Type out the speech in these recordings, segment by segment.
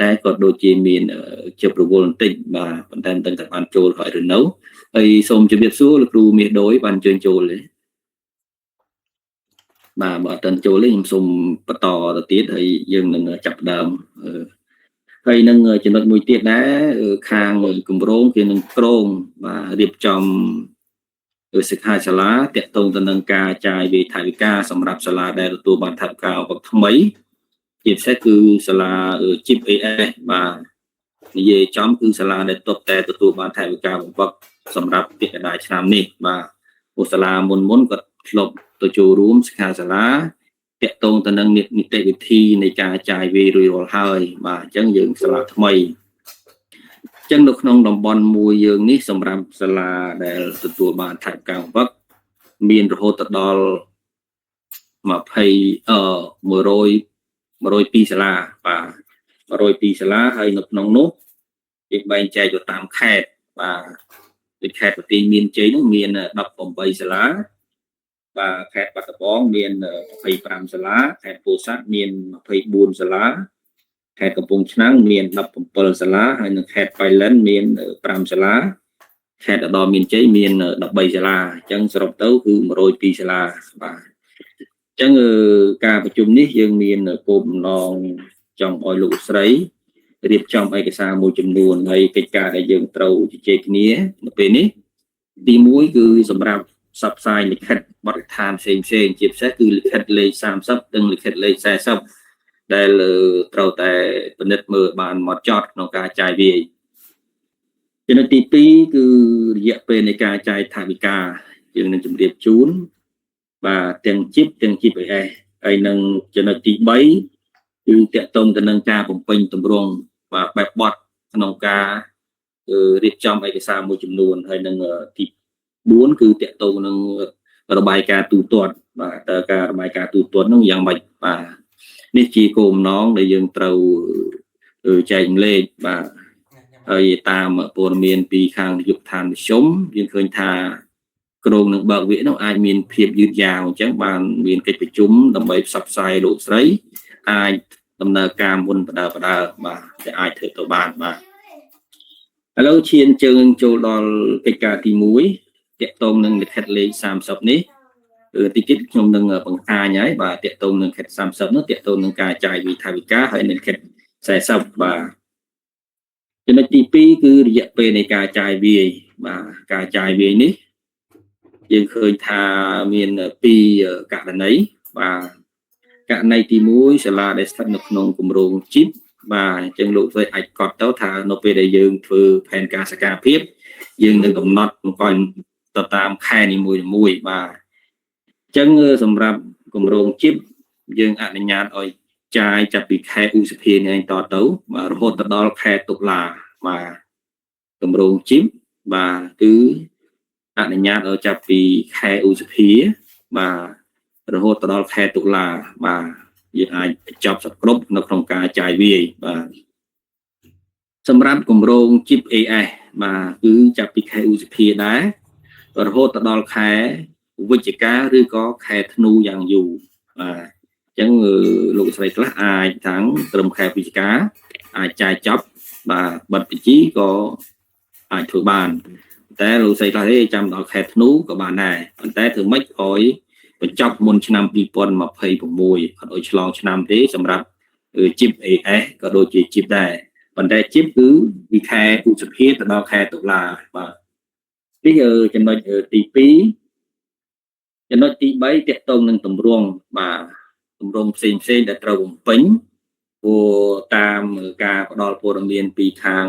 តែក៏ដូចជាមានជាប្រវល់បន្តិចបាទប៉ុន្តែមិនដឹងថាបានចូលហើយឬនៅហើយសូមជម្រាបសួរលោកគ្រូមាសដូចបានអញ្ជើញចូលទេបាទបើអត់ទាន់ចូលទេខ្ញុំសូមបន្តទៅទៀតហើយយើងនឹងចាប់ផ្ដើមហើយនឹងចំណុចមួយទៀតដែរខាងគម្រោងគេនឹងក្រងបាទរៀបចំសិក្ខាសាលាតាក់ទងទៅនឹងការចាយវិថីវិការសម្រាប់សាលាដែលទទួលបានថវិកាឧបត្ថម្ភថ្មីជាពិសេសគឺសាលា Chip AS បាទនិយាយចំគឺសាលាដែលទើបតែទទួលបានថវិកាបំផុតសម្រាប់ពាក្យដាឆ្នាំនេះបាទពួកសាលាមុនគាត់ធ្លាប់ទៅចូលរួមសិក្ខាសាលាតាក់ទងទៅនឹងនីតិវិធីនៃការចាយវាយរួចរាល់ហើយបាទអញ្ចឹងយើងសាលាថ្មីអញ្ចឹងនៅក្នុងតំបន់មួយយើងនេះសម្រាប់សាលាដែលទទួលបានថវិកាបំផុតមានរហូតដល់102សាលាបាទ102សាលាហើយនៅក្នុងនោះគេបែងចែកទៅតាមខេត្តបាទដូចខេត្តបន្ទាយមានជ័យនោះមាន18សាលាបាទខេត្តបាត់ដំបងមាន25សាលាខេត្តពោធិ៍សាត់មាន24សាលាខេត្តកំពង់ឆ្នាំងមាន17សាលាហើយនៅខេត្តប៉ៃលិនមាន5សាលាខេត្តឧត្តរមានជ័យមាន13សាលាអញ្ចឹងសរុបទៅគឺ102សាលាបាទអញ្ចឹងការប្រជុំនេះយើងមានគោលបំណងចង់ឲ្យលោកស្រីរៀបចំឯកសារមួយចំនួនហើយកិច្ចការដែលយើងត្រូវជជែកគ្នានៅពេលនេះទី1គឺសម្រាប់ផ្សព្វផ្សាយលិខិតបទដ្ឋានផ្សេងជាពិសេសគឺលិខិតលេខ30និងលិខិតលេខ40ដែលត្រូវតែពិនិត្យមើលបានហ្មត់ចត់ក្នុងការចាយវាយចំណុចទី2គឺរយៈពេលនៃការចាយថវិកាយើងនឹងជម្រាបជូនបាទទាំងជីបទាំងជីប AS ហើយនឹងចំណុចទី3គឺតាក់ទងទៅនឹងការបំពេញទម្រង់បាទបែបបទក្នុងការរៀបចំឯកសារមួយចំនួនហើយនឹងទី4គឺតាក់ទងនឹងរបាយការណ៍ទូទាត់បាទតើការរបាយការណ៍ទូទាត់នោះយ៉ាងម៉េចបាទនេះជាគោលបំណងដែលយើងត្រូវចែកម្លែកបាទហើយតាមព័ត៌មានពីខាងនាយកដ្ឋានមជ្ឈមយើងឃើញថាក្រមនឹងបើកវគ្គនោះអាចមានភាពយឺតយ៉ាវអញ្ចឹងបានមានកិច្ចប្រជុំដើម្បីផ្សព្វផ្សាយលោកស្រីអាចដំណើរការមុនបដើបាទដែលអាចធ្វើទៅបានបាទឥឡូវឈានជើងចូលដល់កិច្ចការទី1តាក់ទងនឹងលិខិតលេខ30នេះតិចទៀតខ្ញុំនឹងបង្ហាញហើយបាទតាក់ទងនឹងលិខិត30នោះតាក់ទងនឹងការចាយវិថីវិការហើយនឹងលិខិត40បាទចំណុចទី2គឺរយៈពេលនៃការចាយវាយបាទការចាយវាយនេះយើងឃើញថាមាន2ករណីបាទករណីទី1សាលាដែលស្ថិតនៅក្នុងគម្រោងជីបបាទអញ្ចឹងលោកស្រីអាចកត់ទៅថានៅពេលដែលយើងធ្វើផែនការសកម្មភាពយើងនឹងកំណត់បង្គាប់ទៅតាមខែនីមួយបាទអញ្ចឹងសម្រាប់គម្រោងជីបយើងអនុញ្ញាតឲ្យចាយចាប់ពីខែឧសភានេះតទៅបាទរហូតដល់ខែតុលាបាទគម្រោងជីបបាទគឺអនុញ្ញាតឲ្យចាប់ពីខែឧសភាបាទរហូតដល់ខែតុលាបាទយើងអាចបញ្ចប់សគ្រប់នៅក្នុងការចាយវាយបាទសម្រាប់គម្រោង Chip AS បាទគឺចាប់ពីខែឧសភាដែររហូតដល់ខែវិច្ឆិកាឬក៏ខែធ្នូយ៉ាងយូរបាទអញ្ចឹងលោកស្រីខ្លះអាចតាំងត្រឹមខែវិច្ឆិកាអាចចាយចប់បាទបិទបញ្ជីក៏អាចធ្វើបានតែលោកស្រីខ្លះទេចាំដល់ខែធ្នូក៏បានដែរប៉ុន្តែធ្វើម៉េចឲ្យបញ្ចប់មុនឆ្នាំ2026អត់ឲ្យឆ្លងឆ្នាំទេសម្រាប់ Chip AS ក៏ដូចជា Chip ដែរប៉ុន្តែ Chip គឺពីខែឧសភាទៅដល់ខែតុលាបាទនេះចំណុចទី2ចំណុចទី3តាក់ទងនឹងទម្រង់បាទទម្រង់ផ្សេងដែលត្រូវបំពេញព្រោះតាមការផ្ដល់ព័ត៌មានពីខាង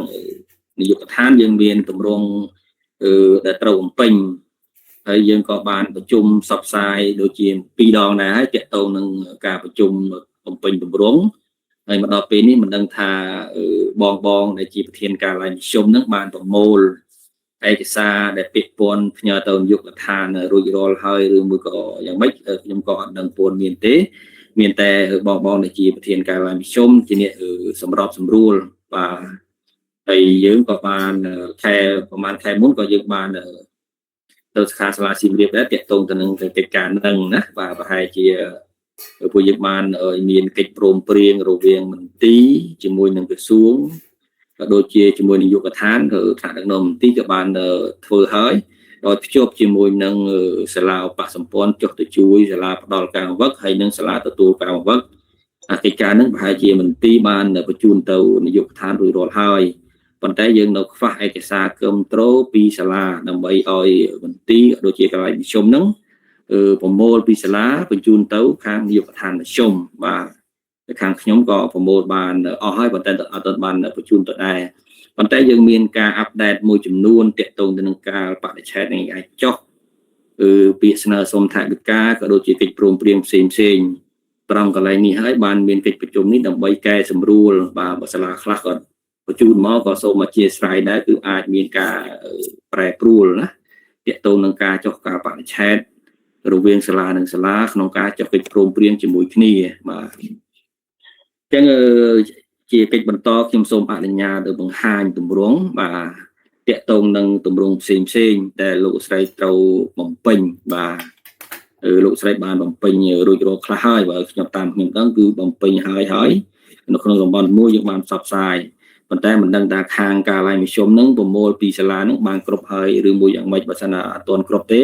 នាយកដ្ឋានយើងមានទម្រង់ដែលត្រូវបំពេញហើយយើងក៏បានប្រជុំផ្សព្វផ្សាយដូចជា2ដងដែរហើយតាក់ទងនឹងការប្រជុំបំពេញទម្រង់ហើយមកដល់ពេលនេះមិនដឹងថាបងដែលជាប្រធានការិយាល័យមជ្ឈមនឹងបានប្រមូលឯកសារដែលពាក់ព័ន្ធផ្ញើទៅនាយកដ្ឋានរួចរាល់ហើយឬមួយក៏យ៉ាងម៉េចខ្ញុំក៏អត់ដឹងព័ត៌មានទេមានតែបងដែលជាប្រធានការិយាល័យមជ្ឈមជាអ្នកសម្របសម្រួលបាទហើយយើងក៏បានប្រហែលខែមុនក៏យើងបានទៅសាលាសៀមរាបដែរតាក់ទងទៅនឹងកិច្ចការនឹងណាបាទប្រហែលជា ពួកយើងបានមានកិច្ចព្រមព្រៀងរវាងមន្ទីរជាមួយនឹងក្រសួងក៏ដូចជាជាមួយនាយកដ្ឋានក៏ថ្នាក់ដឹកនាំមន្ទីរក៏បានធ្វើហើយដោយភ្ជាប់ជាមួយនឹងសាលាឧបសម្ព័ន្ធចុះទៅជួយសាលាផ្ដល់ការវឹកហើយនិងសាលាទទួលការវឹកកិច្ចការនឹងប្រហែលជាមន្ទីរបានបញ្ជូនទៅនាយកដ្ឋានរួចរាល់ហើយប៉ុន្តែយើងនៅខ្វះឯកសារគាំទ្រពីសាលាដើម្បីឲ្យមន្ទីរដូចជាកន្លែងប្រជុំហ្នឹងប្រមូលពីសាលាបញ្ជូនទៅខាងនាយកដ្ឋានមជ្ឈមបាទខាងខ្ញុំក៏ប្រមូលបានអស់ហើយប៉ុន្តែអត់បានបញ្ជូនទៅដែរប៉ុន្តែយើងមានការអាប់ដេតមួយចំនួនទាក់ទងទៅនឹងការបដិឆេទនៃឯកចុះពាក្យស្នើសុំថវិកាក៏ដូចជាកិច្ចព្រមព្រៀងផ្សេងត្រង់កន្លែងនេះហើយបានមានកិច្ចប្រជុំនេះដើម្បីកែសម្រួលបាទសាលាខ្លះក៏បញ្ជូនមកក៏សូមអធិស្ឋានដែរគឺអាចមានការប្រែប្រួលណាទាក់ទងនឹងការចុះការបដិឆេទរវាងសាលានិងសាលាក្នុងការចុះកិច្ចព្រមព្រៀងជាមួយគ្នាបាទអញ្ចឹងជាកិច្ចបន្តខ្ញុំសូមអនុញ្ញាតឲ្យបង្ហាញទម្រង់បាទតាក់ទងនឹងទម្រង់ផ្សេងដែលលោកស្រីត្រូវបំពេញបាទលោកស្រីបានបំពេញរួចរាល់ខ្លះហើយបើខ្ញុំតាមខ្ញុំដឹងគឺបំពេញហើយនៅក្នុងតំបន់មួយយើងបានផ្សព្វផ្សាយប៉ុន្តែមិនដឹងថាខាងការឡាយមជ្ឈមនឹងប្រមូលពីសាលានឹងបានគ្រប់ហើយឬមួយយ៉ាងម៉េចបើសិនណាអត់ទាន់គ្រប់ទេ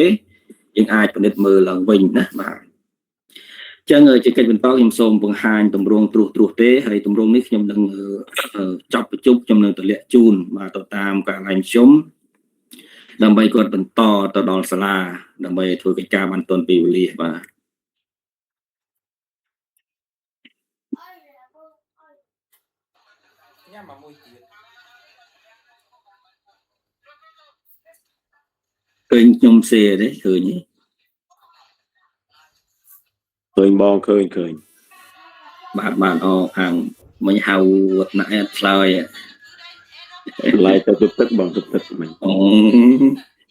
យើងអាចពិនិត្យមើលឡើងវិញណាបាទអញ្ចឹងជាកិច្ចបន្តខ្ញុំសូមបង្ហាញទម្រង់ត្រួសទេហើយទម្រង់នេះខ្ញុំនឹងចប់ប្រជុំខ្ញុំនឹងតម្លាក់ជូនបាទទៅតាមការឡាយមជ្ឈមដើម្បីគាត់បន្តទៅដល់សាលាដើម្បីធ្វើកិច្ចការបានទាន់ពេលវេលាបាទញ៉ាំមកមួយទៀតឃើញខ្ញុំសេទេឃើញបងឃើញបាទអខាងមិញហៅវត្តណាស់ឆ្លើយឡាយទៅទឹកបងទឹកមិញអូ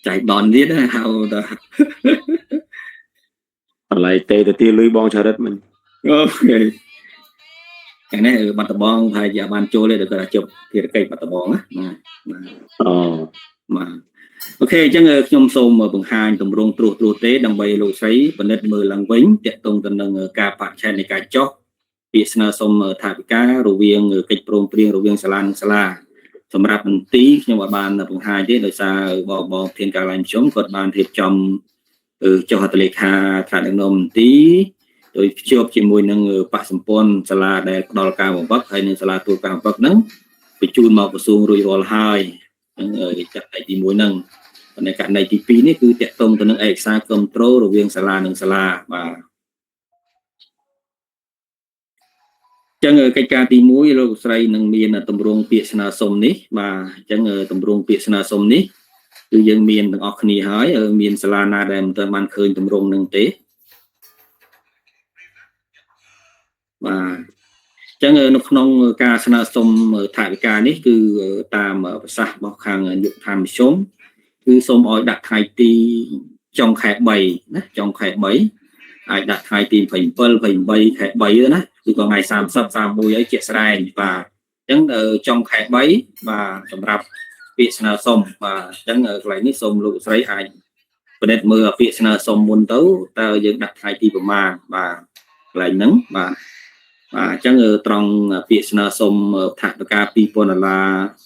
ចៃដនទៀតហៅទៅអាឡៃទេទៅទីលុយបងចរិតមិញអូខេខាងនេះបាត់ដំបងហើយជាបានចូលទេដល់គាត់ជប់ភារកិច្ចបាត់ដំបងណាបាទអូខេអញ្ចឹងខ្ញុំសូមបង្ហាញទម្រង់ត្រួសទេដើម្បីលោកស្រីពិនិត្យមើលឡើងវិញតាក់ទងទៅនឹងការបដិឆេទនៃការចុះពាក្យស្នើសុំថវិការវាងកិច្ចព្រមព្រៀងរវាងសាលានិងសាលាសម្រាប់មន្ទីរខ្ញុំអាចបានបង្ហាញទេដោយសារបងធានការឡាយមជ្ឈមគាត់បានរៀបចំចុះហត្ថលេខាថ្នាក់ដឹកនាំមន្ទីរដោយភ្ជាប់ជាមួយនឹងបកសម្ព័ន្ធសាលាដែលផ្ដល់ការបង្វឹកហើយនិងសាលាទួលការបង្វឹកហ្នឹងបញ្ជូនមកក្រសួងរួចរាល់ហើយនឹងចាត់ទី1ហ្នឹងในករណីទី2នេះគឺតាក់ទងទៅនឹងឯកសារគាំទ្ររវាងសាលានិងសាលាបាទចឹងកិច្ចការទី1លោកស្រីនឹងមានតម្រង់ពាក្យស្នើសុំនេះបាទអញ្ចឹងតម្រង់ពាក្យស្នើសុំនេះគឺយើងមានទាំងអស់គ្នាហើយមានសាលាណាដែលមិនទាន់បានឃើញតម្រង់នឹងទេបាទអញ្ចឹងនៅក្នុងការស្នើសុំថវិកានេះគឺតាមប្រសាសន៍របស់ខាងនាយកដ្ឋានមជ្ឈមគឺសូមឲ្យដាក់ថ្ងៃទីចុងខែ3ណាចុងខែ3អាចដាក់ថ្ងៃទី27 28ខែ3ណាគឺក៏ថ្ងៃ30 31ហើយជាក់ស្ដែងបាទអញ្ចឹងចុងខែ3បាទសម្រាប់ពាក្យស្នើសុំបាទអញ្ចឹងកន្លែងនេះសូមលោកស្រីអាចពិនិត្យមើលពាក្យស្នើសុំមុនទៅតើយើងដាក់ថ្ងៃទីប្រមាណបាទកន្លែងហ្នឹងបាទអញ្ចឹងត្រង់ពាក្យស្នើសុំថវិកា$2000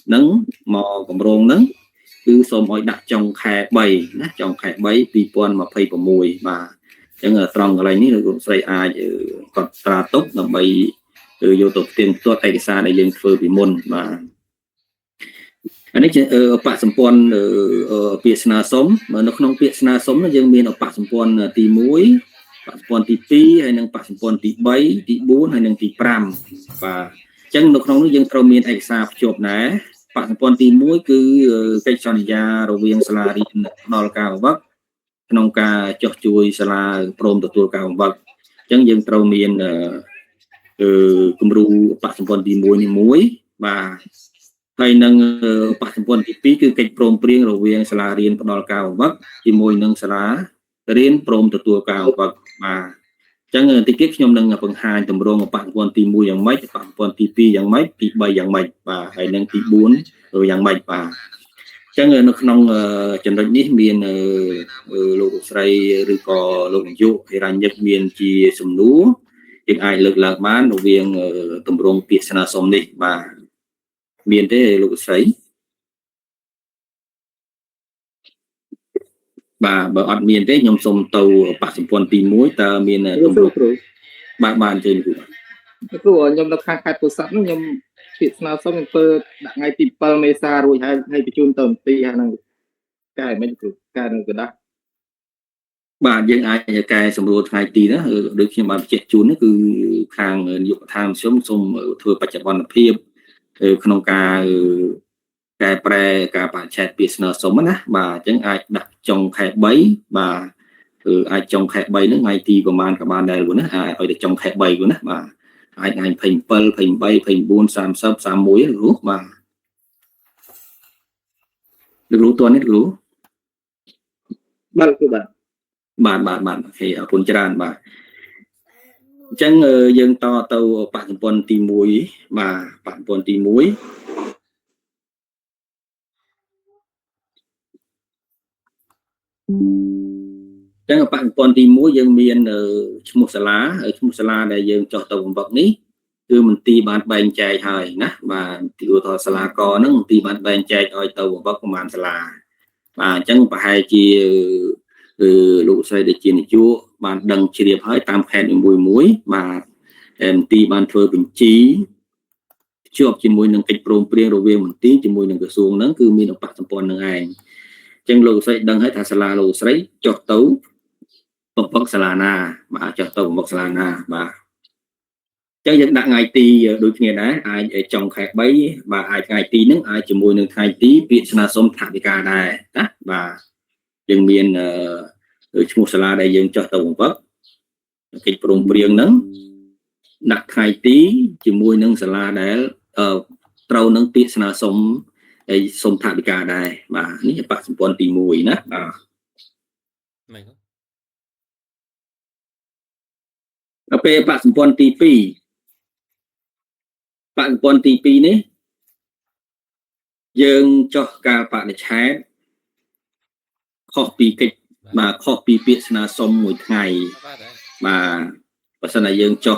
ហ្នឹងមកកម្រងហ្នឹងគឺសូមឲ្យដាក់ចុងខែ3ណាចុងខែ3 2026បាទអញ្ចឹងត្រង់កន្លែងនេះលោកស្រីអាចកត់ត្រាទុកដើម្បីយកទៅផ្ទៀងផ្ទាត់ឯកសារដែលយើងធ្វើពីមុនបាទអានេះជាបកសម្ព័ន្ធពាក្យស្នើសុំនៅក្នុងពាក្យស្នើសុំយើងមានបកសម្ព័ន្ធទី1បកសម្ព័ន្ធទី2ហើយនិងបកសម្ព័ន្ធទី3ទី4ហើយនិងទី5បាទអញ្ចឹងនៅក្នុងនេះយើងត្រូវមានឯកសារភ្ជាប់ដែរបកសម្ព័ន្ធទី1គឺកិច្ចសន្យារវាងសាលារៀនផ្ដល់ការបង្វឹកក្នុងការចុះជួយសាលាព្រមទទួលការបង្វឹកអញ្ចឹងយើងត្រូវមានគំរូបកសម្ព័ន្ធទី1នេះមួយបាទហើយនឹងបកសម្ព័ន្ធទី2គឺកិច្ចព្រមព្រៀងរវាងសាលារៀនផ្ដល់ការបង្វឹកជាមួយនឹងសាលារៀនព្រមទទួលការបង្វឹកបាទអញ្ចឹងតិចទៀតខ្ញុំនឹងបង្ហាញទម្រង់បកសម្ព័ន្ធទី1យ៉ាងម៉េចបកសម្ព័ន្ធទី2យ៉ាងម៉េចទី3យ៉ាងម៉េចបាទហើយនឹងទី4យ៉ាងម៉េចបាទអញ្ចឹងនៅក្នុងចំណុចនេះមានលោកស្រីឬក៏លោកនាយកហិរញ្ញិកមានជាសំណួរ tiếng ai lực lạc bán đầu viên tầm rong tiết sana som đi và miền thế lục sấy và ở miền thế nhom som tàu bạc sầm pon tì muối ta miền tầm rong bạn trên của tôi nhom nó khai tôi sẵn nhom tiết sana som mình pơ đã ngay tìm pơ mesa rồi hay bị chun tầm tì hay là cái mấy cái này cái đó បាទយើងអាចកែសម្រួលថ្ងៃទីណាដូចខ្ញុំបានបញ្ជាក់ជូននោះគឺខាងនាយកដ្ឋានសូមធ្វើបច្ចុប្បន្នភាពក្នុងការកែប្រែការបច្ចេកពាក្យស្នើសុំណាបាទអញ្ចឹងអាចដាក់ចុងខែ3បាទអាចចុងខែ3ហ្នឹងថ្ងៃទីប្រហែលក៏បានដែរលោកណាអាចឲ្យតែចុងខែ3លោកណាបាទអាចថ្ងៃ27 28 29 30 31លោកបាទលោកតើនេះលោកបាទគឺបាទ បាទអូខេអរគុណច្រើនបាទអញ្ចឹងយើងតទៅបច្ចុប្បន្នទី1បាទបច្ចុប្បន្នទី1អញ្ចឹងបច្ចុប្បន្នទី1យើងមានឈ្មោះសាលាដែលយើងចោះទៅបំផុតនេះគឺមន្ទីរបានបែងចែកហើយណាបាទទីឧទាហរណ៍សាលាកហ្នឹងមន្ទីរបានបែងចែកឲ្យទៅបំផុតប្រហែលសាលាបាទអញ្ចឹងប្រហែលជាលោកស្រីដែលជានាយកបានដឹងជ្រាបហើយតាមខេត្តនីមួយបាទមន្ទីរបានធ្វើបញ្ជីភ្ជាប់ជាមួយនឹងកិច្ចព្រមព្រៀងរវាងមន្ទីរជាមួយនឹងក្រសួងហ្នឹងគឺមានបច្ចុប្បន្ននឹងឯងអញ្ចឹងលោកស្រីដឹងហើយថាសាលាលោកស្រីចុះទៅបំផុតសាលាណាបាទចុះទៅបំផុតសាលាណាបាទអញ្ចឹងយើងដាក់ថ្ងៃទីដូចគ្នាដែរអាចចុងខែ3បាទអាចថ្ងៃទីហ្នឹងអាចជាមួយនឹងថ្ងៃទីពាក្យស្នើសុំថវិកាដែរណាបាទយើងមានឈ្មោះសាលាដែលយើងចោះទៅបំផុតកិច្ចព្រមព្រៀងហ្នឹងដាក់ថ្ងៃទីជាមួយនឹងសាលាដែលត្រូវនឹងពាក្យស្នើសុំហើយសុំថវិកាដែរបាទនេះបច្ចុប្បន្នទី1ណាបាទដល់ពេលបច្ចុប្បន្នទី2នេះយើងចោះការបដិឆេទខុសពីកិច្ចបាទខុសពីពាក្យស្នើសុំមួយថ្ងៃបាទបើសិនតែយើងចុះ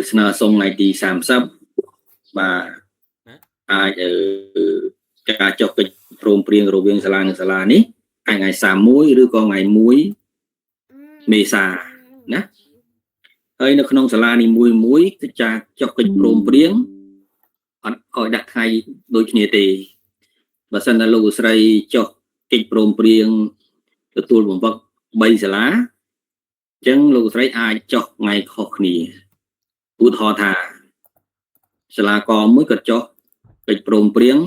ស្នើសុំថ្ងៃទី30បាទអាចការចុះកិច្ចព្រមព្រៀងរវាងសាលានិងសាលានេះថ្ងៃ31ឬក៏ថ្ងៃ1មេសាណាហើយនៅក្នុងសាលានីមួយគឺចាចុះកិច្ចព្រមព្រៀងអត់ឲ្យដាក់ថ្ងៃដូចគ្នាទេបើសិនតែលោកស្រីចុះកិច្ចព្រមព្រៀងទទួលបំផុត3សាលាអញ្ចឹងលោកស្រីអាចចុះថ្ងៃខុសគ្នាឧទាហរណ៍ថាសាលាកមួយក៏ចុះកិច្ចព្រមព្រៀង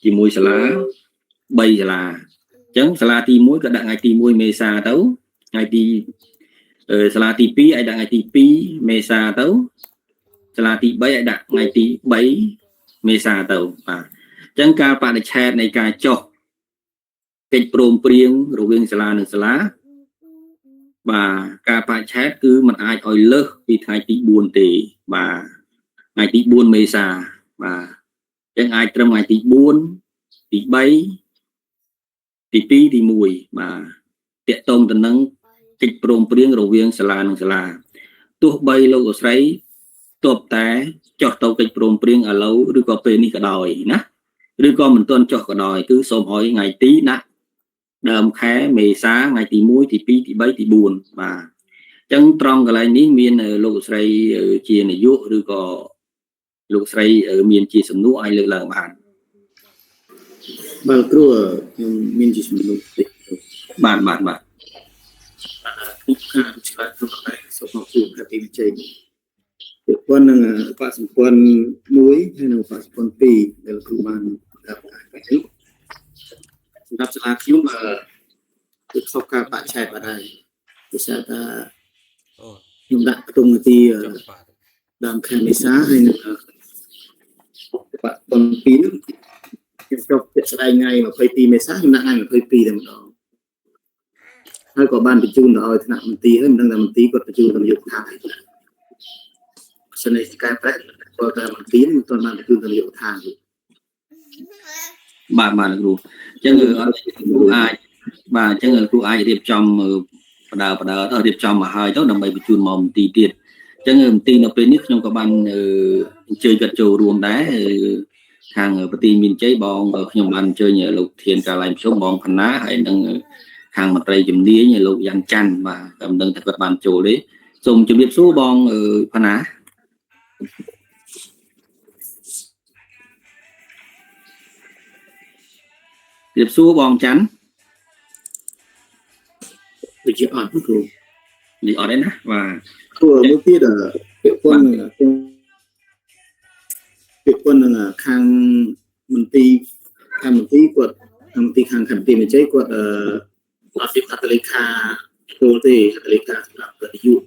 ជាមួយសាលា3សាលាអញ្ចឹងសាលាទី1ក៏ដាក់ថ្ងៃទី1មេសាទៅថ្ងៃទីសាលាទី2ឲ្យដាក់ថ្ងៃទី2មេសាទៅសាលាទី3ឲ្យដាក់ថ្ងៃទី3មេសាទៅបាទអញ្ចឹងការបដិឆេទនៃការចុះកិច្ចព្រមព្រៀងរវាងសាលានិងសាលាបាទការបដិឆេទគឺมันអាចឲ្យលើសពីថ្ងៃទី4ទេបាទថ្ងៃទី4មេសាបាទអញ្ចឹងអាចត្រឹមថ្ងៃទី4ទី3ទី2ទី1បាទតាក់ទងទៅនឹងកិច្ចព្រមព្រៀងរវាងសាលានិងសាលាទោះបីលោកស្រីទើបតែចុះទៅកិច្ចព្រមព្រៀងឥឡូវឬក៏ពេលនេះក៏ដោយណាឬក៏មិនទាន់ចុះក៏ដោយគឺសូមឲ្យថ្ងៃទីដាក់ដើមខែមេសាថ្ងៃទី1ទី2ទី3ទី4បាទអញ្ចឹងត្រង់កន្លែងនេះមានលោកស្រីជានាយកឬក៏លោកស្រីមានជាសំណួរឲ្យលើកឡើងបានបាទគ្រូខ្ញុំមានជាសំណួរតិចបាទខ្ញុំខាងឆ្លើយក្នុងកន្លែងសូមអរគុណពីវិជ័យពាក់ព័ន្ធនឹងបច្ចុប្បន្ន1ហើយនិងបច្ចុប្បន្ន2ដែលគ្រូបានដាក់នេះសម្រាប់សាលាខ្ញុំគឺខុសការបច្ចេកបាទហើយពិសេសថាខ្ញុំដាក់ក្នុងនាទីដើមខែមេសាហើយនឹងបច្ចុប្បន្ន2ខ្ញុំចុះពាក្យស្ដែងថ្ងៃ22មេសាខ្ញុំដាក់ថ្ងៃ22តែម្ដងហើយក៏បានបញ្ជូនទៅឲ្យថ្នាក់មន្ទីរហើយមិនដឹងថាមន្ទីរគាត់បញ្ជូនទៅនាយកដ្ឋានហើយសិននេះការប្រែគាត់តែមន្ទីរមិនទាន់បានបញ្ជូនទៅនាយកដ្ឋានទេបាទគ្រូអញ្ចឹងគ្រូអាចបាទអញ្ចឹងគ្រូអាចរៀបចំ បដាទៅរៀបចំមកហើយទៅដើម្បីបញ្ជូនមកមន្ទីរទៀតអញ្ចឹងមន្ទីរនៅពេលនេះខ្ញុំក៏បានអញ្ជើញគាត់ចូលរួមដែរខាងប្រទីមានជ័យបងខ្ញុំបានអញ្ជើញលោកធានកាឡៃភ្ជុំបងផាណាហើយនឹងខាងមន្ត្រីជំនាញលោកយ៉ាងច័ន្ទបាទក៏មិនដឹងថាគាត់បានចូលទេសូមជម្រាបសួរបងផាណាជម្រាបសួរបងច័ន្ទដូចជាអត់គ្រូ និយាយអត់ទេណាបាទ គ្រូមួយទៀតពាក្យពន្ធនឹងខាងមន្ទីរគាត់មន្ទីរខាងខណ្ឌទីមានជ័យគាត់អត់ទីហត្ថលេខាចូលទេហត្ថលេខាសម្រាប់នាយក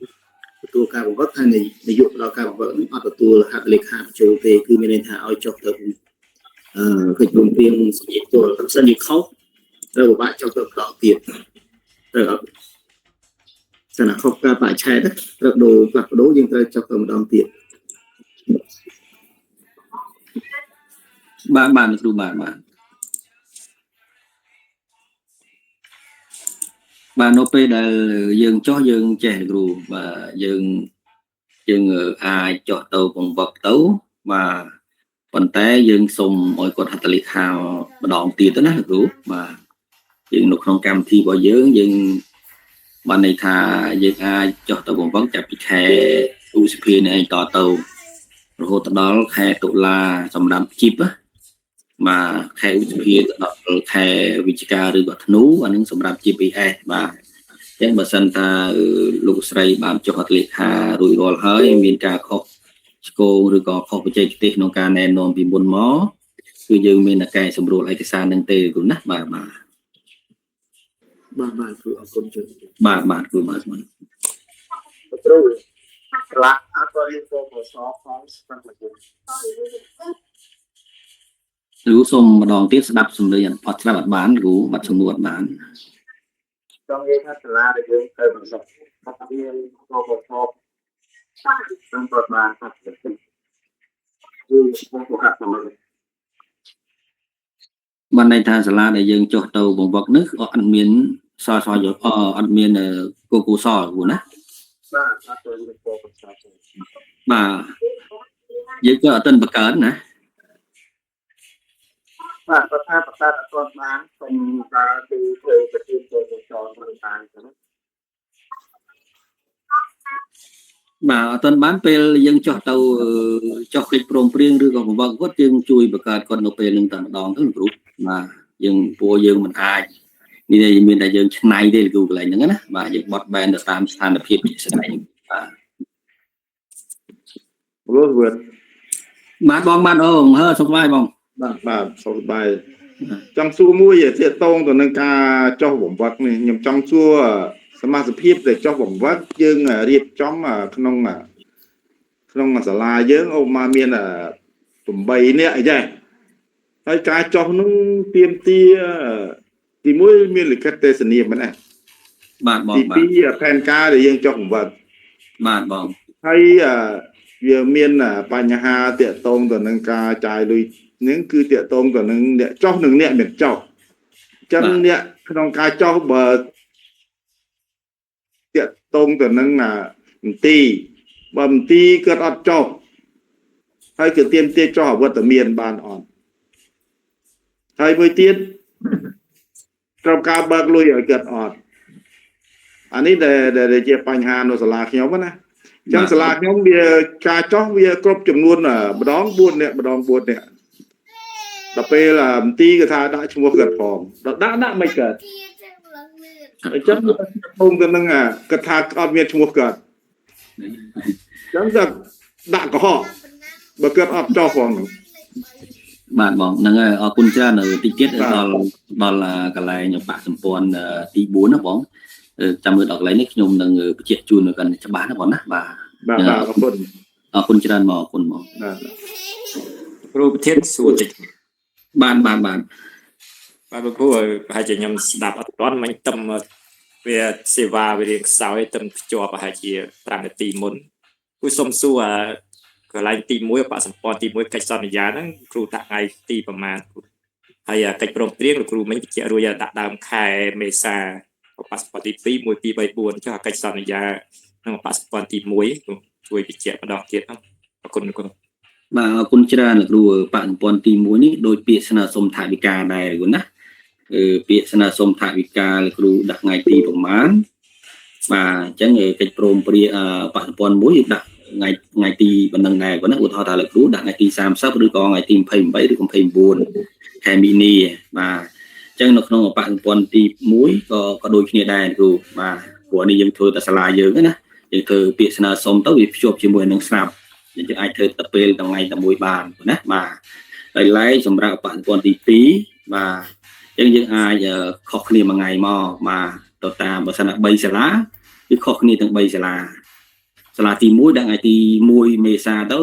ទទួលការបង្វឹកហើយនាយកដល់ការបង្វឹកនេះអត់ទទួលហត្ថលេខាចូលទេគឺមានន័យថាឲ្យចុះទៅកិច្ចព្រមព្រៀងសញ្ញាទល់បើសិនជាខុសត្រូវពិបាកចុះទៅម្ដងទៀតត្រូវអត់ស្នាខុសការបច្ឆេទត្រូវដូរផ្លាស់ប្ដូរយើងត្រូវចុះទៅម្ដងទៀតបាទគ្រូបាទនៅពេលដែលយើងចុះយើងចេះគ្រូបាទយើងអាចចុះទៅបង្វឹកទៅបាទប៉ុន្តែយើងសូមឲ្យគាត់ហត្ថលេខាម្ដងទៀតទៅណាគ្រូបាទយើងនៅក្នុងកម្មវិធីរបស់យើងបានន័យថាយើងអាចចុះទៅបង្វឹកចាប់ពីខែឧសភានេះតទៅរហូតដល់ខែតុលាសម្រាប់ជីបបាទខែឧសភាដល់ខែវិច្ឆិកាឬក៏ធ្នូអានឹងសម្រាប់ GPS បាទអញ្ចឹងបើសិនថាលោកស្រីបានចុះហត្ថលេខារួចរាល់ហើយមានការខុសឆ្គងឬក៏ខុសបច្ចេកទេសក្នុងការណែនាំពីមុនមកគឺយើងមានតែកែសម្រួលឯកសារនឹងទេគ្រូណាបាទគ្រូអរគុណច្រើនបាទគ្រូបាទគ្រូឆ្លាក់អត់រៀនចូលមកសអផងស្ដាប់មកគ្រូសូមម្ដងទៀតស្ដាប់សំឡេងអត់ស្ដាប់អត់បានគ្រូបាត់សំណួរអត់បានចង់និយាយថាសាលាដែលយើងទៅមិនសោះអត់រៀនចូលមកសខ្ញុំក៏បានថាគឺខ្ញុំក៏ហាក់ទៅបានន័យថាសាលាដែលយើងចុះទៅបង្វឹកនេះអត់មានសសយអត់មានកូកូសគ្រូណាបាទអត់ទៅមានកូកូសបាទយើងក៏អត់ទាន់បង្កើនណាបាទប្រថាអត់ទាន់បានសូមការគឺធ្វើទៅជាចូលទៅចោលមិនបានចឹងបាទអត់ទាន់បានពេលយើងចុះទៅចុះកិច្ចព្រមព្រៀងឬក៏បង្វឹកគាត់យើងជួយបង្កើតគាត់នៅពេលនឹងតែម្ដងទៅគ្រូបាទយើងពួកយើងមិនអាចនេះមានតែយើងឆ្នៃទេគ្រូកន្លែងហ្នឹងណាបាទយើងបត់បែនទៅតាមស្ថានភាពជាក់ស្ដែងបាទបាទបងអូសុខសប្បាយបងបាទសុខសប្បាយចង់សួរមួយទាក់ទងទៅនឹងការចុះបង្វឹកនេះខ្ញុំចង់សួរសមាជិកភាពដែលចុះបង្វឹកយើងរៀបចំក្នុងសាលាយើងអូមកមាន8នាក់អីចេះហើយការចុះនោះទាមទារទី1មានលិខិតទេសនាមែនទេបាទបងទី2ផែនការដែលយើងចុះបង្វឹកបាទបងហើយវាមានបញ្ហាទាក់ទងទៅនឹងការចាយលុយនឹងគឺតាក់ទងទៅនឹងអ្នកចោះនិងអ្នកមិនចោះអញ្ចឹងអ្នកក្នុងការចោះបើតាក់ទងទៅនឹងមន្ទីរបើមន្ទីរគាត់អត់ចោះហើយគឺទាមទារចោះអវត្តមានបានអត់ហើយមួយទៀតត្រូវការបើកលុយឲ្យគាត់អត់អានេះដែលជាបញ្ហានៅសាលាខ្ញុំណាអញ្ចឹងសាលាខ្ញុំវាការចោះវាគ្រប់ចំនួនម្ដង4នាក់ដល់ពេលមន្ទីរគេថាដាក់ឈ្មោះគាត់ផងដល់ដាក់មិនកើតអញ្ចឹងពងទៅនឹងគាត់ថាអត់មានឈ្មោះគាត់អញ្ចឹងដាក់កុហកបើគាត់អត់ចោះផងបាទបងហ្នឹងហើយអរគុណច្រើននៅតិចទៀតដល់កន្លែងបាក់សម្ព័ន្ធទី4ណាបងចាំមើលដល់កន្លែងនេះខ្ញុំនឹងបញ្ជាក់ជូននៅកាន់ច្បាស់ណាបងណាបាទអរគុណច្រើនមកអរគុណមកគ្រូប្រធានសួរតិចបាទគ្រូប្រហែលជាខ្ញុំស្ដាប់អត់ទាន់មិញទឹមវាសេវាវារៀងខ្សោយទឹមភ្ជាប់ប្រហែលជា5នាទីមុនគូសុំសួរកន្លែងទី1បកសម្ព័ន្ធទី1កិច្ចសន្យាហ្នឹងគ្រូដាក់ថ្ងៃទីប្រមាណហើយកិច្ចព្រមព្រៀងលោកគ្រូមិញបញ្ជាក់រួចដាក់ដើមខែមេសា ប៉ាសពតទី2 1 2 3 4ចុះកិច្ចសន្យានឹងប៉ាសពតទី1ជួយបញ្ជាក់ម្ដងទៀតអរគុណគ្រូ បាទអរគុណច្រើនលោកគ្រូបច្ចុប្បន្នទី1នេះដោយពាក្យស្នើសុំថវិកាដែរលោកណាពាក្យស្នើសុំថវិកាលោកគ្រូដាក់ថ្ងៃទីប្រហែលបាទអញ្ចឹងកិច្ចព្រមព្រៀងបច្ចុប្បន្នមួយដាក់ថ្ងៃទីប៉ុណ្ណឹងដែរគាត់ណាឧទាហរណ៍ថាលោកគ្រូដាក់ថ្ងៃទី30ឬក៏ថ្ងៃទី28ឬ29ខែមីនាបាទអញ្ចឹងនៅក្នុងបច្ចុប្បន្នទី1ក៏ដូចគ្នាដែរគ្រូបាទព្រោះនេះយើងធ្វើតែសាលាយើងណាយើងធ្វើពាក្យស្នើសុំទៅវាភ្ជាប់ជាមួយនឹងស្រាប់យើងអាចធ្វើតែពេលថ្ងៃតែមួយបានណាបាទហើយឡែកសម្រាប់បច្ចុប្បន្នទី2បាទអញ្ចឹងយើងអាចខុសគ្នាមួយថ្ងៃមកបាទទៅតាមបើសិនថា3សាលាគឺខុសគ្នាទាំង3សាលាទី1ដាក់ថ្ងៃទី1មេសាទៅ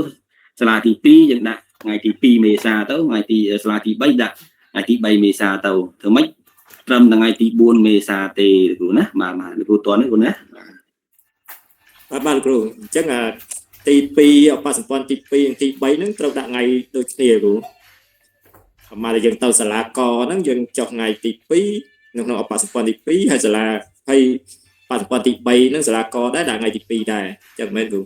សាលាទី2យើងដាក់ថ្ងៃទី2មេសាទៅថ្ងៃទីសាលាទី3ដាក់ថ្ងៃទី3មេសាទៅធ្វើម៉េចត្រឹមថ្ងៃទី4មេសាទេគ្រូណាបាទលោកគ្រូតន់គ្រូណាបាទគ្រូអញ្ចឹងទី2អបសម្ព័ន្ធទី2និងទី3ហ្នឹងត្រូវដាក់ថ្ងៃដូចគ្នាគ្រូប្រហែលយើងទៅសាលាកហ្នឹងយើងចុះថ្ងៃទី2នៅក្នុងអបសម្ព័ន្ធទី2ហើយសាលាហើយបច្ចុប្បន្នទី3ហ្នឹងសាលាកដែរដាក់ថ្ងៃទី2ដែរអញ្ចឹងមែនគ្រូ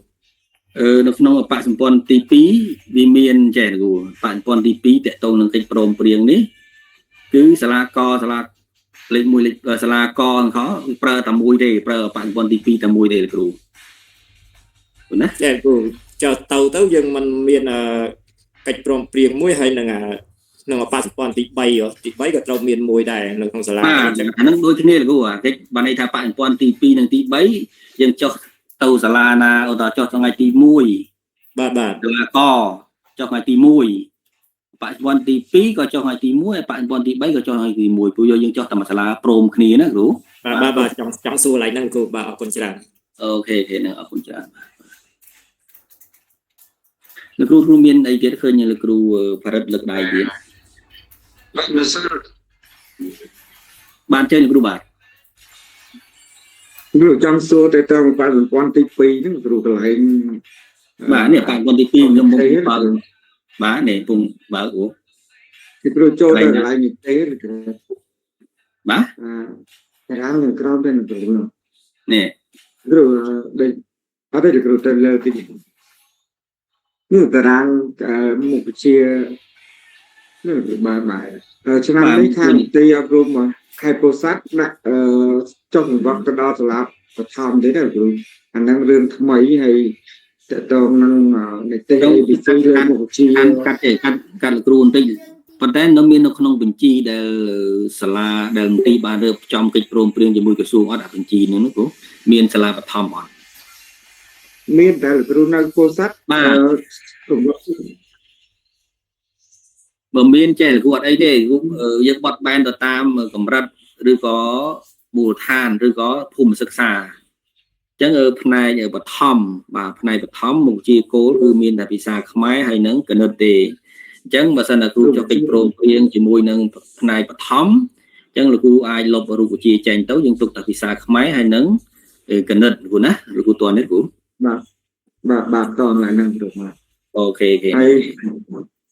នៅក្នុងបច្ចុប្បន្នទី2វាមានចេះគ្រូបច្ចុប្បន្នទី2តកតងនឹងកិច្ចព្រមព្រៀងនេះគឺសាលាកសាលាលេខ1លេខសាលាកហ្នឹងប្រើតែមួយទេប្រើបច្ចុប្បន្នទី2តែមួយទេគ្រូណាចាគ្រូចុះទៅយើងមិនមានកិច្ចព្រមព្រៀងមួយហើយនឹងក្នុងបច្ចុប្បន្នទី3ក៏ត្រូវមានមួយដែរនៅក្នុងសាលាអញ្ចឹងអាហ្នឹងដូចគ្នាគ្រូកិច្ចបានន័យថាបច្ចុប្បន្នទី2និងទី3យើងចុះទៅសាលាណាឧទាហរណ៍ចុះថ្ងៃទី1បាទសាលាកចុះថ្ងៃទី1បច្ចុប្បន្នទី2ក៏ចុះថ្ងៃទី1ហើយបច្ចុប្បន្នទី3ក៏ចុះថ្ងៃទី1ព្រោះយើងចុះតែមួយសាលាព្រមគ្នាណាគ្រូបាទចង់សួរឡើងហ្នឹងគ្រូបាទអរគុណច្រើនអូខេហ្នឹងអរគុណច្រើនលោកគ្រូមានអីទៀតឃើញលោកគ្រូបរិទ្ធលើកដៃទៀតបានជើញលោកគ្រូបាទគ្រូចង់សួរទៅតាមបច្ចុប្បន្នទី2ហ្នឹងគ្រូកន្លែងបាទនេះបច្ចុប្បន្នទី2ខ្ញុំមកបើបាទនេះពុំបើគ្រូគ្រូចូលទៅកន្លែងនេះទេគ្រូបាទតារាងនឹងក្រោមទៅគ្រូនេះគ្រូដូចអត់ទេគ្រូទៅលើទីនេះតារាងមុខជានេះបាទឆ្នាំនេះខាងទីអប់រំខេត្តពោធិ៍សាត់ដាក់ចុះសង្វាក់ទៅដល់សាលាបឋមទេណាគ្រូអាហ្នឹងរឿងថ្មីហើយតើតើនឹងនីតិវិធីលើមុខជាកាត់លោកគ្រូបន្តិចប៉ុន្តែនៅមាននៅក្នុងបញ្ជីដែលសាលាដែលមន្ទីរបានរៀបចំកិច្ចព្រមព្រៀងជាមួយក្រសួងអត់អាបញ្ជីនោះគ្រូមានសាលាបឋមអត់មានតែលោកគ្រូនៅពោធិ៍សាត់បើមានចេះគ្រូអត់អីទេយើងបត់បែនទៅតាមកម្រិតឬក៏មូលដ្ឋានឬក៏ភូមិសិក្សាអញ្ចឹងផ្នែកបឋមបាទផ្នែកបឋមមុខជាគោលគឺមានតែភាសាខ្មែរហើយនឹងគណិតទេអញ្ចឹងបើសិនតែគ្រូចុះកិច្ចព្រមព្រៀងជាមួយនឹងផ្នែកបឋមអញ្ចឹងលោកគ្រូអាចលុបរូបវិទ្យាចេញទៅយើងទុកតែភាសាខ្មែរហើយនឹងគណិតគ្រូណាលោកគ្រូតើនេះគ្រូបាទតឡើងហ្នឹងគ្រូបាទអូខេ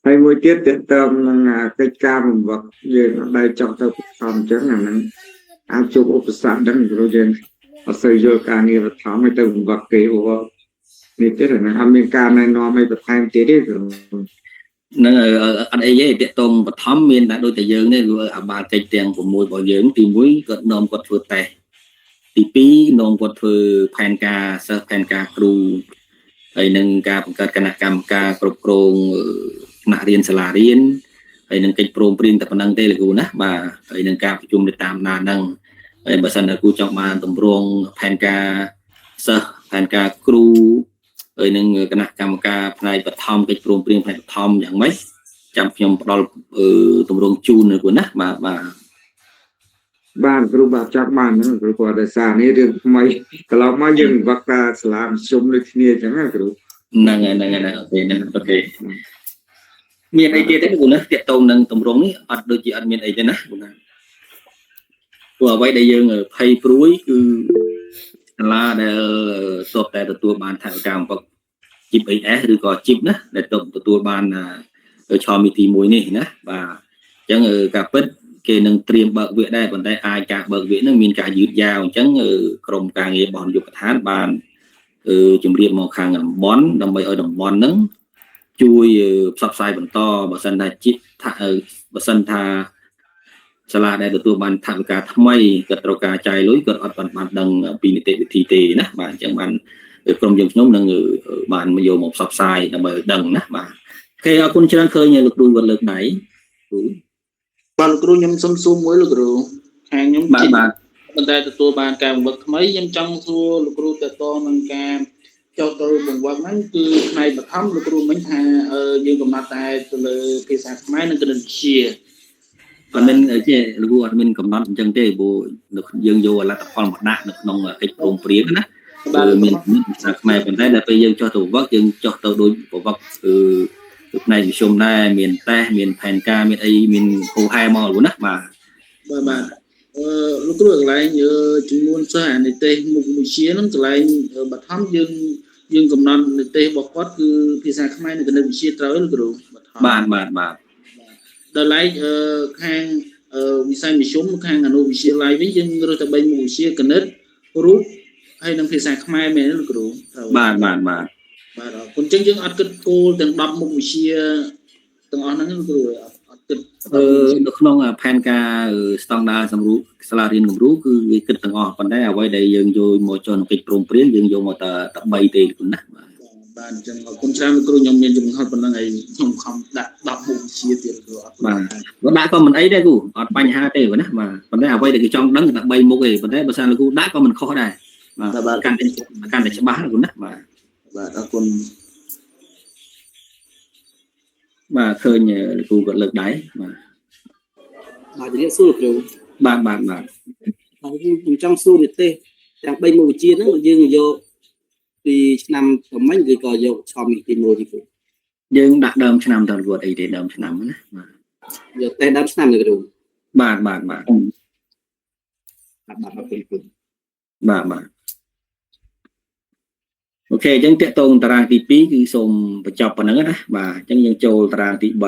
ហើយមួយទៀតតើតើនឹងកិច្ចការបង្វឹកយើងដែលចង់ទៅបឋមអញ្ចឹងអាហ្នឹងអាចជួបឧបសគ្គដឹងគ្រូយើងអត់សូវយល់ការងារបឋមឲ្យទៅបង្វឹកគេនេះទៀតហ្នឹងអត់មានការណែនាំឲ្យបន្ថែមទៀតទេគ្រូនឹងអត់អីទេតាក់ទងបឋមមានតែដូចតែយើងនេះគឺអាបាលកិច្ចទាំង6របស់យើងទី1គាត់នាំគាត់ធ្វើតេស្តទី2នាំគាត់ធ្វើផែនការសិស្សផែនការគ្រូហើយនឹងការបង្កើតគណៈកម្មការគ្រប់គ្រងថ្នាក់រៀនសាលារៀនហើយនឹងកិច្ចព្រមព្រៀងតែប៉ុណ្្នឹងទេលោកគ្រូណាបាទហើយនឹងការប្រជុំទៅតាមណាហ្នឹងហើយបើសិនតែគ្រូចង់បានតម្រង់ផែនការសិស្សផែនការគ្រូហើយនឹងគណៈកម្មការផ្នែកបឋមកិច្ចព្រមព្រៀងផ្នែកបឋមយ៉ាងម៉េចចាំខ្ញុំផ្ដល់តម្រង់ជូនគ្រូណាបាទគ្រូបាទចាប់បានហ្នឹងគ្រូគាត់ដោយសារនេះរឿងថ្មីកន្លងមកយើងវឹកតាសាលាមជុំដូចគ្នាអញ្ចឹងណាគ្រូហ្នឹងអូខេមានអីទៀតទេគ្រូណាតាក់ទងនឹងតម្រង់នេះអត់ដូចជាអត់មានអីទេណាគ្រូណាព្រោះអ្វីដែលយើងភ័យព្រួយគឺសាលាដែលសពតែទទួលបានថវិកាបំផុត chip AS ឬក៏ chip ណាដែលទទួលបានឆមីទី1នេះណាបាទអញ្ចឹងការពិត គេនឹងត្រៀមបើកវគ្គដែរប៉ុន្តែអាចការបើកវគ្គនឹងមានការយឺតយ៉ាវអញ្ចឹងក្រុមការងាររបស់នាយកដ្ឋានបានជម្រាបមកខាងតំបន់ដើម្បីឲ្យតំបន់ហ្នឹងជួយផ្សព្វផ្សាយបន្តបើសិនថាសាលាដែលទទួលបានថវិកាថ្មីគាត់ត្រូវការចាយលុយគាត់អត់បានដឹងពីនីតិវិធីទេណាបាទអញ្ចឹងបានក្រុមយើងខ្ញុំនឹងបានមកយកមកផ្សព្វផ្សាយដើម្បីឲ្យដឹងណាបាទគេអរគុណច្រើនឃើញលោកគ្រូគាត់លើកដៃគ្រូ បាទលោកគ្រូខ្ញុំសុំសួរមួយលោកគ្រូខាងខ្ញុំ បាទបាទ ប៉ុន្តែទទួលបានការបង្វឹកថ្មីខ្ញុំចង់សួរលោកគ្រូតើតនឹងការចុះទៅបង្វឹកហ្នឹងគឺផ្នែកបឋមលោកគ្រូមិញថាយើងកំណត់តែទៅលើភាសាខ្មែរនិងគណិតវិទ្យា អត់មានទេលោកគ្រូអត់មានកំណត់អញ្ចឹងទេព្រោះយើងយកលទ្ធផលមកដាក់នៅក្នុងកិច្ចព្រមព្រៀងណាមានភាសាខ្មែរប៉ុន្តែដល់ពេលយើងចុះទៅបង្វឹកយើងចុះទៅដូចបង្វឹកផ្នែកវិទ្យាដែរមានតេស្តមានផែនការមានអីមានហូហែមកលោកណាបាទ បាទលោកគ្រូកន្លែងចំនួនសិស្សអានិទេសមុខវិជ្ជាហ្នឹងកន្លែងបឋមយើងកំណត់និទេសរបស់គាត់គឺភាសាខ្មែរនិងគណិតវិទ្យាត្រូវលោកគ្រូបឋម បាទ ដល់ឡែកខាងវិស័យមធ្យមខាងអនុវិទ្យាល័យវិញយើងរើសតែ3មុខវិជ្ជាគណិតរូបហើយនិងភាសាខ្មែរមែនទេលោកគ្រូត្រូវ បាទ បាទអរគុណចឹងយើងអត់គិតគោលទាំង10មុខវិជ្ជាទាំងអស់ហ្នឹងលោកគ្រូអត់គិត នៅក្នុងផែនការស្តង់ដារសម្រួលសាលារៀនគំរូគឺវាគិតទាំងអស់ប៉ុន្តែអ្វីដែលយើងយកមកចុះក្នុងកិច្ចព្រមព្រៀងយើងយកមកតែ3ទេលោកណាបាទ អញ្ចឹងអរគុណច្រើនលោកគ្រូខ្ញុំមានចំហប៉ុណ្្នឹងហើយខ្ញុំខំដាក់10មុខវិជ្ជាទៀតលោកគ្រូអរគុណ បាទដាក់ក៏មិនអីដែរគ្រូអត់បញ្ហាទេណាបាទប៉ុន្តែអ្វីដែលគេចង់ដឹងតែ3មុខទេប៉ុន្តែបើសិនលោកគ្រូដាក់ក៏មិនខុសដែរបាទកាន់តែច្បាស់លោកណាបាទ បាទអរគុណ បាទឃើញលោកគ្រូគាត់លើកដៃបាទ បាទជំរាបសួរលោកគ្រូ បាទ ខ្ញុំចង់សួរនិទេសទាំង3មុខវិជ្ជាហ្នឹងយើងយកពីឆ្នាំប្រមាណឬក៏យកឆមទី1ទីគ្រូ យើងដាក់ដើមឆ្នាំតើលោកអីទេដើមឆ្នាំណាបាទ យកតែដើមឆ្នាំលោកគ្រូ បាទ អរគុណគ្រូ បាទអូខេអញ្ចឹងតកតងតារាងទី2គឺសូមបញ្ចប់ប៉ុណ្្នឹងណាបាទអញ្ចឹងយើងចូលតារាងទី3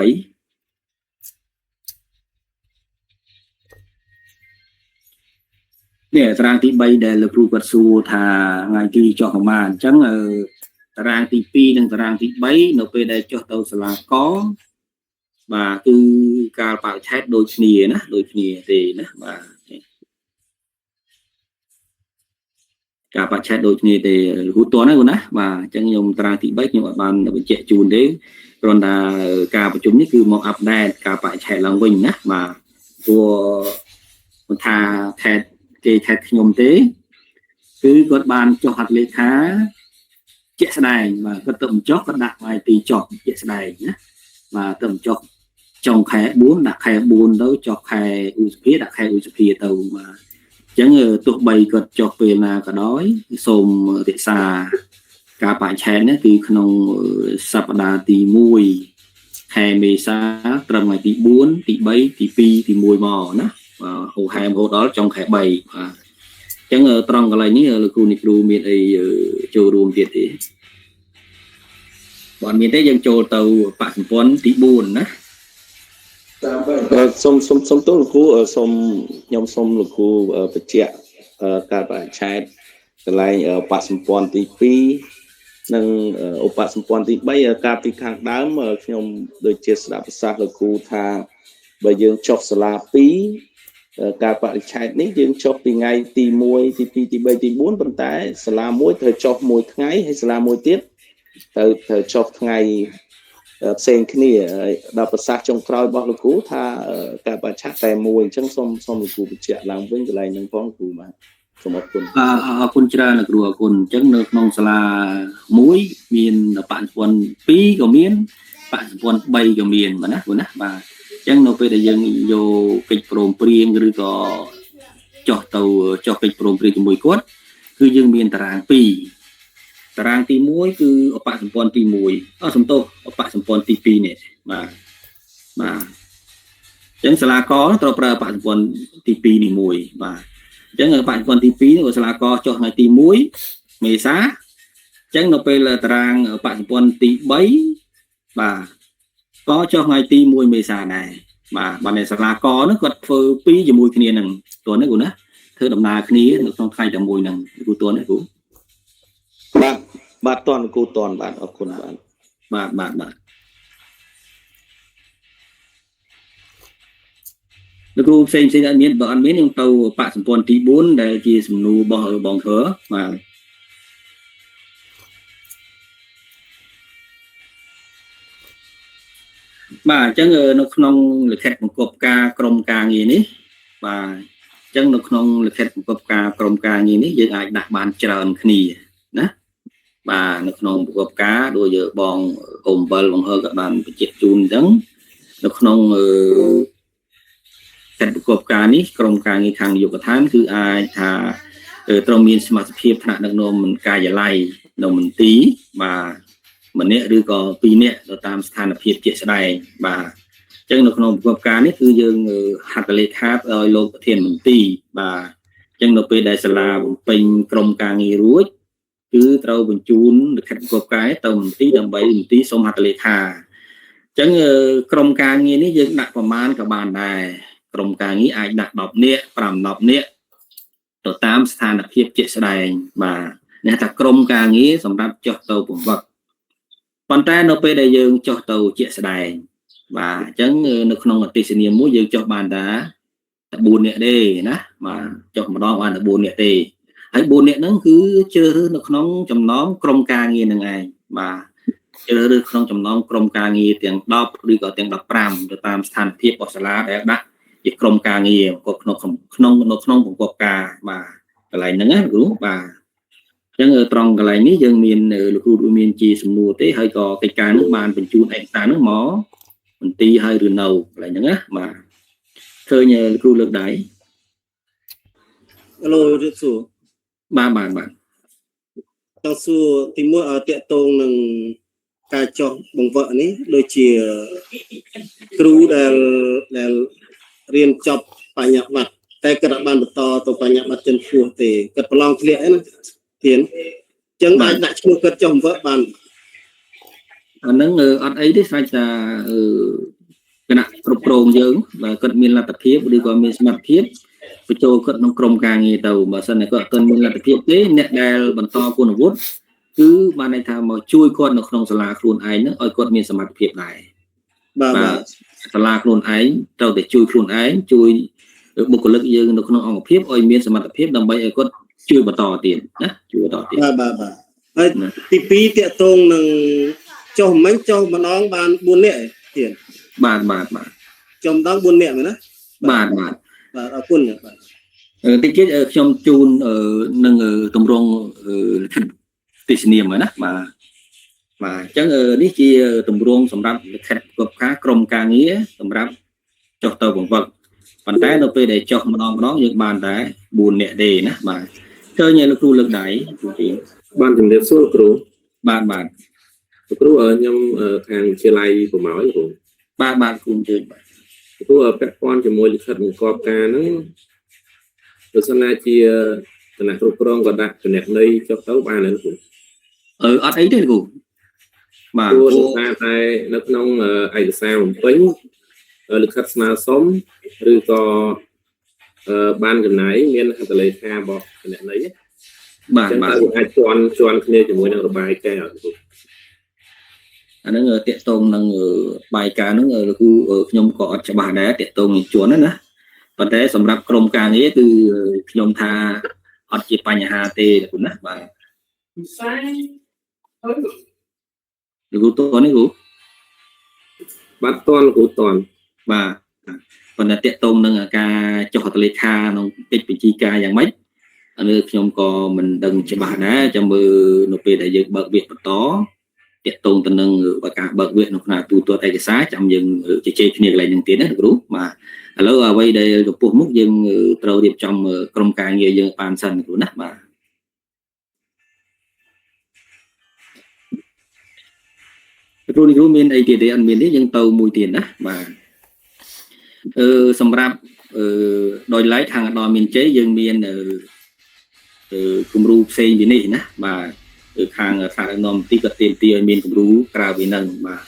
នេះតារាងទី3ដែលលោកគ្រូគាត់សួរថាថ្ងៃទីចុះប្រមាណអញ្ចឹងតារាងទី2និងតារាងទី3នៅពេលដែលចុះទៅសាលាកបាទគឺកាលបរិច្ឆេទដូចគ្នាណាដូចគ្នាទេណាបាទការបច្ឆេទដូចគ្នាទេគ្រូតន់ហ្នឹងណាបាទអញ្ចឹងខ្ញុំតារាងទី3ខ្ញុំអត់បានបញ្ជាក់ជូនទេគ្រាន់តែការប្រជុំនេះគឺមកអាប់ដេតការបច្ឆេទឡើងវិញណាបាទព្រោះមិនថាខេត្តគេខេត្តខ្ញុំទេគឺគាត់បានចុះហត្ថលេខាជាក់ស្ដែងបាទគាត់ទៅបញ្ចុះគាត់ដាក់ឲ្យទីចុះជាក់ស្ដែងណាបាទទៅបញ្ចុះចុងខែ4ដាក់ខែ4ទៅចុះខែឧសភាដាក់ខែឧសភាទៅបាទអញ្ចឹងទោះបីគាត់ចុះពេលណាក៏ដោយសូមរក្សាការបច្ឆេទនេះគឺក្នុងសប្តាហ៍ទី1ខែមេសាត្រឹមថ្ងៃទី4ទី3ទី2ទី1មកណាហូហែមរហូតដល់ចុងខែ3បាទអញ្ចឹងត្រង់កន្លែងនេះលោកគ្រូនិគ្រូមានអីចូលរួមទៀតទេបើមានទេយើងចូលទៅបកសម្ព័ន្ធទី4ណា សូមទោសលោកគ្រូខ្ញុំសូមលោកគ្រូបញ្ជាក់ការបច្ឆេទកន្លែងបកសម្ព័ន្ធទី2និងឧបសម្ព័ន្ធទី3កាលពីខាងដើមខ្ញុំដូចជាស្ដាប់ប្រសាសន៍លោកគ្រូថាបើយើងចុះសាលា2ការបរិច្ឆេទនេះយើងចុះពីថ្ងៃទី1ទី2ទី3ទី4ប៉ុន្តែសាលាមួយត្រូវចុះមួយថ្ងៃហើយសាលាមួយទៀតត្រូវចុះថ្ងៃផ្សេងគ្នាដល់ប្រសាសន៍ចុងក្រោយរបស់លោកគ្រូថាការបច្ឆេទតែមួយអញ្ចឹងសូមលោកគ្រូបញ្ជាក់ឡើងវិញកន្លែងហ្នឹងផងគ្រូបាទសូមអរគុណ អរគុណច្រើនលោកគ្រូអរគុណអញ្ចឹងនៅក្នុងសាលា1មានបកសម្ព័ន្ធ2ក៏មានបកសម្ព័ន្ធ3ក៏មានបាទណាគ្រូណាបាទអញ្ចឹងនៅពេលដែលយើងយកកិច្ចព្រមព្រៀងឬក៏ចុះកិច្ចព្រមព្រៀងជាមួយគាត់គឺយើងមានតារាង2តារាងទី1គឺឧបសម្ព័ន្ធទី1សំទោសឧបសម្ព័ន្ធទី2នេះបាទអញ្ចឹងសាលាកត្រូវប្រើឧបសម្ព័ន្ធទី2នេះមួយបាទអញ្ចឹងឧបសម្ព័ន្ធទី2នេះសាលាកចុះថ្ងៃទី1មេសាអញ្ចឹងនៅពេលតារាងឧបសម្ព័ន្ធទី3បាទក៏ចុះថ្ងៃទី1មេសាដែរ បាទในសាលាកនោះគាត់ធ្វើពីរជាមួយគ្នានឹងតួនេះគ្រូណាធ្វើដំណើរគ្នានៅក្នុងថ្ងៃតែមួយហ្នឹងគ្រូតួនេះគ្រូ បាទតនគូតនបាទអរគុណបាទ បាទលោកគ្រូផ្សេងអត់មានបើអត់មានខ្ញុំទៅបកសម្ព័ន្ធទី4ដែលជាសំណួររបស់បងធ្វើបាទអញ្ចឹងនៅក្នុងលិខិតបង្គាប់ការក្រមការងារនេះបាទអញ្ចឹងនៅក្នុងលិខិតបង្គាប់ការក្រមការងារនេះយើងអាចដាក់បានច្រើនគ្នាណាបាទនៅក្នុងបង្គាប់ការដូចយើងបងអ៊ំ7បងហើក៏បានបញ្ជាក់ជូនអញ្ចឹងនៅក្នុងកិច្ចប្រកបការនេះក្រមការងារខាងនាយកដ្ឋានគឺអាចថាត្រូវមានសមាជិកភាពថ្នាក់ដឹកនាំការិយាល័យនៅមន្ទីរបាទម្នាក់ឬក៏ពីរនាក់ទៅតាមស្ថានភាពជាក់ស្ដែងបាទអញ្ចឹងនៅក្នុងប្រកបការនេះគឺយើងហត្ថលេខាឲ្យលោកប្រធានមន្ទីរបាទអញ្ចឹងនៅពេលដែលសាលាបំពេញក្រមការងាររួចគឺត្រូវបញ្ជូនលិខិតប្រកបការទៅមន្ទីរដើម្បីមន្ទីរសូមហត្ថលេខាអញ្ចឹងក្រមការងារនេះយើងដាក់ប្រមាណក៏បានដែរក្រមការងារអាចដាក់10នាក់5-10នាក់ទៅតាមស្ថានភាពជាក់ស្ដែងបាទនេះថាក្រមការងារសម្រាប់ចុះទៅពង្វឹកប៉ុន្តែនៅពេលដែលយើងចុះទៅជាក់ស្ដែងបាទអញ្ចឹងនៅក្នុងអតិសញ្ញាមួយយើងចុះបានតែ4នាក់ទេណាបាទចុះម្ដងបានតែ4នាក់ទេហើយ4នាក់ហ្នឹងគឺជ្រើសរើសនៅក្នុងចំណោមក្រមការងារហ្នឹងឯងបាទជ្រើសរើសក្នុងចំណោមក្រមការងារទាំង10ឬក៏ទាំង15ទៅតាមស្ថានភាពរបស់សាលាដែលដាក់ជាក្រមការងារក៏ក្នុងបង្គាប់ការបាទកន្លែងហ្នឹងណាគ្រូបាទអញ្ចឹងត្រង់កន្លែងនេះយើងមានលោកគ្រូមានជាសំណួរទេហើយក៏កិច្ចការនោះបានបញ្ជូនឯកសារនោះមកមន្ទីរហើយឬនៅកន្លែងហ្នឹងណាបាទឃើញលោកគ្រូលើកដៃ Hello ជសួរ បាទ ចង់សួរទីមួយតកតងនឹងការចុះបង្វឹកនេះដូចជាគ្រូដែលរៀនចប់បញ្ញត្តិតែគាត់បានបន្តទៅបញ្ញត្តិចិនខ្ពស់ទេគាត់ប្រឡងធ្លាក់អីណាធានអញ្ចឹងអាចដាក់ឈ្មោះគាត់ចុះបង្វឹកបានអាហ្នឹងអត់អីទេស្រាប់តែគណៈគ្រប់គ្រងយើងបើគាត់មានលទ្ធភាពឬក៏មានសមត្ថភាពបញ្ចូលគាត់ក្នុងក្រុមការងារទៅបើសិនតែគាត់អត់មានលទ្ធភាពទេអ្នកដែលបន្តគុណវុឌ្ឍគឺបានន័យថាមកជួយគាត់នៅក្នុងសាលាខ្លួនឯងហ្នឹងឲ្យគាត់មានសមត្ថភាពដែរបាទសាលាខ្លួនឯងត្រូវតែជួយខ្លួនឯងជួយបុគ្គលិកយើងនៅក្នុងអង្គភាពឲ្យមានសមត្ថភាពដើម្បីឲ្យគាត់ជួយបន្តទៀតណាជួយបន្តទៀតបាទហើយទី2តកតងនឹងចុះមិញចុះម្ដងបាន4នាក់ទៀតបាទចុះម្ដង4នាក់មែនណាបាទអរគុណបាទតិចទៀតខ្ញុំជូននឹងតម្រងលិខិតទិសនាមណាបាទអញ្ចឹងនេះជាតម្រងសម្រាប់លិខិតប្រកបការក្រមការងារសម្រាប់ចុះទៅបង្វឹកប៉ុន្តែនៅពេលដែលចុះម្ដងយើងបានតែ4នាក់ទេណាបាទឃើញលោកគ្រូលើកដៃបានជំរាបសួរគ្រូបាទលោកគ្រូខ្ញុំខាងវិទ្យាល័យប្រម៉ោយគ្រូបាទគ្រូជឿបាទគ្រូពាក់ព័ន្ធជាមួយលិខិតបង្គាប់ការហ្នឹងទស្សនាជាគណៈគ្រប់គ្រងក៏ដាក់គណនីចុះទៅបានហើយគ្រូអត់អីទេគ្រូបាទគ្រូថាតែនៅក្នុងឯកសារបំពេញលិខិតស្នើសុំឬក៏បានចំណាយមានហត្ថលេខារបស់គណនីបាទអាចជន់គ្នាជាមួយនឹងរបាយការណ៍អត់គ្រូអាហ្នឹងតកតងនឹងបាយការហ្នឹងលោកគ្រូខ្ញុំក៏អត់ច្បាស់ដែរតកតងនឹងជួនណាប៉ុន្តែសម្រាប់ក្រុមការងារគឺខ្ញុំថាអត់ជាបញ្ហាទេគ្រូណាបាទលោកគ្រូតនេះគ្រូបាទតនគ្រូតនបាទប៉ុន្តែតកតងនឹងការចុះហត្ថលេខាក្នុងកិច្ចបញ្ជីការយ៉ាងម៉េចអានេះខ្ញុំក៏មិនដឹងច្បាស់ដែរចាំមើលនៅពេលដែលយើងបើកវគ្គបន្តតកតងទៅនឹងការបើកវគ្គនៅក្នុងទូទាត់ឯកសារចាំយើងជជែកគ្នាកន្លែងហ្នឹងទៀតណាគ្រូបាទឥឡូវអ្វីដែលចំពោះមុខយើងត្រូវរៀបចំក្រុមការងារយើងបានសិនគ្រូណាបាទគ្រូមានអីទៀតទេអត់មានទេយើងទៅមួយទៀតណាបាទសម្រាប់ដោយឡែកខាងឧត្តមមានជ័យយើងមានគំរូផ្សេងពីនេះណាបាទខាងថ្នាក់ដឹកនាំទីក៏ទាមទារឲ្យមានគំរូក្រៅពីនឹងបាទ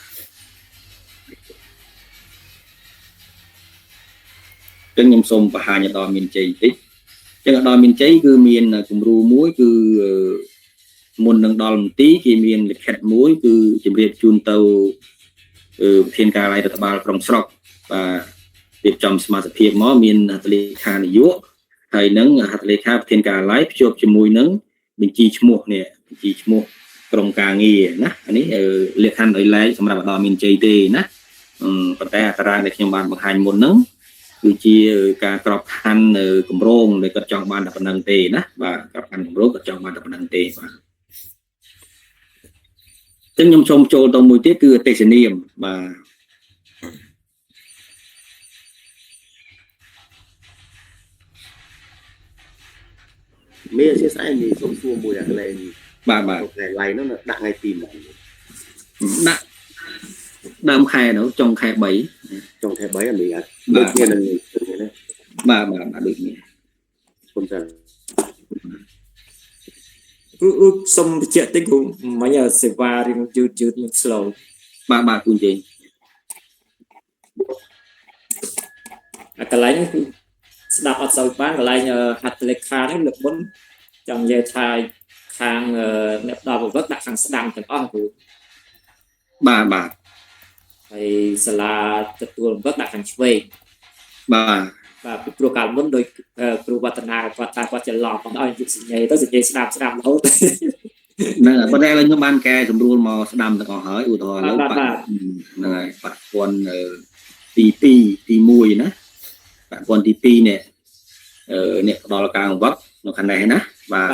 ចឹងខ្ញុំសូមបង្ហាញដល់មានជ័យបន្តិចចឹងដល់មានជ័យគឺមានគំរូមួយគឺមុននឹងដល់មន្ទីរគេមានលិខិតមួយគឺជំរាបជូនទៅប្រធានការិយាល័យរដ្ឋបាលក្រុងស្រុកបាទរៀបចំសមាជិកមកមានហត្ថលេខានាយកហើយនឹងហត្ថលេខាប្រធានការិយាល័យភ្ជាប់ជាមួយនឹងបញ្ជីឈ្មោះនេះបញ្ជីឈ្មោះក្រុមការងារណាអានេះលក្ខខណ្ឌដោយឡែកសម្រាប់ដល់មានជ័យទេណាប៉ុន្តែអត្រាដែលខ្ញុំបានបង្ហាញមុនហ្នឹងគឺជាការក្របខ័ណ្ឌគម្រោងដែលគាត់ចង់បានតែប៉ុណ្្នឹងទេណាបាទក្របខ័ណ្ឌគម្រោងគាត់ចង់បានតែប៉ុណ្្នឹងទេបាទចឹងខ្ញុំសូមចូលទៅមួយទៀតគឺអតិសនាមបាទមានជាស្អីនេះសុំសួរមួយអាកន្លែង បាទ ថ្ងៃឡៃនោះដាក់ថ្ងៃទី1 ដាក់ដើមខែនោះចុងខែ3 ចុងខែ3អានេះដូចគ្នានឹងនេះណា បាទដូចនេះ គុំចា គឺសុំបញ្ជាក់តិចគ្រូមិញសេវារៀងយឺតនឹង slow បាទគូនជ័យ កន្លែងនេះគឺស្ដាប់អត់សូវបានកន្លែងហត្ថលេខានេះលើកមុនចង់និយាយថាខាងអ្នកដល់ប្រវត្តិដាក់ខាងស្ដាំទាំងអស់គ្រូ បាទ ហើយសាលាទទួលប្រវត្តិដាក់ខាងឆ្វេង បាទ ព្រោះកាលមុនដោយគ្រូវឌ្ឍនាគាត់ថាគាត់ច្រឡំបងឲ្យយុទ្ធសញ្ញាទៅសញ្ញាស្ដាប់រហូត ហ្នឹងហើយប៉ុន្តែឥឡូវខ្ញុំបានកែសម្រួលមកស្ដាំទាំងអស់ហើយឧទាហរណ៍ឥឡូវបាទហ្នឹងហើយប៉ះពាន់ទី2ទី1ណាប៉ះពាន់ទី2នេះអ្នកផ្ដល់ការអង្វឹកនៅខាងនេះណាបាទ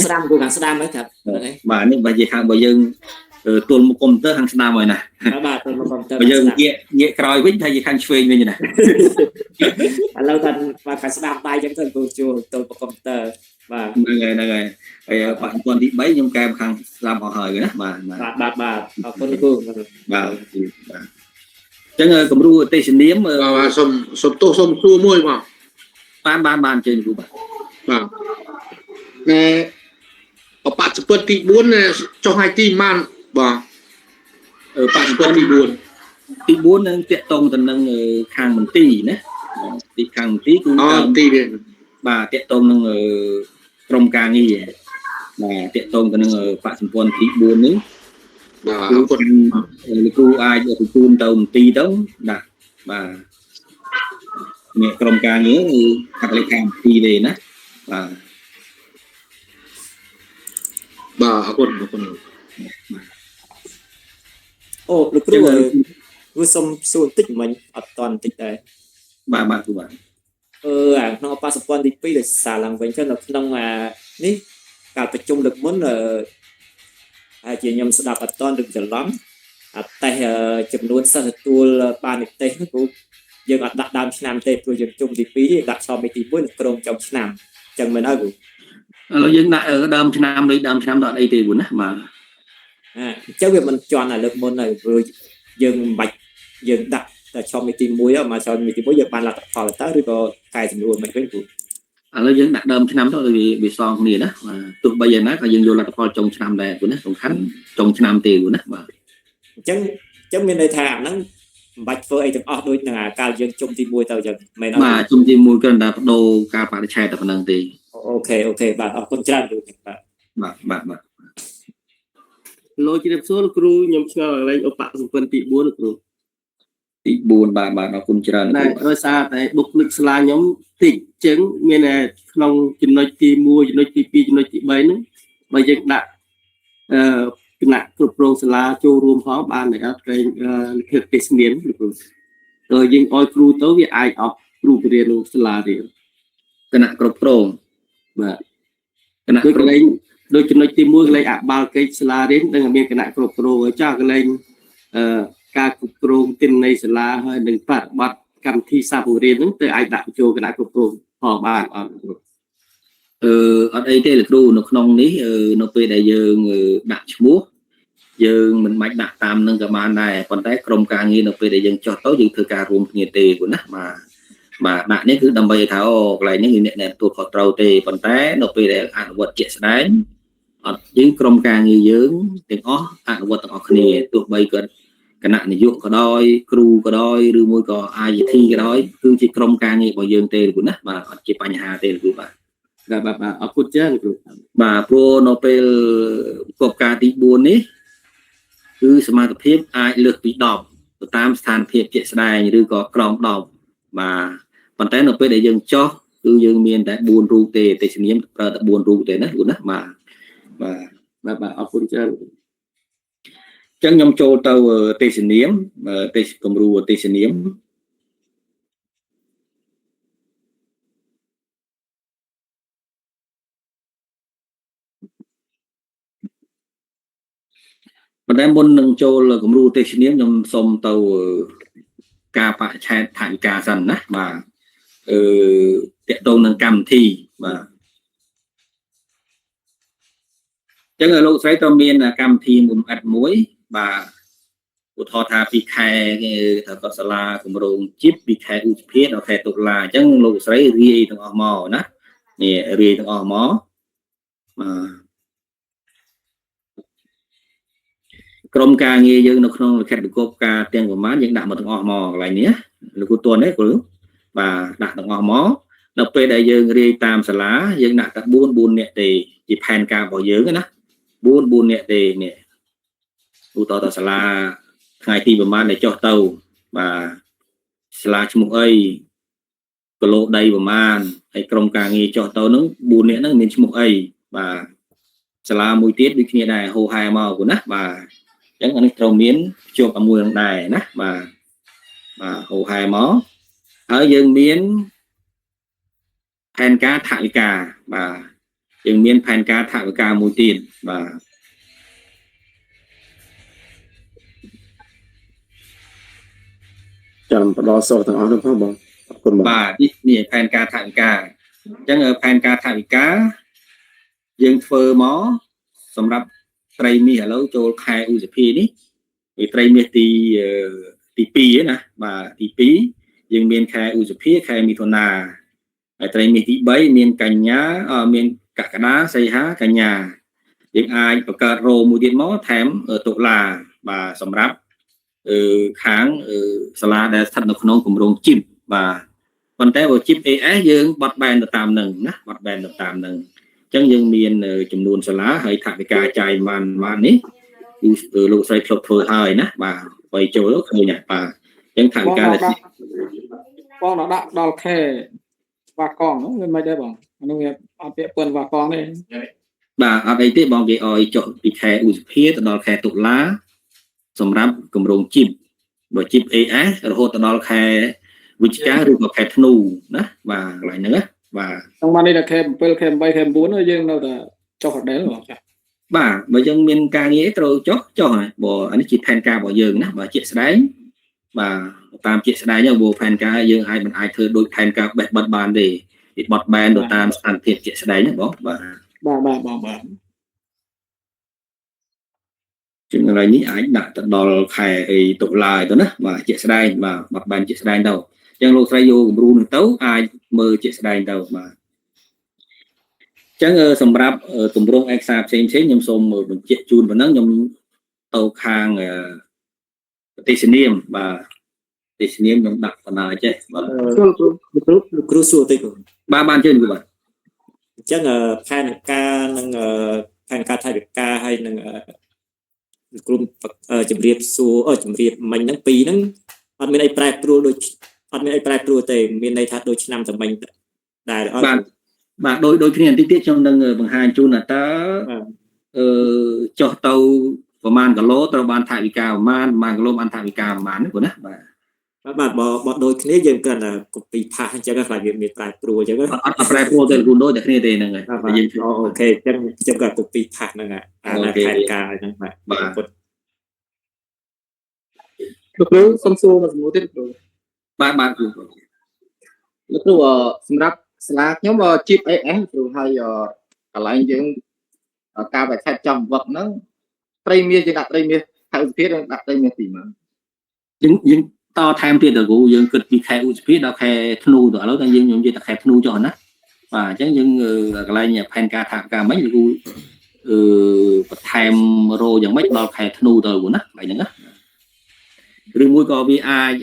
ស្ដាំគ្រូខាងស្ដាំហ្នឹងครับ បាទនេះបើនិយាយខាងបើយើងទល់មុខកុំព្យូទ័រខាងស្ដាំហើយណា បាទទល់មុខកុំព្យូទ័រ បើយើងងាកក្រោយវិញថាជាខាងឆ្វេងវិញណា ឥឡូវថាខាងស្ដាំដៃចឹងទៅគ្រូជួលទល់មុខកុំព្យូទ័របាទ ហ្នឹងហើយហើយប៉ះពាន់ទី3ខ្ញុំកែខាងស្ដាំអស់ហើយណាបាទអរគុណគ្រូ បាទអញ្ចឹងគំរូអតិសនាម សុំទោសសុំសួរមួយបង បានជើញគ្រូបាទ បាទបច្ចុប្បន្នទី4ចុះថ្ងៃទីប៉ុន្មានបងបច្ចុប្បន្នទី4 នឹងតាក់ទងទៅនឹងខាងមន្ទីរណាទីខាងមន្ទីរគឺមន្ទីរបាទតាក់ទងនឹងក្រុមការងារបាទតាក់ទងទៅនឹងបច្ចុប្បន្នទី4នេះបាទលោកគ្រូអាចទទួលទៅមន្ទីរទៅដាក់បាទអ្នកក្រុមការងារគឺហត្ថលេខាមន្ទីរទេណាបាទ បាទអរគុណ អូលោកគ្រូគឺសុំសួរបន្តិចមិញអត់តន់បន្តិចដែរ បាទគ្រូបាទក្នុងបច្ចុប្បន្នទី2ដោយសារឡើងវិញទៅនៅក្នុងនេះការប្រជុំលើកមុនហើយជាខ្ញុំស្ដាប់អត់តន់ឬច្រឡំអតេះចំនួនសិស្សទទួលបាននិទេសគ្រូយើងអត់ដាក់ដើមឆ្នាំទេព្រោះយើងជុំទី2ដាក់ឆ្នាំទី1នៅក្រុមចុងឆ្នាំអញ្ចឹងមែនអត់គ្រូ ឥឡូវយើងដាក់ដើមឆ្នាំដូចដើមឆ្នាំដល់អីទេគ្រូណាបាទ អញ្ចឹងវាមិនជន់ឲ្យលើកមុនហើយព្រោះយើងមិនបាច់យើងដាក់តែឆមទី1មកឆមទី1យើងបានលទ្ធផលទៅឬក៏កែចំនួនមិនវិញគ្រូ ឥឡូវយើងដាក់ដើមឆ្នាំទៅវាសងគ្នាណាទោះបីយ៉ាងណាក៏យើងយកលទ្ធផលចុងឆ្នាំដែរគ្រូណាសំខាន់ចុងឆ្នាំទេគ្រូណាបាទអញ្ចឹងមានន័យថាអាហ្នឹងមិនបាច់ធ្វើអីទាំងអស់ដូចនឹងកាលយើងជុំទី1ទៅអញ្ចឹងមែនអត់បាទជុំទី1គ្រាន់តែបដូរការបរិច្ឆេទតែប៉ុណ្្នឹងទេ អូខេបាទអរគុណច្រើនគ្រូបាទ លោកជ្រាបសួរលោកគ្រូខ្ញុំឆ្ងល់កន្លែងឧបសម្ព័ន្ធទី4លោកគ្រូ ទី4បាទអរគុណច្រើនតែដោយសារតែបុគ្គលិកសាលាខ្ញុំតិចអញ្ចឹងមានតែក្នុងចំណុចទី1ចំណុចទី2ចំណុចទី3ហ្នឹងបើយើងដាក់គណៈគ្រប់គ្រងសាលាចូលរួមផងបានតែអត់ក្រែងលិខិតទេសនាមលោកគ្រូដល់យើងឲ្យគ្រូទៅវាអាចអស់គ្រូរៀនក្នុងសាលារៀនគណៈគ្រប់គ្រងបាទគណៈកន្លែងដូចចំណុចទី1កន្លែងអបាលកិច្ចសាលារៀននឹងមានគណៈគ្រប់គ្រងចាស់កន្លែងការគ្រប់គ្រងទិន្នន័យសាលាហើយនឹងបប្រតិបត្តិកម្មវិធីសាបង្រៀនហ្នឹងទៅអាចដាក់បញ្ចូលគណៈគ្រប់គ្រងផងបានអត់អត់អីទេលោកគ្រូនៅក្នុងនេះនៅពេលដែលយើងដាក់ឈ្មោះយើងមិនបាច់ដាក់តាមនឹងក៏បានដែរប៉ុន្តែក្រុមការងារនៅពេលដែលយើងចុះទៅយើងធ្វើការរួមគ្នាទេគ្រូណាបាទដាក់នេះគឺដើម្បីថាអូកន្លែងនេះអ្នកទទួលខុសត្រូវទេប៉ុន្តែនៅពេលដែលអនុវត្តជាក់ស្ដែងអត់យើងក្រុមការងារយើងទាំងអស់អនុវត្តទាំងអស់គ្នាទោះបីគាត់ គណៈនាយកក៏ដោយគ្រូក៏ដោយឬមួយក៏ IET ក៏ដោយគឺជាក្រុមការងាររបស់យើងទេលោកគ្រូណាបាទអត់ជាបញ្ហាទេលោកគ្រូបាទ បាទអរគុណច្រើនលោកគ្រូ បាទព្រោះនៅពេលប្រកបការទី4នេះគឺសមត្ថភាពអាចលើសពី10ទៅតាមស្ថានភាពជាក់ស្ដែងឬក៏ក្រោម10បាទប៉ុន្តែនៅពេលដែលយើងចោះគឺយើងមានតែ4រូបទេទេសនាមប្រើតែ4រូបទេណាលោកណាបាទអរគុណច្រើនអញ្ចឹងខ្ញុំចូលទៅទេសនាមទេសគំរូទេសនាមប៉ុន្តែមុននឹងចូលគំរូទេសនាមខ្ញុំសូមទៅការបច្ឆេទថវិកាសិនណាបាទតកតងនឹងកម្មវិធីបាទអញ្ចឹងលោកស្រីត្រូវមានកម្មវិធីមួយបាទឧទាហរណ៍ថាពីខែគេថាកសាលាគម្រោងជីបពីខែឧសភាដល់ខែតុលាអញ្ចឹងលោកស្រីរាយទាំងអស់មកណានេះរាយទាំងអស់មកបាទក្រុមការងារយើងនៅក្នុងលិខិតប្រកបការទាំងប្រមាណយើងដាក់មកទាំងអស់មកកន្លែងនេះលោកគ្រូតួនេះគ្រូបាទដាក់ទាំងអស់មកនៅពេលដែលយើងរាយតាមសាលាយើងដាក់តែ4នាក់ទេជាផែនការរបស់យើងណា4នាក់ទេនេះឧទាហរណ៍ទៅសាលាថ្ងៃទីប្រមាណដែលចុះទៅបាទសាលាឈ្មោះអីគីឡូដីប្រមាណហើយក្រុមការងារចុះទៅនឹង4នាក់ហ្នឹងមានឈ្មោះអីបាទសាលាមួយទៀតដូចគ្នាដែរហូហែមកគូណាបាទអញ្ចឹងអានេះត្រូវមានជាប់ជាមួយនឹងដែរណាបាទហូហែមកហើយយើងមានផែនការថវិកាបាទយើងមានផែនការថវិកាមួយទៀតបាទចាំផ្ដល់សោះទាំងអស់នោះផងបងអរគុណបងបាទនេះផែនការថវិកាអញ្ចឹងផែនការថវិកាយើងធ្វើមកសម្រាប់ត្រីមាសឥឡូវចូលខែឧសភានេះវាត្រីមាសទី2ណាបាទទី2យើងមានខែឧសភាខែមិថុនាហើយត្រីមាសទី3មានកញ្ញាមានកក្កដាសីហាកញ្ញាយើងអាចបង្កើតរោមួយទៀតមកថែមតុលាបាទសម្រាប់ខាងសាលាដែលស្ថិតនៅក្នុងគម្រោងជីបបាទប៉ុន្តែបើជីប AS យើងបត់បែនទៅតាមនឹងណាបត់បែនទៅតាមនឹងអញ្ចឹងយើងមានចំនួនសាលាហើយថវិកាចាយបាននេះគឺលោកស្រីធ្លាប់ធ្វើហើយណាបាទបើចូលឃើញណាបាទអញ្ចឹងថវិកាដែលបងដាក់ដល់ខែវ៉ាកងហ្នឹងវាមិនដែរបងអានោះវាអត់ពាក់ព័ន្ធវ៉ាកងទេបាទអត់អីទេបងគេឲ្យចុះពីខែឧសភាទៅដល់ខែតុលាសម្រាប់គម្រោងជីបបើជីប AS រហូតដល់ខែវិច្ឆិកាឬក៏ខែធ្នូណាបាទកន្លែងហ្នឹងណាបាទក្នុងបាននេះដល់ខែ7ខែ8ខែ9យើងនៅតែចុះដដែលបងចាបាទបើយើងមានការងារត្រូវចុះហើយបើអានេះជាផែនការរបស់យើងណាបើជាក់ស្ដែងបាទតាមជាក់ស្ដែងទៅព្រោះផែនការយើងអាចមិនអាចធ្វើដូចផែនការបេះបិទបានទេវាបត់បែនទៅតាមស្ថានភាពជាក់ស្ដែងណាបងបាទជាងកន្លែងនេះអាចដាក់ទៅដល់ខែតុលាទៅណាបាទជាក់ស្ដែងបាទបត់បែនជាក់ស្ដែងទៅអញ្ចឹងលោកស្រីយកគំរូនោះទៅអាចមើលជាក់ស្ដែងទៅបាទអញ្ចឹងសម្រាប់គម្រោងឯកសារផ្សេងខ្ញុំសូមបញ្ជាក់ជូនប៉ុណ្ណឹងខ្ញុំទៅខាងទេសនាមបាទទេសនាមខ្ញុំដាក់បណ្ដាចេះបាទគ្រូសួរតិចបាទបានជឿនគ្រូបាទអញ្ចឹងផែនការនឹងផែនការថវិកាហើយនឹងក្រុមជំរាបសួរជំរាបមិញហ្នឹងពីរហ្នឹងអត់មានអីប្រែប្រួលដូចអត់មានអីប្រែប្រួលទេមានន័យថាដូចឆ្នាំតែមិញដែរអត់បាទដូចគ្នាបន្តិចទៀតខ្ញុំនឹងបង្ហាញជូនថាតើចុះទៅប្រមាណគីឡូត្រូវបានថវិកាប្រមាណគីឡូបានថវិកាប្រមាណហ្នឹងណាបាទបើដូចគ្នាយើងគ្រាន់តែកូពីផាសអញ្ចឹងខ្លាចវាមានប្រែប្រួលអញ្ចឹងអត់ប្រែប្រួលទេគ្រូដូចតែគ្នាទេហ្នឹងហើយយើងអូខេអញ្ចឹងក៏កូពីផាសហ្នឹងអាផែនការហ្នឹងបាទលោកគ្រូសុំសួរមួយសំណួរទៀតគ្រូបាទគ្រូលោកគ្រូសម្រាប់សាលាខ្ញុំជីប AS គ្រូហើយកន្លែងយើងការបែកខេត្តចំវឹកហ្នឹងត្រីមាសយើងដាក់ត្រីមាសខែឧសភាដាក់ត្រីមាសទីម៉ានយើងតថែមទៀតទៅគ្រូយើងគិតពីខែឧសភាដល់ខែធ្នូទៅឥឡូវតែយើងខ្ញុំនិយាយតែខែធ្នូចុះណាបាទអញ្ចឹងយើងកន្លែងផែនការថវិកាមិនគ្រូបន្ថែមរោយ៉ាងម៉េចដល់ខែធ្នូទៅគ្រូណាកន្លែងហ្នឹងណា ឬមួយក៏វាអាច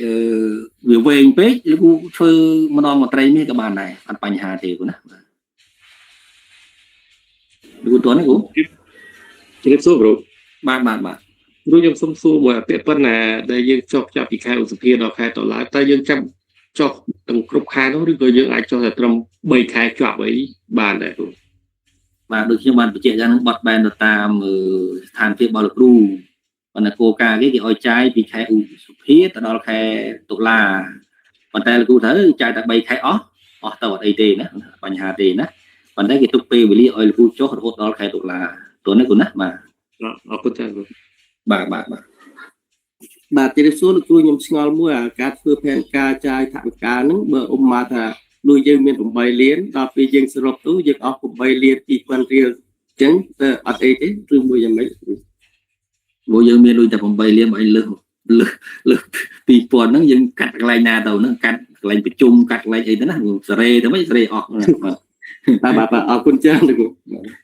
វាវែងពេកឬគូធ្វើម្ដងមួយត្រីនេះក៏បានដែរអត់បញ្ហាទេគូណាឬគូតនេះគូ ជំរាបសួរគ្រូ បាទ គ្រូខ្ញុំសុំសួរមួយពាក្យប៉ុណ្ណាដែលយើងចុះចាប់ពីខែឧសភាដល់ខែតុលាតើយើងចាំចុះទាំងគ្រប់ខែនោះឬក៏យើងអាចចុះតែត្រឹម3ខែជាប់អីបានដែរគ្រូ បាទដូចខ្ញុំបានបញ្ជាក់យ៉ាងហ្នឹងបត់បែនទៅតាមស្ថានភាពរបស់លោកគ្រូប៉ុន្តែគោលការណ៍គេឲ្យចាយពីខែឧសភាទៅដល់ខែតុលាប៉ុន្តែលោកគ្រូថាចាយតែ3ខែអស់ទៅអត់អីទេណាបញ្ហាទេណាប៉ុន្តែគេទុកពេលវេលាឲ្យលោកគ្រូចុះរហូតដល់ខែតុលាព្រោះនេះគូណាបាទ អរគុណចា៎គ្រូ បាទ បាទជម្រាបសួរលោកគ្រូខ្ញុំឆ្ងល់មួយអាការធ្វើផែនការចាយថវិកាហ្នឹងបើឧបមាថាលុយយើងមាន8លានដល់ពេលយើងសរុបទៅយើងអស់8លាន2,000រៀលអញ្ចឹងទៅអត់អីទេឬមួយយ៉ាងម៉េច ព្រោះយើងមានលុយតែ8លានបើឲ្យលើស2000ហ្នឹងយើងកាត់កន្លែងណាទៅហ្នឹងកាត់កន្លែងប្រជុំកាត់កន្លែងអីទៅណាសេរីទៅមិនសេរីអស់ បាទអរគុណច្រើនលោកគ្រូ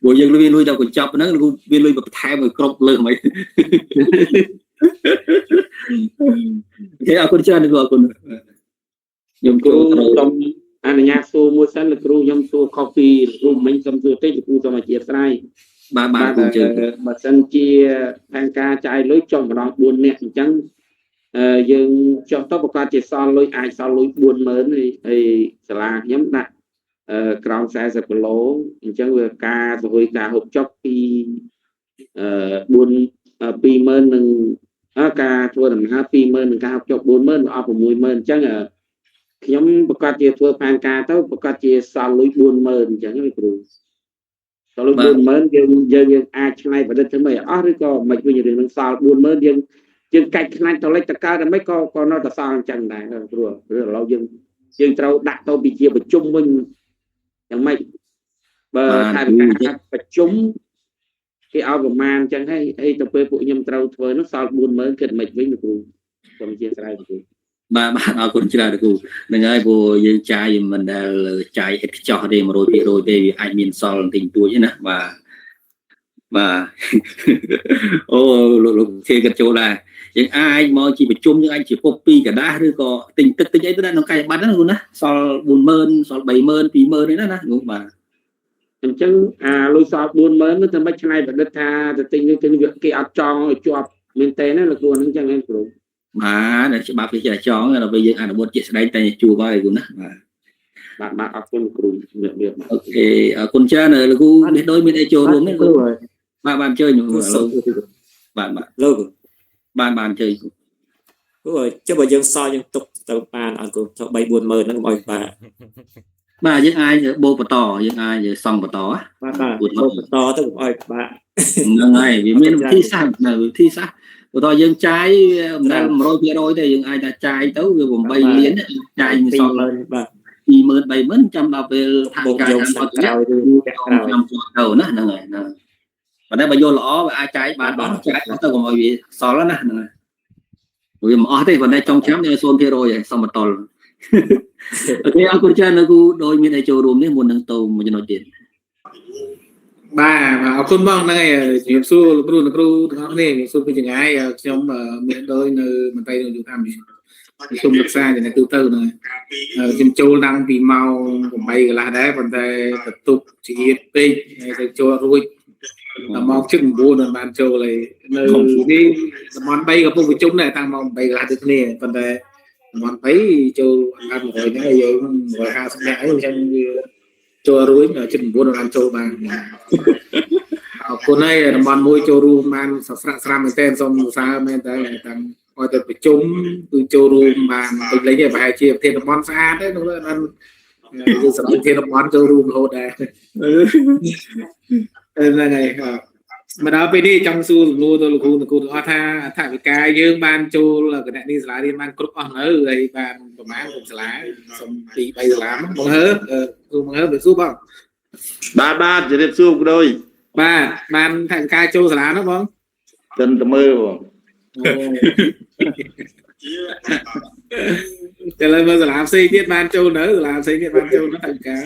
ព្រោះយើងលុយដល់កញ្ចប់ហ្នឹងលោកគ្រូមានលុយបន្ថែមឲ្យគ្រប់លើសហ្មង គេអរគុណច្រើនលោកអរគុណខ្ញុំគូសូម អនុញ្ញាតសួរមួយសិនលោកគ្រូខ្ញុំសួរខុសពីគ្រូមិញសូមសួរតិចលោកគ្រូសូមអធិស្ឋាន បាទគូជើ បើសិនជាផែនការចាយលុយចុះម្ដង4នាក់អញ្ចឹងយើងចុះទៅប្រកាសជាសល់លុយអាចសល់លុយ 40000 ហើយសាលាខ្ញុំដាក់ក្រោម40គីឡូអញ្ចឹងវាការសហួយការហូបចុកពី20000នឹងការធ្វើដំណើរ20000នឹងការហូបចុក 40000 អស់ 60000 អញ្ចឹងខ្ញុំប្រកាសជាធ្វើផែនការទៅប្រកាសជាសល់លុយ 40000 អញ្ចឹងលោកគ្រូសល់លុយ 40000 យើងអាចឆ្នៃប្រឌិតធ្វើមិនអស់ឬក៏មិនវិញរឿងនឹងសល់ 40000 យើងកាច់ខ្លាច់ទៅលេចតកើតតែមិនក៏នៅតែសល់អញ្ចឹងដែរគ្រូព្រោះឥឡូវយើងត្រូវដាក់ទៅពីជាប្រជុំវិញយ៉ាងម៉េចបើថាការប្រជុំគេឲ្យប្រមាណអញ្ចឹងហើយទៅពេលពួកខ្ញុំត្រូវធ្វើនោះសល់ 40000 គិតមិនវិញលោកគ្រូសូមអធិស្ឋានលោកគ្រូ បាទអរគុណច្រើនលោកគ្រូហ្នឹងហើយព្រោះយើងចាយមិនដែលចាយឥតខ្ចោះទេ 100% ទេវាអាចមានសល់បន្តិចបន្តួចណាបាទអូលោកគេគិតចូលដែរយើងអាចមកជាប្រជុំយើងអាចជាពុក2กระดาษឬក៏ទិញទឹកទិញអីទៅក្នុងកាយប័ណ្ណហ្នឹងគ្រូណាសល់ 40000 សល់ 30000 20000 នេះណាគ្រូបាទ អញ្ចឹងលុយសល់ 40000 នោះតែមិនឆ្នៃប្រឌិតថាទៅទិញគេអត់ចង់ឲ្យជាប់មែនតើណាលោកគ្រូហ្នឹងអញ្ចឹងឯងគ្រូ បាទច្បាប់វាចេះចង់ដល់ពេលយើងអនុវត្តជាក់ស្ដែងតែជួបហើយគ្រូណាបាទ អរគុណគ្រូអូខេអរគុណច្រើនលោកគ្រូនេះដូចមានអីចូលរួមនេះគ្រូបាទអញ្ជើញលោកបាទលោកបាទអញ្ជើញគ្រូចុះបើយើងសល់យើងទុកទៅបានអត់គ្រូចុះ 3-40000 ហ្នឹងឲ្យបាទយើងអាចបូកបន្តយើងអាចសង់បន្តបាទបូកបន្តទៅឲ្យបាក់ ហ្នឹងហើយវាមានវិធីសាស្ត្របន្តយើងចាយមិនដែល 100% ទេយើងអាចថាចាយទៅវា8លានចាយសល់បាទ 20000 30000 ចាំដល់ពេលថាការចាំអត់ក្រោយឬចាំទៅណាហ្នឹងហើយប៉ុន្តែបើយកល្អវាអាចចាយបានអស់ចាយទៅកុំឲ្យវាសល់ណាហ្នឹងហើយវាមិនអស់ទេប៉ុន្តែចុងឆ្នាំវា 0% ហើយសមបន្តលអូខេអរគុណច្រើនលោកគ្រូដោយមានឲ្យចូលរួមនេះមុននឹងទៅមួយចំណុចទៀត បាទអរគុណបងហ្នឹងហើយជំរាបសួរលោកគ្រូទាំងអស់គ្នាសួរពីចម្ងាយខ្ញុំមានដោយនៅមន្ត្រីនយោបាយខ្ញុំ សិក្សាយ៉ាងទូទៅហ្នឹងខ្ញុំចូលតាំងពីម៉ោង 8 កន្លះដែរប៉ុន្តែបន្ទប់ជាទៀតពេកទៅចូលរួចដល់ម៉ោង 9 មិនបានចូលហើយនៅនេះតំបន់ 3 កំពុងប្រជុំដែរតាំងម៉ោង 8 កន្លះដូចគ្នាប៉ុន្តែតំបន់ 2 ចូលអត់100ហ្នឹងយើង 150 នាក់អីអញ្ចឹងចូលរួចជិត 9 បានចូលបានអរគុណហើយតំបន់ 1 ចូលរួមបានស្រាក់ស្រាំមែនតើសូមសរសើរមែនតើតាំងឲ្យទៅប្រជុំគឺចូលរួមបានពេញលេញប្រហែលជាប្រធានតំបន់ស្អាតទេនោះបានយើងសម្រាប់ប្រធានតំបន់ចូលរួមរហូតដែរហ្នឹងហើយមកដល់ពេលនេះចង់សួរលោកគ្រូទាំងអស់ថាថវិកាយើងបានចូលគណៈនេះសាលារៀនបានគ្រប់អស់នៅហើយបានប្រហែលគ្រប់សាលាសុំ 2-3 សាលាមកបងហើគ្រូមកហើទៅសួរបងបាទជម្រាបសួរគ្រូបាទបានថវិកាចូលសាលានោះបងកិនទៅមើលបងតែឡើយមើលសាលាផ្សេងទៀតបានចូលនៅសាលាផ្សេងទៀតបានចូលនៅថវិកា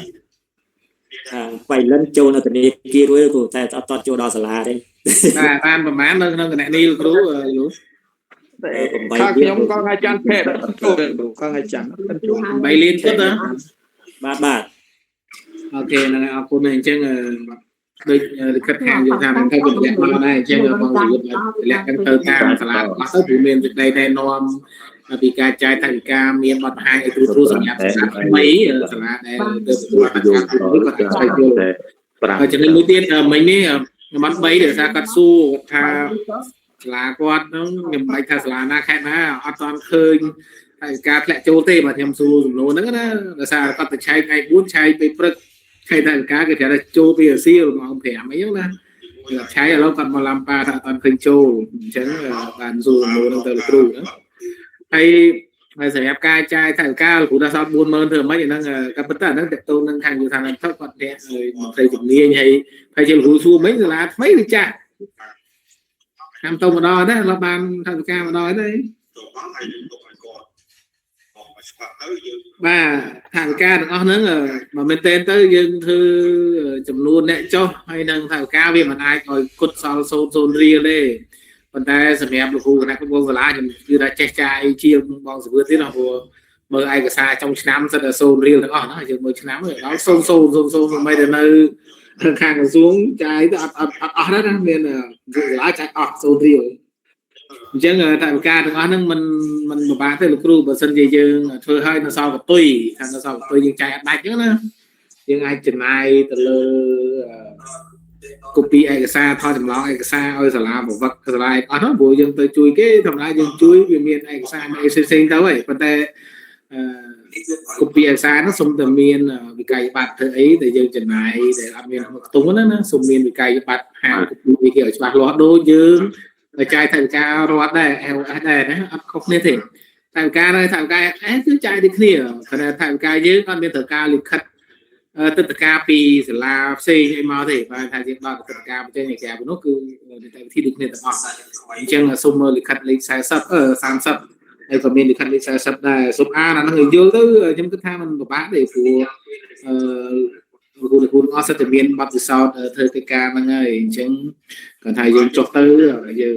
បៃលិនចូលនៅធនាគាររួចគ្រូតែអត់តចូលដល់សាលាទេបាទបានប្រហែលនៅក្នុងគណៈនេះលោកគ្រូ ខាងខ្ញុំក៏ថ្ងៃច័ន្ទភេទចូលក៏ថ្ងៃច័ន្ទចូល 3លានគាត់ណា បាទ អូខេហ្នឹងហើយអរគុណអញ្ចឹងដូចលិខិតខាងយកថានឹងទៅវិទ្យាមកដែរអញ្ចឹងបងនិយាយលក្ខទៅតាមសាលាអស់ទៅព្រោះមានសេចក្តីណែនាំពីការចាយថវិកាមានបទបង្ហាញឲ្យគ្រូសម្រាប់សាលាថ្មីសាលាដែលទៅទទួលបានការគ្រប់គ្រងក៏ឆ្លៃយល់ហើយចំណុចមួយទៀតមិញនេះបាន3ដែលថាគាត់សួរថាសាលាគាត់ហ្នឹងខ្ញុំបាច់ថាសាលាណាខេត្តណាអត់ទាន់ឃើញថវិកាធ្លាក់ចូលទេបាទខ្ញុំសួរសំណួរហ្នឹងណាដោយសារគាត់ទៅឆែកថ្ងៃ4ឆែកពេលព្រឹកឆែកថវិកាគេប្រាប់ថាចូលពីអាស៊ីម៉ោង5អីហ្នឹងណាឆែកឥឡូវគាត់មកឡាំប៉ាថាអត់ទាន់ឃើញចូលអញ្ចឹងបានសួរសំណួរហ្នឹងទៅលោកគ្រូណាហើយសម្រាប់ការចាយថវិកាលោកគ្រូថាសត 40000 ធ្វើម៉េចហ្នឹងក៏ប៉ុន្តែហ្នឹងតើតូននឹងខាងយុទ្ធសាស្ត្រគាត់គាត់អ្នកមន្ត្រីជំនាញហើយជាលោកគ្រូសួរមិញសាលាថ្មីឬចាស់តាមទៅម្ដងណាเราបានថវិកាម្ដងទេបាទថវិកាទាំងអស់ហ្នឹងបើមែនតើទៅយើងធ្វើចំនួនអ្នកចុះហើយនឹងថវិកាវាមិនអាចឲ្យគុតសល់0រៀលទេប៉ុន្តែសម្រាប់លោកគ្រូគណៈគ្រប់គ្រងសាលាខ្ញុំគឺថាចេះចាយជាងបងសវឿទៀតណាព្រោះមើលឯកសារចុងឆ្នាំសិតតែ0រៀលទាំងអស់ណាយើងមើលឆ្នាំដល់0មិនទៅនៅខាងក្រសួងចាយទៅអត់អស់ដែរណាមានសាលាចាយអស់0រៀលអញ្ចឹងថវិកាទាំងអស់ហ្នឹងมันពិបាកទេលោកគ្រូបើសិនជាយើងធ្វើឲ្យនៅសល់កតុយខាងនៅសល់កតុយយើងចាយអត់ដាច់អញ្ចឹងណាយើងអាចចំណាយទៅលើកូពីឯកសារថតចម្លងឯកសារឲ្យសាលាប្រវត្តិសាលាអត់ហ្នឹងព្រោះយើងទៅជួយគេធម្មតាយើងជួយវាមានឯកសារអីផ្សេងៗទៅហើយប៉ុន្តែកូពីឯកសារហ្នឹងសុំតែមានវិក័យប័ត្រធ្វើអីដែលយើងចំណាយដែលអត់មានខ្ទង់ហ្នឹងណាសុំមានវិក័យប័ត្រហាងកូពីគេឲ្យច្បាស់លាស់ដូចយើងចាយថវិការត់ដែរ LS ដែរណាអត់ខុសគ្នាទេថវិកាហើយថវិកាគឺចាយដូចគ្នាប៉ុន្តែថវិកាយើងអត់មានត្រូវការលិខិតទឹកតការពីសាលាផ្សេងអីមកទេបើថាយើងដល់ទឹកតការផ្សេងឯកសារនោះគឺតែវិធីដូចគ្នាទាំងអស់អញ្ចឹងសូមមើលលិខិតលេខ40 30ហើយក៏មានលិខិតលេខ40ដែរសូមអានអាហ្នឹងឲ្យយល់ទៅខ្ញុំគិតថាมันពិបាកទេព្រោះគ្រូអស់សិតតែមានបទពិសោធន៍ធ្វើកិច្ចការហ្នឹងហើយអញ្ចឹងគាត់ថាយើងចុះទៅយើង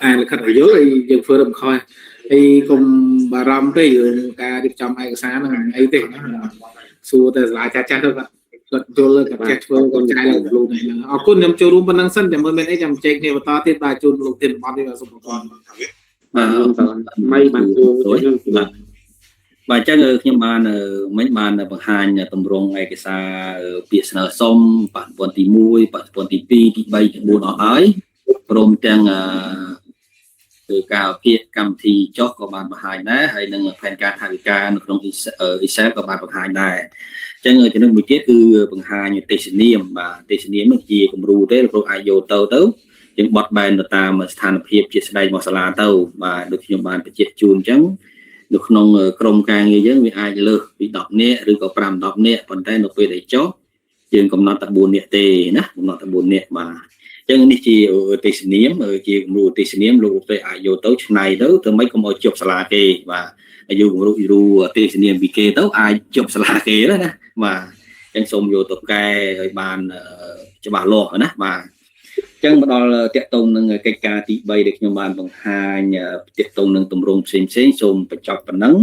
អានលិខិតឲ្យយល់ហើយយើងធ្វើរំខោះហើយកុំបារម្ភទេរឿងការរៀបចំឯកសារហ្នឹងអីទេសួរតែសាលាចាស់ទៅគាត់យល់គាត់ចេះធ្វើគាត់ចាយឡើងលោកហ្នឹងអរគុណខ្ញុំចូលរួមប៉ុណ្ណឹងសិនចាំមើលមានអីចាំជែកគ្នាបន្តទៀតបាទជូនលោកទៀតបទនេះបាទសូមអរគុណមិនបានជួបខ្ញុំបាទអញ្ចឹងខ្ញុំបានមិញបានបង្ហាញតម្រងឯកសារពាក្យស្នើសុំបច្ចុប្បន្នទី1បច្ចុប្បន្នទី2ទី3ទី4អស់ហើយព្រមទាំងគឺការភាគកម្មវិធីចុះក៏បានបង្ហាញដែរហើយនឹងផែនការថវិកានៅក្នុងExcelក៏បានបង្ហាញដែរអញ្ចឹងចំណុចមួយទៀតគឺបង្ហាញទេសនាមបាទទេសនាមនេះជាគំរូទេលោកគ្រូអាចយកទៅយើងបត់បែនទៅតាមស្ថានភាពជាស្ដែងរបស់សាលាទៅបាទដូចខ្ញុំបានបញ្ជាក់ជូនអញ្ចឹងនៅក្នុងក្រុមការងារយើងវាអាចលើសពី10នាក់ឬក៏5-10នាក់ប៉ុន្តែនៅពេលដែលចុះយើងកំណត់តែ4នាក់ទេណាកំណត់តែ4នាក់បាទអញ្ចឹងនេះជាទេសនាមជាគំរូទេសនាមលោកទៅអាចយកទៅឆ្នៃទៅធ្វើម៉េចកុំឲ្យជាប់សាលាគេបាទហើយយកគំរូទេសនាមពីគេទៅអាចជាប់សាលាគេណាបាទអញ្ចឹងសូមយកទៅកែឲ្យបានច្បាស់លាស់ណាបាទអញ្ចឹងមកដល់តាក់ទងនឹងកិច្ចការទី3ដែលខ្ញុំបានបង្ហាញតាក់ទងនឹងទម្រង់ផ្សេងសូមបញ្ចប់ប៉ុណ្ណឹង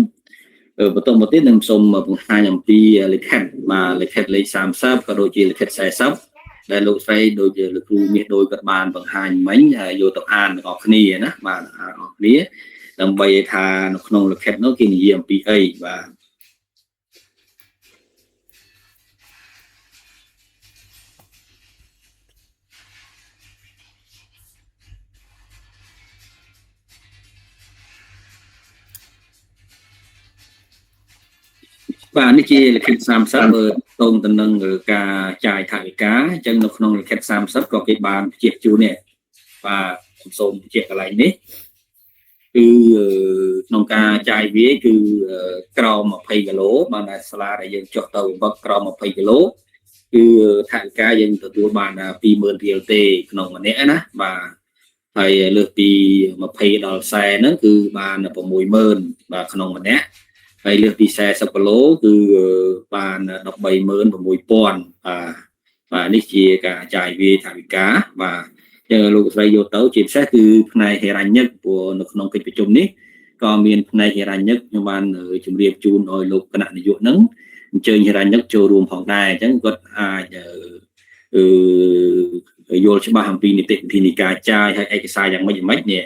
បន្តមកទៀតនឹងសូមបង្ហាញអំពីលិខិតបាទលិខិតលេខ30ក៏ដូចជាលិខិត40ដែលលោកស្រីដូចលោកគ្រូមាសដូចគាត់បានបង្ហាញមិញយកទៅអានទាំងអស់គ្នាណាបាទអានអស់គ្នាដើម្បីឲ្យថានៅក្នុងលិខិតនោះគេនិយាយអំពីអីបាទបាទនេះជាលិខិត30តងទៅនឹងការចាយថវិកាអញ្ចឹងនៅក្នុងលិខិត30ក៏គេបានបញ្ជាក់ជូននេះបាទសូមបញ្ជាក់កន្លែងនេះគឺក្នុងការចាយវាគឺក្រោម20គីឡូបានតែសាលាដែលយើងចុះទៅវឹកក្រោម20គីឡូគឺថវិកាយើងទទួលបាន20000រៀលទេក្នុងម្នាក់ណាបាទហើយលើសពី20ដល់40ហ្នឹងគឺបាន60000បាទក្នុងម្នាក់ហើយលើសពី40គីឡូគឺបាន136,000បាទនេះជាការចាយវាយថវិកាបាទ ចឹងលោកស្រីយកទៅជាពិសេសគឺផ្នែកហិរញ្ញិកព្រោះនៅក្នុងកិច្ចប្រជុំនេះក៏មានផ្នែកហិរញ្ញិកខ្ញុំបានជម្រាបជូនឲ្យលោកគណៈនាយកហ្នឹងអញ្ជើញហិរញ្ញិកចូលរួមផងដែរអញ្ចឹងគាត់អាចយល់ច្បាស់អំពីនីតិវិធីនៃការចាយហើយឯកសារយ៉ាងម៉េចនេះ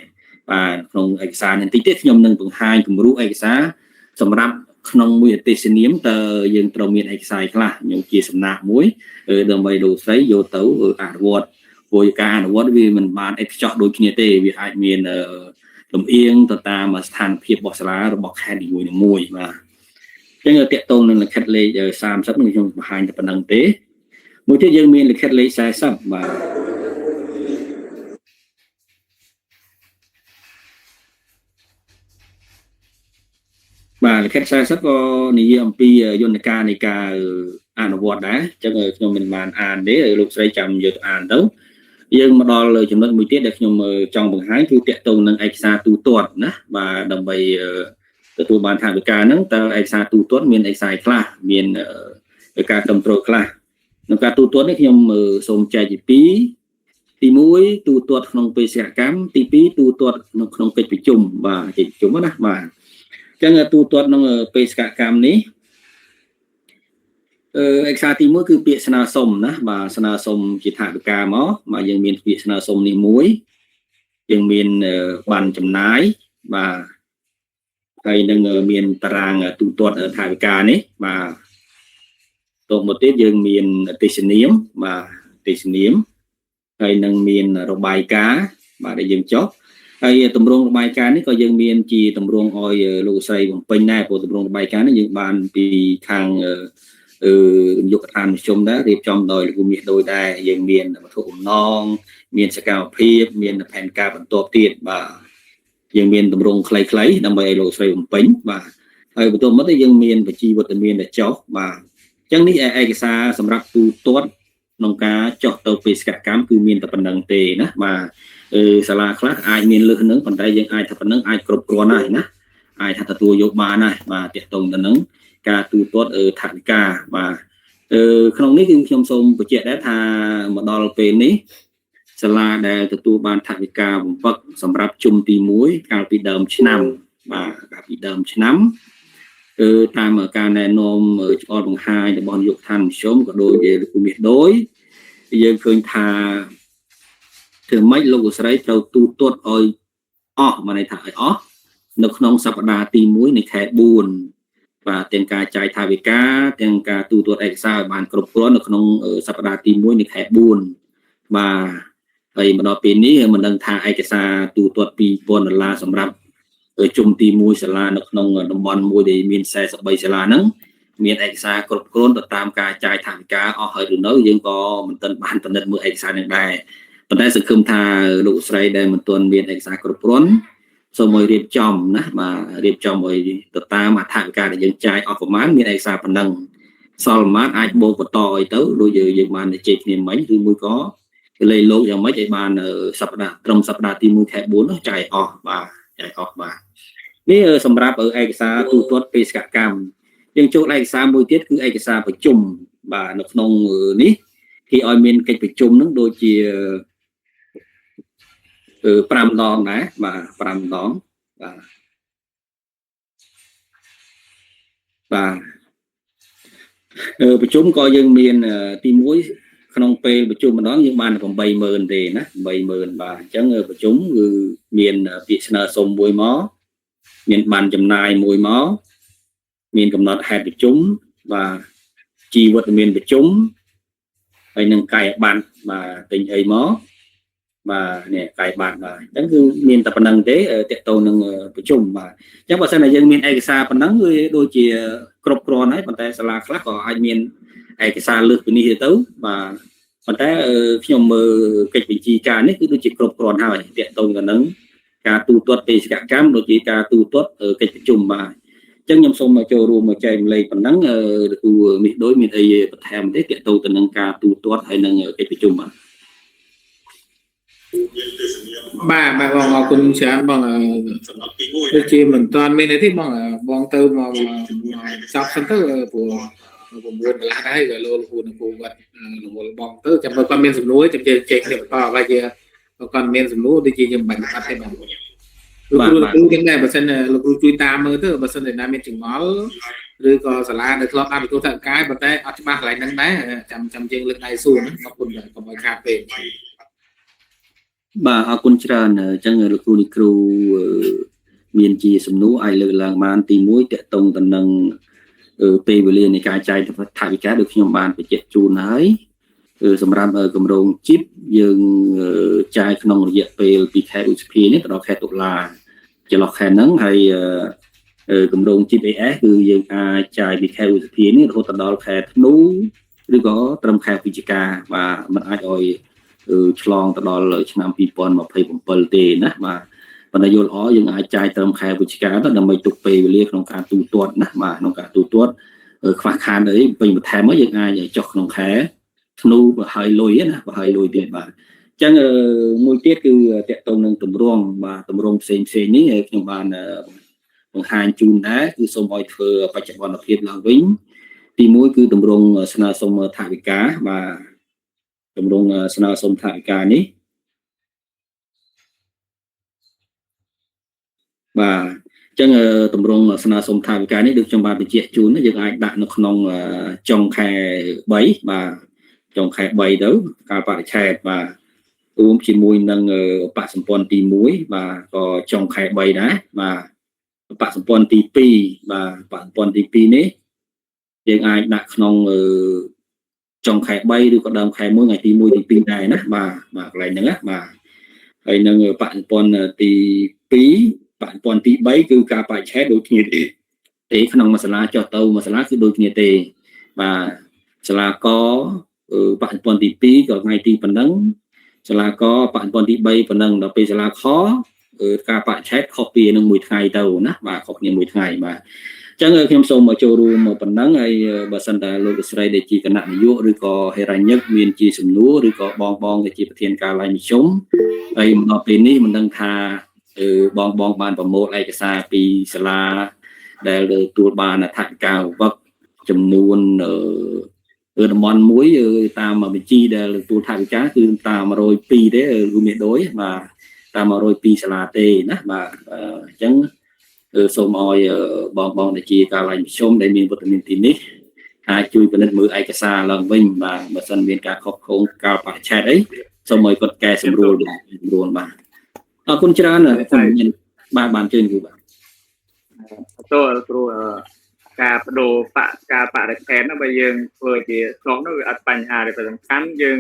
បាទក្នុងឯកសារនេះតិចទៀតខ្ញុំនឹងបង្ហាញគំរូឯកសារសម្រាប់ក្នុងមួយអទេសនាមតើយើងត្រូវមានឯកសារខ្លះខ្ញុំជាសំណាក់មួយដើម្បីលោកស្រីយកទៅអនុវត្តព្រោះការអនុវត្តវាមិនបានឥតខ្ចោះដូចគ្នាទេវាអាចមានលំអៀងទៅតាមស្ថានភាពរបស់សាលារបស់ខេត្តនីមួយៗបាទអញ្ចឹងតកតងនឹងលិខិតលេខ30នេះខ្ញុំបង្ហាញតែប៉ុណ្្នឹងទេមួយទៀតយើងមានលិខិតលេខ40បាទបាទលិខិត40ក៏និយាយអំពីយន្តការនៃការអនុវត្តដែរអញ្ចឹងខ្ញុំមិនបានអានទេលោកស្រីចាំយកទៅអានទៅយើងមកដល់ចំណុចមួយទៀតដែលខ្ញុំចង់បង្ហាញគឺតកតងនឹងឯកសារទូទាត់ណាបាទដើម្បីទទួលបានថវិកាហ្នឹងតើឯកសារទូទាត់មានឯកសារខ្លះមានការគ្រប់គ្រងខ្លះក្នុងការទូទាត់នេះខ្ញុំសូមចែកជា2ទី1ទូទាត់ក្នុងបេសកកម្មទី2ទូទាត់ក្នុងកិច្ចប្រជុំបាទកិច្ចប្រជុំណាបាទអញ្ចឹងទូទាត់ក្នុងបេសកកម្មនេះឯកសារទី1គឺពាក្យស្នើសុំណាបាទស្នើសុំជាថវិកាមកបាទយើងមានពាក្យស្នើសុំនេះមួយយើងមានបានចំណាយបាទហើយនឹងមានតារាងទូទាត់ថវិកានេះបាទតមកទៀតយើងមានទេសនាមបាទទេសនាមហើយនឹងមានរបាយការណ៍បាទដែលយើងចុះហើយតម្រងរបាយការណ៍នេះក៏យើងមានជាតម្រងឲ្យលោកស្រីបំពេញដែរព្រោះតម្រងរបាយការណ៍នេះយើងបានពីខាងយុគឋានមជ្ឈមដែររៀបចំដោយលោកមាសដូចដែរយើងមានវត្ថុបំណងមានសកម្មភាពមានផែនការបន្ទាប់ទៀតបាទយើងមានតម្រងខ្លីៗដើម្បីឲ្យលោកស្រីបំពេញបាទហើយបន្ទាប់មកទៅយើងមានបជីវត្តមានដែលចុះបាទអញ្ចឹងនេះឯកសារសម្រាប់ទូទាត់ក្នុងការចុះទៅបេសកកម្មគឺមានតែប៉ុណ្្នឹងទេណាបាទសាលាខ្លះអាចមានលើសហ្នឹងប៉ុន្តែយើងអាចថាប៉ុណ្្នឹងអាចគ្រប់គ្រាន់ហើយណាអាចថាទទួលយកបានហើយបាទទាក់ទងទៅនឹងការទូទាត់ថវិកាបាទក្នុងនេះគឺខ្ញុំសូមបញ្ជាក់ដែរថាមកដល់ពេលនេះសាលាដែលទទួលបានថវិកាបំផុតសម្រាប់ជុំទី1កាលពីដើមឆ្នាំបាទកាលពីដើមឆ្នាំតាមការណែនាំឆ្លងបង្ហាញរបស់នាយកដ្ឋានមជ្ឈមក៏ដូចជាលោកមាសដូចយើងឃើញថាធ្វើម៉េចលោកស្រីត្រូវទូទាត់ឲ្យអស់មកន័យថាឲ្យអស់នៅក្នុងសប្តាហ៍ទី1នៃខែ4បាទទាំងការចាយថវិកាទាំងការទូទាត់ឯកសារឲ្យបានគ្រប់គ្រាន់នៅក្នុងសប្តាហ៍ទី1នៃខែ4បាទហើយមកដល់ពេលនេះមិនដឹងថាឯកសារទូទាត់$2000សម្រាប់ជុំទី1សាលានៅក្នុងតំបន់មួយដែលមាន43សាលាហ្នឹងមានឯកសារគ្រប់គ្រាន់ទៅតាមការចាយថវិកាអស់ហើយឬនៅយើងក៏មិនទាន់បានពិនិត្យមើលឯកសារនឹងដែរប៉ុន្តែសង្ឃឹមថាលោកស្រីដែលមិនទាន់មានឯកសារគ្រប់គ្រាន់សូមឲ្យរៀបចំណាបាទរៀបចំឲ្យទៅតាមអត្ថប្រការដែលយើងចាយអស់ប្រមាណមានឯកសារប៉ុណ្ណឹងសល់ប្រមាណអាចបូកបន្តឲ្យទៅដូចយើងបានជែកគ្នាមិញឬមួយក៏លេខលោកយ៉ាងម៉េចឲ្យបានសប្តាហ៍ត្រឹមសប្តាហ៍ទី1ខែ4នោះចាយអស់បាទចាយអស់បាទនេះសម្រាប់ឯកសារទូទាត់បេសកកម្មយើងចូលឯកសារមួយទៀតគឺឯកសារប្រជុំបាទនៅក្នុងនេះគេឲ្យមានកិច្ចប្រជុំនឹងដូចជា5ដងដែរបាទ5ដងបាទប្រជុំក៏យើងមានទី1ក្នុងពេលប្រជុំម្ដងយើងបាន80000ទេណា80000បាទអញ្ចឹងប្រជុំគឺមានពាក្យស្នើសុំមួយមកមានបានចំណាយមួយមកមានកំណត់ហេតុប្រជុំបាទជីវត្តមានប្រជុំហើយនឹងកាយប័ណ្ណបាទទិញអីមកបាទនេះកាយប័ណ្ណបាទអញ្ចឹងគឺមានតែប៉ុណ្្នឹងទេតកតទៅនឹងប្រជុំបាទអញ្ចឹងបើសិនតែយើងមានឯកសារប៉ុណ្ណឹងវាដូចជាគ្រប់គ្រាន់ហើយប៉ុន្តែសាលាខ្លះក៏អាចមានឯកសារលើសពីនេះទៅបាទប៉ុន្តែខ្ញុំមើលកិច្ចបញ្ជីការនេះគឺដូចជាគ្រប់គ្រាន់ហើយតកតទៅនឹងការទូទាត់បេសកកម្មដូចជាការទូទាត់កិច្ចប្រជុំបាទអញ្ចឹងខ្ញុំសូមចូលរួមមកចែកម្លែកប៉ុណ្ណឹងគឺនេះដូចមានអីបន្ថែមទេតកតទៅនឹងការទូទាត់ហើយនឹងកិច្ចប្រជុំបាទបាទបងអរគុណច្រើនបងដូចជាមិនតាន់មានអីទេបងទៅមកចប់សិនទៅព្រោះ9កន្លះដែរក៏លោកគ្រូនឹងគ្រូគាត់រវល់បងទៅចាំមើលគាត់មានសំណួរចាំជែកគ្នាបន្តហើយជា còn miền sầm núi thì chỉ dừng bằng bắt thêm bằng lúc lúc tiếng này bớt sân lúc lúc chui tam mới thôi bớt sân để nam miền chừng máu rồi có sả la được lót ăn được thợ cái bớt đấy ăn ba lại nắng đấy chăm chừng lực này xuống nó còn còn mọi cà phê បាទអរគុណច្រើនអញ្ចឹងលោកគ្រូនេះគ្រូមានជាសំណួរឲ្យលើកឡើងបានទី1តកតងទៅនឹងពេលវេលានៃការចាយថវិកាដូចខ្ញុំបានបញ្ជាក់ជូនហើយសម្រាប់គម្រោងជីបយើងចាយក្នុងរយៈពេលពីខែឧសភានេះទៅដល់ខែតុលាចន្លោះខែហ្នឹងហើយគម្រោងជីប AS គឺយើងអាចចាយពីខែឧសភានេះរហូតដល់ខែធ្នូឬក៏ត្រឹមខែវិច្ឆិកាបាទมันអាចឲ្យឆ្លងទៅដល់ឆ្នាំ 2027 ទេណាបាទប៉ុន្តែយល់ល្អយើងអាចចាយត្រឹមខែវិច្ឆិកាទៅដើម្បីទុកពេលវេលាក្នុងការទូទាត់ណាបាទក្នុងការទូទាត់ខ្វះខាតអីពេញបន្ថែមមកយើងអាចចុះក្នុងខែធ្នូបើហើយលុយណាបើហើយលុយទៀតបាទអញ្ចឹងមួយទៀតគឺតកតងនឹងតម្រងបាទតម្រងផ្សេងនេះខ្ញុំបានបង្ហាញជូនដែរគឺសូមឲ្យធ្វើបច្ចុប្បន្នភាពឡើងវិញទី1គឺតម្រងស្នើសុំថវិកាបាទតម្រងស្នើសុំថវិកានេះបាទអញ្ចឹងតម្រងស្នើសុំថវិកានេះដូចខ្ញុំបានបញ្ជាក់ជូនយើងអាចដាក់នៅក្នុងចុងខែ3បាទចុងខែ3ទៅការបរិច្ឆេទបាទរួមជាមួយនឹងឧបសម្ព័ន្ធទី1បាទក៏ចុងខែ3ដែរបាទឧបសម្ព័ន្ធទី2បាទឧបសម្ព័ន្ធទី2នេះយើងអាចដាក់ក្នុងចុងខែ3ឬក៏ដើមខែ1ថ្ងៃទី1ទី2ដែរណាបាទកន្លែងហ្នឹងណាបាទហើយនឹងបច្ចុប្បន្នទី2បច្ចុប្បន្នទី3គឺការបរិច្ឆេទដូចគ្នាទេក្នុងមួយសាលាចុះទៅមួយសាលាគឺដូចគ្នាទេបាទសាលាកបច្ចុប្បន្នទី2ក៏ថ្ងៃទីប៉ុណ្ណឹងសាលាកបច្ចុប្បន្នទី3ប៉ុណ្ណឹងដល់ពេលសាលាខការបរិច្ឆេទខុសពីនឹងមួយថ្ងៃទៅណាបាទខុសគ្នាមួយថ្ងៃបាទអញ្ចឹងខ្ញុំសូមចូលរួមមកប៉ុណ្ណឹងហើយបើសិនតែលោកស្រីដែលជាគណៈនាយកឬក៏ហេរ៉ាញឹកមានជាសំណួរឬក៏បងដែលជាប្រធានការឡាយនិយមហើយមកដល់ពេលនេះមិនដឹងថាបងបានប្រមូលឯកសារពីសាលាដែលទទួលបានថវិកាវឹកចំនួនតំបន់មួយតាមបញ្ជីដែលទទួលថវិកាគឺតាម102ទេរួមមានដូចបាទតាម102សាលាទេណាបាទអញ្ចឹងសូមឲ្យបងដែលជាការឡាយនិយមដែលមានវត្តមានទីនេះអាចជួយពិនិត្យមើលឯកសារឡើងវិញបាទបើសិនមានការខុសខុសការបរិច្ឆេទអីសូមឲ្យគាត់កែសម្រួលបាទអរគុណច្រើនបានជឿនគូបាទចូលគ្រូការបដូរការបរិច្ឆេទហ្នឹងបើយើងធ្វើជាស្រុកនោះវាអត់បញ្ហាទេតែសំខាន់យើង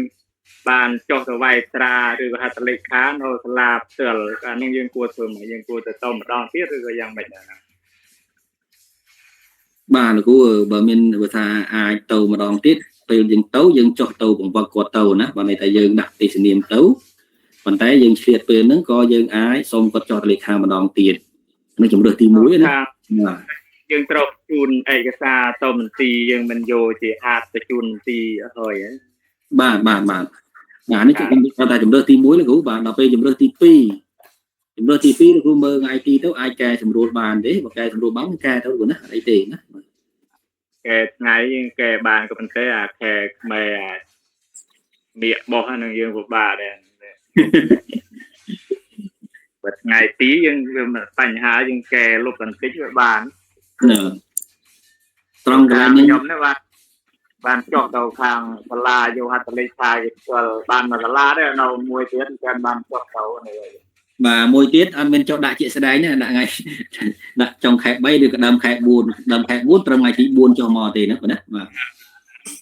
បានចុះទៅវាយត្រាឬក៏ហត្ថលេខានៅសាលាផ្ទាល់អានេះយើងគួរធ្វើមកយើងគួរទៅម្ដងទៀតឬក៏យ៉ាងម៉េចដែរបាទលោកគ្រូបើមានបើថាអាចទៅម្ដងទៀតពេលយើងទៅយើងចុះទៅបង្វឹកគាត់ទៅណាបើន័យថាយើងដាក់ទេសនាមទៅប៉ុន្តែយើងឆ្លៀតពេលហ្នឹងក៏យើងអាចសូមគាត់ចុះលេខាម្ដងទៀតនៅជំរើសទី1ណាបាទយើងត្រូវជូនឯកសារទៅមន្ទីរយើងមិនយកជាអាចទៅជូនមន្ទីរហើយបាទនេះគឺគាត់ថាជំរើសទី1លោកគ្រូបាទដល់ពេលជំរើសទី2លោកគ្រូមើលថ្ងៃទីទៅអាចកែសម្រួលបានទេបើកែសម្រួលបានកែទៅលោកណាអីទេណាកែថ្ងៃយើងកែបានក៏ប៉ុន្តែអាខែខ្មែរនេះបោះហ្នឹងយើងពិបាកដែរបើថ្ងៃទីយើងវាបញ្ហាយើងកែលុបបន្តិចវាបានត្រង់កន្លែងនេះខ្ញុំនេះបានចុះទៅខាងសាលាយកហត្ថលេខាគេផ្ទាល់បានមកសាលាដែរនៅមួយទៀតគេបានចុះទៅនេះបាទមួយទៀតអត់មានចុះដាក់ជាក់ស្ដែងណាដាក់ថ្ងៃដាក់ចុងខែ3ឬក៏ដើមខែ4ដើមខែ4ត្រឹមថ្ងៃទី4ចុះមកទេណាបាទ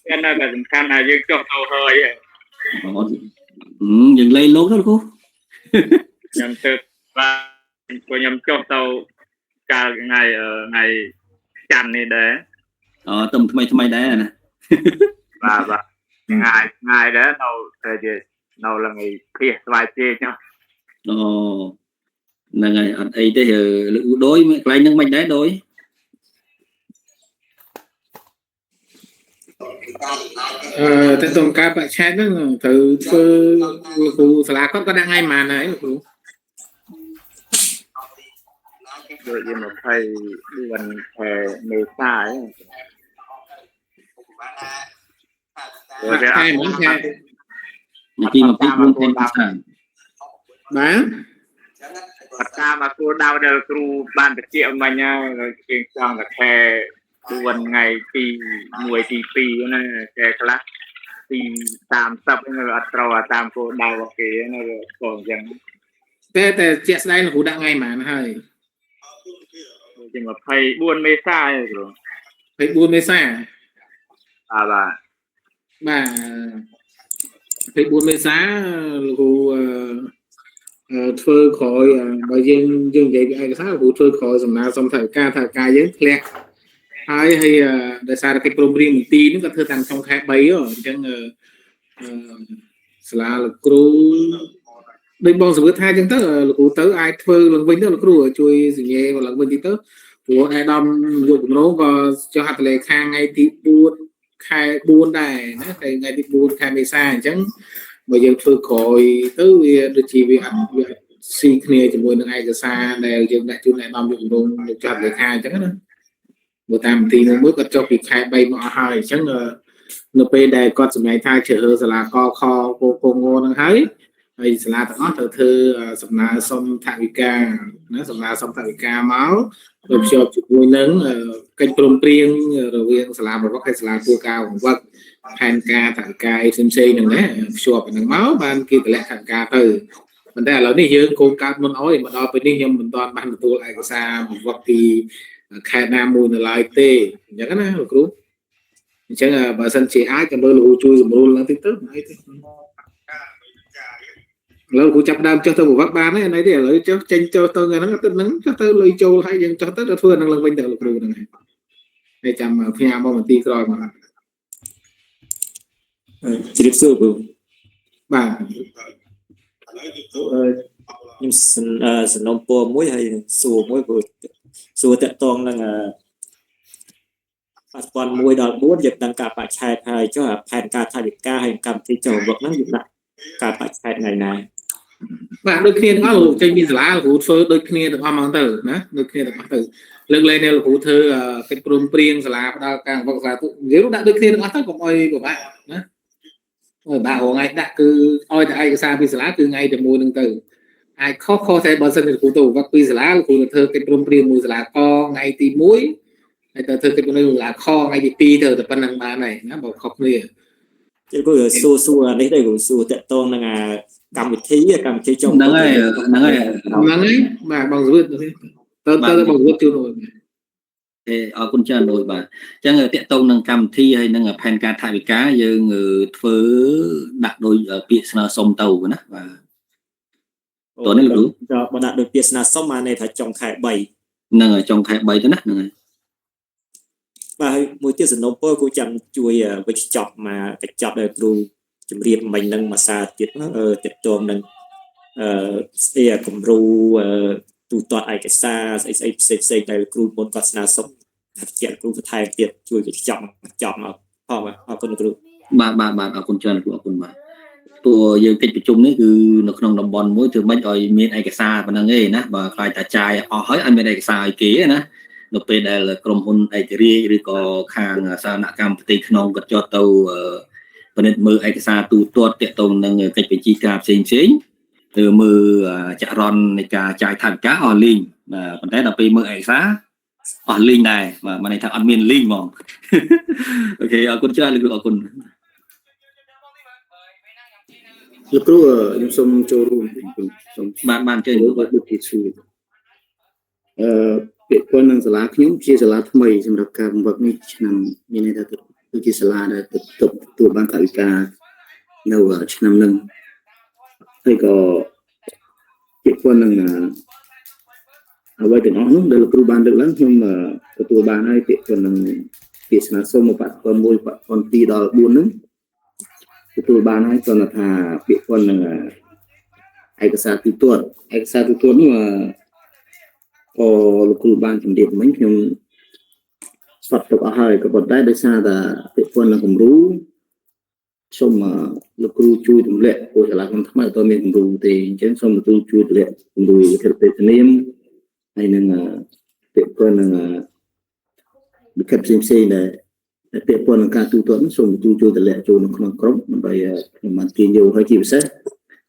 តែនៅតែសំខាន់ថាយើងចុះទៅហើយយើងលេងលោកទៅគ្រូខ្ញុំទៅបាទខ្ញុំចុះទៅកាលថ្ងៃច័ន្ទនេះដែរទៅថ្មីដែរណាបាទថ្ងៃដែរនៅតែជានៅឡើងឯភៀសស្វាយជេចហ្នឹងហើយអត់អីទេលើដូចកន្លែងហ្នឹងមិនដែរដូចតែតងការបរិច្ឆេទហ្នឹងត្រូវធ្វើគ្រូសាលាគាត់ក៏ដាក់ថ្ងៃប៉ុន្មានហើយលោកគ្រូដូចជា24ខែមេសាខែមិនខែនាទី24ខែមេសា បាទ តាមមកគួរដៅដែលគ្រូបានបញ្ជាក់មិញហើយជាងចង់តែខែ4ថ្ងៃទី1ទី2ណាខែខ្លះទី30ហ្នឹងអត់ត្រូវតាមគោលដៅរបស់គេណាក៏អញ្ចឹង តែជាក់ស្ដែងលោកគ្រូដាក់ថ្ងៃប៉ុន្មានហើយ ជា24មេសាឯងគ្រូ 24មេសា បាទ បាទ24មេសាលោកគ្រូធ្វើក្រោយបើយើងនិយាយពីឯកសារលោកគ្រូធ្វើក្រោយសំណើសុំថវិកាយើងធ្លាក់ហើយដោយសារតែកិច្ចព្រមព្រៀងមន្ទីរហ្នឹងក៏ធ្វើតាំងក្នុងខែ3អញ្ចឹងសាលាលោកគ្រូដូចបងសង្កេតថាអញ្ចឹងទៅលោកគ្រូទៅអាចធ្វើឡើងវិញទៅលោកគ្រូជួយសញ្ញាឡើងវិញទៅព្រោះអាដាមយកគម្រោងក៏ចុះហត្ថលេខាថ្ងៃទី4ខែ4ដែរណាថ្ងៃទី4ខែមេសាអញ្ចឹងបើយើងធ្វើក្រោយទៅវាដូចជាវាស៊ីគ្នាជាមួយនឹងឯកសារដែលយើងដាក់ជូនអាដាមយកគម្រោងយកចុះហត្ថលេខាអញ្ចឹងណាបើតាមទីមួយក៏ចុះពីខែ3មកអស់ហើយអញ្ចឹងនៅពេលដែលគាត់សម្ដែងថាជ្រើសរើសសាលាកខពងហ្នឹងហើយសាលាទាំងអស់ត្រូវធ្វើសំណើសុំថវិកាណាសំណើសុំថវិកាមកទៅភ្ជាប់ជាមួយនឹងកិច្ចព្រមព្រៀងរវាងសាលាប្រវត្តិហើយសាលាធ្វើការបង្វឹកផែនការថវិកាអីផ្សេងៗហ្នឹងណាភ្ជាប់ហ្នឹងមកបានគេតម្លាក់ថវិកាទៅប៉ុន្តែឥឡូវនេះយើងកូនកើតមុនអោយមកដល់ពេលនេះខ្ញុំមិនទាន់បានទទួលឯកសារបង្វឹកពីខេត្តណាមួយនៅឡើយទេអញ្ចឹងណាលោកគ្រូអញ្ចឹងបើសិនជាអាចក៏មើលលោកជួយសម្រួលឡើងតិចទៅអីទេឥឡូវគ្រូចាប់ដើមចុះទៅប្រវត្តិបានហើយនេះឥឡូវចុះចេញចូលទៅហ្នឹងទៅហ្នឹងចុះទៅលុយចូលហើយយើងចុះទៅធ្វើហ្នឹងឡើងវិញទៅលោកគ្រូហ្នឹងហើយចាំផ្ញើមកមន្ទីរក្រោយមកជ្រាបសួរគ្រូ បាទ ខ្ញុំសំណុំពរមួយហើយសួរមួយព្រោះសួរតកតងនឹងប៉ាសពត1ដល់4យើងដឹងការបច្ឆេទហើយចុះផែនការថវិកាហើយកម្មវិធីចូលវឹកហ្នឹងយើងដាក់ការបច្ឆេទថ្ងៃណា បាទដូចគ្នាទាំងអស់លោកចេញពីសាលាលោកគ្រូធ្វើដូចគ្នាទាំងអស់មកទៅណាដូចគ្នាទាំងអស់ទៅលើកលែងនេះលោកគ្រូធ្វើកិច្ចព្រមព្រៀងសាលាផ្ដល់ការបង្វឹកសាលានិយាយដាក់ដូចគ្នាទាំងអស់ទៅកុំអុយពិបាកណាបាទថ្ងៃដាក់គឺឲ្យតែឯកសារពីសាលាគឺថ្ងៃតែមួយហ្នឹងទៅអាចខុសតែបើសិនជាលោកគ្រូទៅបង្វឹកពីសាលាលោកគ្រូទៅធ្វើកិច្ចព្រមព្រៀងមួយសាលាកថ្ងៃទី1ហើយទៅធ្វើកិច្ចព្រមព្រៀងសាលាខថ្ងៃទី2ទៅតែប៉ុណ្្នឹងបានហើយណាបើខុសគ្នា chứ có xua đấy đây cũng xua tệ tôn là cầm vị trí trong nắng ấy mà bằng vượt tới bằng vượt chưa rồi thì ở con chơi rồi bà chẳng người tệ tôn nâng cầm thi hay nâng phèn ca thải cá giờ người phứ đặt đôi bị sông tàu của nó và tối nay đúng rồi bọn đặt đôi bị sông mà này phải trong khai bày nâng ở trong khai bày thế nè nâng và mỗi tiết sinh nông cô chăm chui với chọc mà cái chọc đời tru chấm riêng mình nâng mà xa tiết tiết tôm nâng xe cùng ru tụ tọt ai cái xa xây đời tru bốn con na sống chuyện tru thay tiết chui cái chọc mà họ con tru bà ở con chơi của con bà tụi giờ kịch chung đấy cứ nó không đồng bòn mỗi thứ mấy rồi miền ai cái xa và năng nghề nè và khai ta trai ở hỏi anh bên ai cái xa kế nè nó về đây làក្រុមហ៊ុនឯករាជ្យឬក៏ខាងសាធារណកម្មផ្ទៃក្នុងក៏ចុះទៅពិនិត្យមើលឯកសារទូទាត់ទាក់ទងនឹងកិច្ចបញ្ជីការផ្សេងៗទៅមើលចរន្តនៃការចាយថវិកាអស់លីងបាទប៉ុន្តែដល់ពេលមើលឯកសារអស់លីងដែរបាទមិនន័យថាអត់មានលីងហ្មងអូខេអរគុណច្រើនលោកគ្រូអរគុណលោកគ្រូខ្ញុំសូមចូលរួមសូមបានជើញលោកដូចជាជួយពាក្យគាត់នឹងសាលាខ្ញុំជាសាលាថ្មីសម្រាប់ការបង្វឹកនេះឆ្នាំមានន័យថាគឺជាសាលាដែលទទួលបានថវិកានៅឆ្នាំនឹងហើយក៏ពាក្យគាត់នឹងអ្វីទាំងអស់នោះដែលលោកគ្រូបានលើកឡើងខ្ញុំទទួលបានហើយពាក្យគាត់នឹងពាក្យស្នើសុំមកបាត់គាត់1បាត់គាត់2ដល់4ហ្នឹងទទួលបានហើយគាត់ថាពាក្យគាត់នឹងឯកសារទូទាត់នោះលោកគ្រូបានជំរាបមិញខ្ញុំស្បទុកអស់ហើយក៏ប៉ុន្តែដោយសារតែពាក្យគាត់នឹងគំរូសូមលោកគ្រូជួយទម្លាក់ពួកសាលាខ្ញុំថ្មីអត់មានគំរូទេអញ្ចឹងសូមលោកគ្រូជួយទម្លាក់គំរូលិខិតពេទ្យនាមហើយនឹងពាក្យគាត់នឹងលិខិតផ្សេងៗដែលពាក្យគាត់នឹងការទូទាត់សូមលោកគ្រូជួយទម្លាក់ចូលនៅក្នុងក្រុមដើម្បីខ្ញុំបានទាញយកហើយជាពិសេស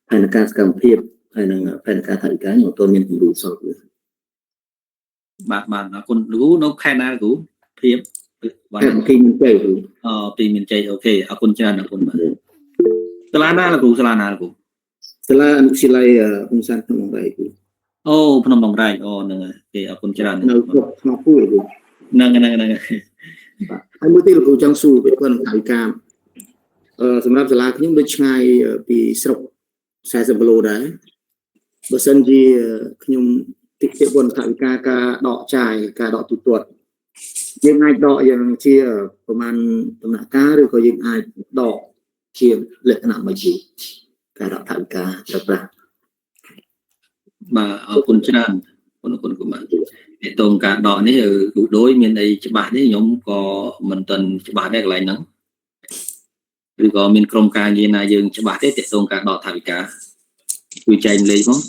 ហើយនឹងការសកម្មភាព ហើយនឹងផែនការថវិកាខ្ញុំអត់ទាន់មានគម្រោងសោះទេ បាទអរគុណគ្រូនៅខេត្តណាគ្រូភាពបាទ ពីមានជ័យគ្រូ ពីមានជ័យអូខេអរគុណច្រើនអរគុណបាទសាលាណាគ្រូសាលាណាគ្រូ សាលាអនុវិទ្យាល័យហ៊ុនសែនក្នុងដងរៃគ្រូ អូភ្នំដងរែកអូហ្នឹងគេអរគុណច្រើន នៅក្នុងថ្មពូគ្រូ ហ្នឹង ហើយមួយទៀតលោកគ្រូចង់សួរពីប៉ុណ្ណឹងថវិកាសម្រាប់សាលាខ្ញុំដូចឆ្ងាយពីស្រុក40គីឡូដែរបើសិនជាខ្ញុំតិចទៀតប៉ុនថវិកាការដកចាយការដកទូទាត់យើងអាចដកយ៉ាងជាប្រមាណដំណាក់កាលឬក៏យើងអាចដកជាលក្ខណៈមួយជាការដកថវិកាទៅប្រាស់ បាទអរគុណច្រើនអរគុណគ្រូបាទពីតងការដកនេះគ្រូដូចមានអីច្បាស់ទេខ្ញុំក៏មិនទាន់ច្បាស់ដែរកន្លែងហ្នឹងឬក៏មានក្រុមការងារណាយើងច្បាស់ទេតងការដកថវិកាជួយចែកលេខផង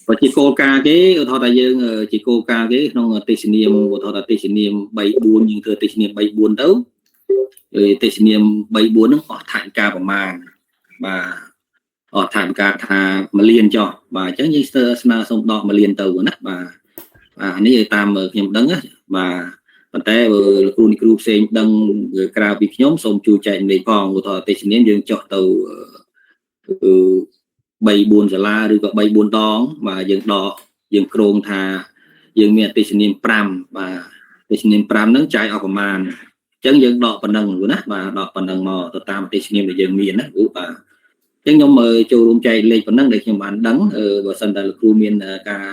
បើជាគោលការណ៍គេឧទាហរណ៍ថាយើងជាគោលការណ៍គេក្នុងទេសនាមឧទាហរណ៍ថាទេសនាម 3-4 យើងធ្វើទេសនាម 3-4 ទៅទេសនាម 3-4 ហ្នឹងអស់ថវិកាប្រមាណបាទអត់ថវិកាថា1លានចុះបាទអញ្ចឹងយើងស្នើសុំដក1លានទៅណាបាទនេះតាមខ្ញុំដឹងណាបាទប៉ុន្តែលោកគ្រូនេះគ្រូផ្សេងដឹងក្រៅពីខ្ញុំសូមជួយចែកលេខផងឧទាហរណ៍ទេសនាមយើងចុះទៅ3-4 សាលាឬក៏3-4 ដងបាទយើងដកយើងក្រងថាយើងមានទេសនាម 5 បាទទេសនាម 5 ហ្នឹងចាយអស់ប្រមាណអញ្ចឹងយើងដកប៉ុណ្ណឹងណាបាទដកប៉ុណ្ណឹងមកទៅតាមទេសនាមដែលយើងមានណាគ្រូបាទអញ្ចឹងខ្ញុំចូលរួមចែកលេខប៉ុណ្ណឹងដែលខ្ញុំបានដឹងបើសិនតែលោកគ្រូមានការ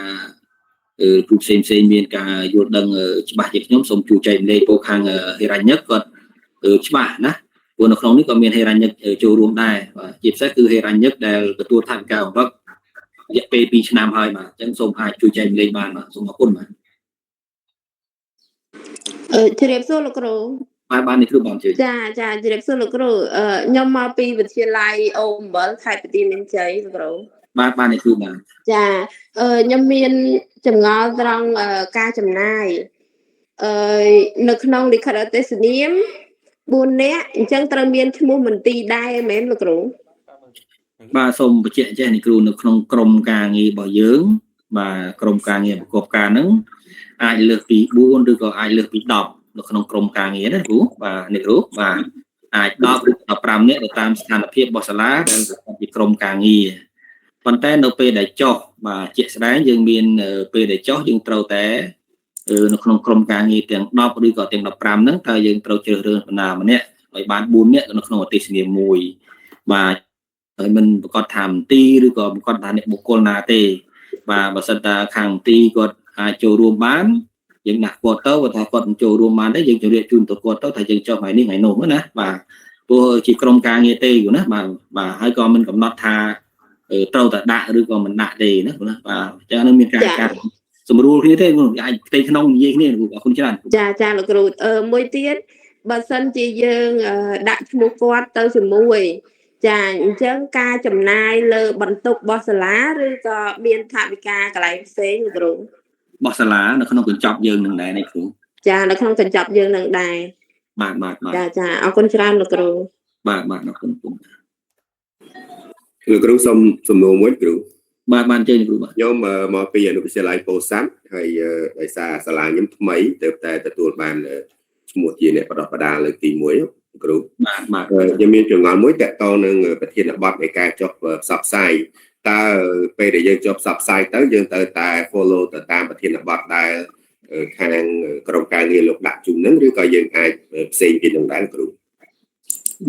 គ្រូផ្សេងមានការយល់ដឹងច្បាស់ជាខ្ញុំសូមជួយចែកលេខពោលខាងហេរញ្ញិកគាត់ច្បាស់ណាព្រោះនៅក្នុងនេះក៏មានហេរញ្ញិកចូលរួមដែរបាទជាពិសេសគឺហេរញ្ញិកដែលទទួលថវិកាអង្វឹករយៈពេល2ឆ្នាំហើយបាទអញ្ចឹងសូមអាចជួយចែកលេខបានបាទសូមអរគុណបាទជ្រាបសួរលោកគ្រូ បាននេះគ្រូបានជឿចាជ្រាបសួរលោកគ្រូខ្ញុំមកពីវិទ្យាល័យអូ7ខេត្តបន្ទាយមានជ័យលោកគ្រូបាននេះគ្រូបានចាខ្ញុំមានចម្ងល់ត្រង់ការចំណាយនៅក្នុងលិខិតអត្តសញ្ញាណ4នាក់អញ្ចឹងត្រូវមានឈ្មោះមន្ទីរដែរមែនលោកគ្រូបាទសូមបញ្ជាក់ចេះនេះគ្រូនៅក្នុងក្រុមការងាររបស់យើងបាទក្រុមការងារប្រកបការហ្នឹងអាចលើសពី4ឬក៏អាចលើសពី10នៅក្នុងក្រុមការងារណាគ្រូបាទនេះគ្រូបាទអាច10ឬ15នាក់ទៅតាមស្ថានភាពរបស់សាលាដែលជាក្រុមការងារប៉ុន្តែនៅពេលដែលចុះបាទជាក់ស្ដែងយើងមានពេលដែលចុះយើងត្រូវតែនៅក្នុងក្រុមការងារទាំង10ឬក៏ទាំង15ហ្នឹងតើយើងត្រូវជ្រើសរើសបណ្ណាម្នាក់ឲ្យបាន4នាក់នៅក្នុងអទេសនាមមួយបាទហើយមិនប្រកាសថាមន្ទីរឬក៏ប្រកាសថាអ្នកបុគ្គលណាទេបាទបើសិនតាខាងមន្ទីរគាត់អាចចូលរួមបានយើងដាក់គាត់ទៅបើថាគាត់មិនចូលរួមបានទេយើងជម្រាបជូនទៅគាត់ទៅថាយើងចុះថ្ងៃនេះថ្ងៃនោះណាបាទព្រោះជាក្រុមការងារទេណាបាទហើយក៏មិនកំណត់ថាត្រូវតែដាក់ឬក៏មិនដាក់ទេណាបាទអញ្ចឹងនឹងមានការសម្រួលគ្នាទេអាចផ្ទៃក្នុងនិយាយគ្នាអរគុណច្រើនចាលោកគ្រូមួយទៀតបើសិនជាយើងដាក់ឈ្មោះគាត់ទៅជាមួយចាអញ្ចឹងការចំណាយលើបន្ទុករបស់សាលាឬក៏មានថវិកាកន្លែងផ្សេងលោកគ្រូរបស់សាលានៅក្នុងកញ្ចប់យើងនឹងដែរនេះគ្រូចានៅក្នុងកញ្ចប់យើងនឹងដែរបាទចាអរគុណច្រើនលោកគ្រូបាទអរគុណលោកគ្រូសូមសំណួរមួយគ្រូបានជើញគ្រូបាទខ្ញុំមកពីអនុវិទ្យាល័យពោធិ៍សាត់ហើយដោយសារសាលាខ្ញុំថ្មីទើបតែទទួលបានឈ្មោះជាអ្នកបដិបដាលើកទី1គ្រូបាទខ្ញុំមានចម្ងល់មួយតកតនឹងប្រធានបទនៃការចុះផ្សព្វផ្សាយតើពេលដែលយើងចុះផ្សព្វផ្សាយទៅយើងត្រូវតែ follow ទៅតាមប្រធានបទដែលខាងក្រុមការងារលោកដាក់ជូននឹងឬក៏យើងអាចផ្សេងពីនឹងដែរគ្រូ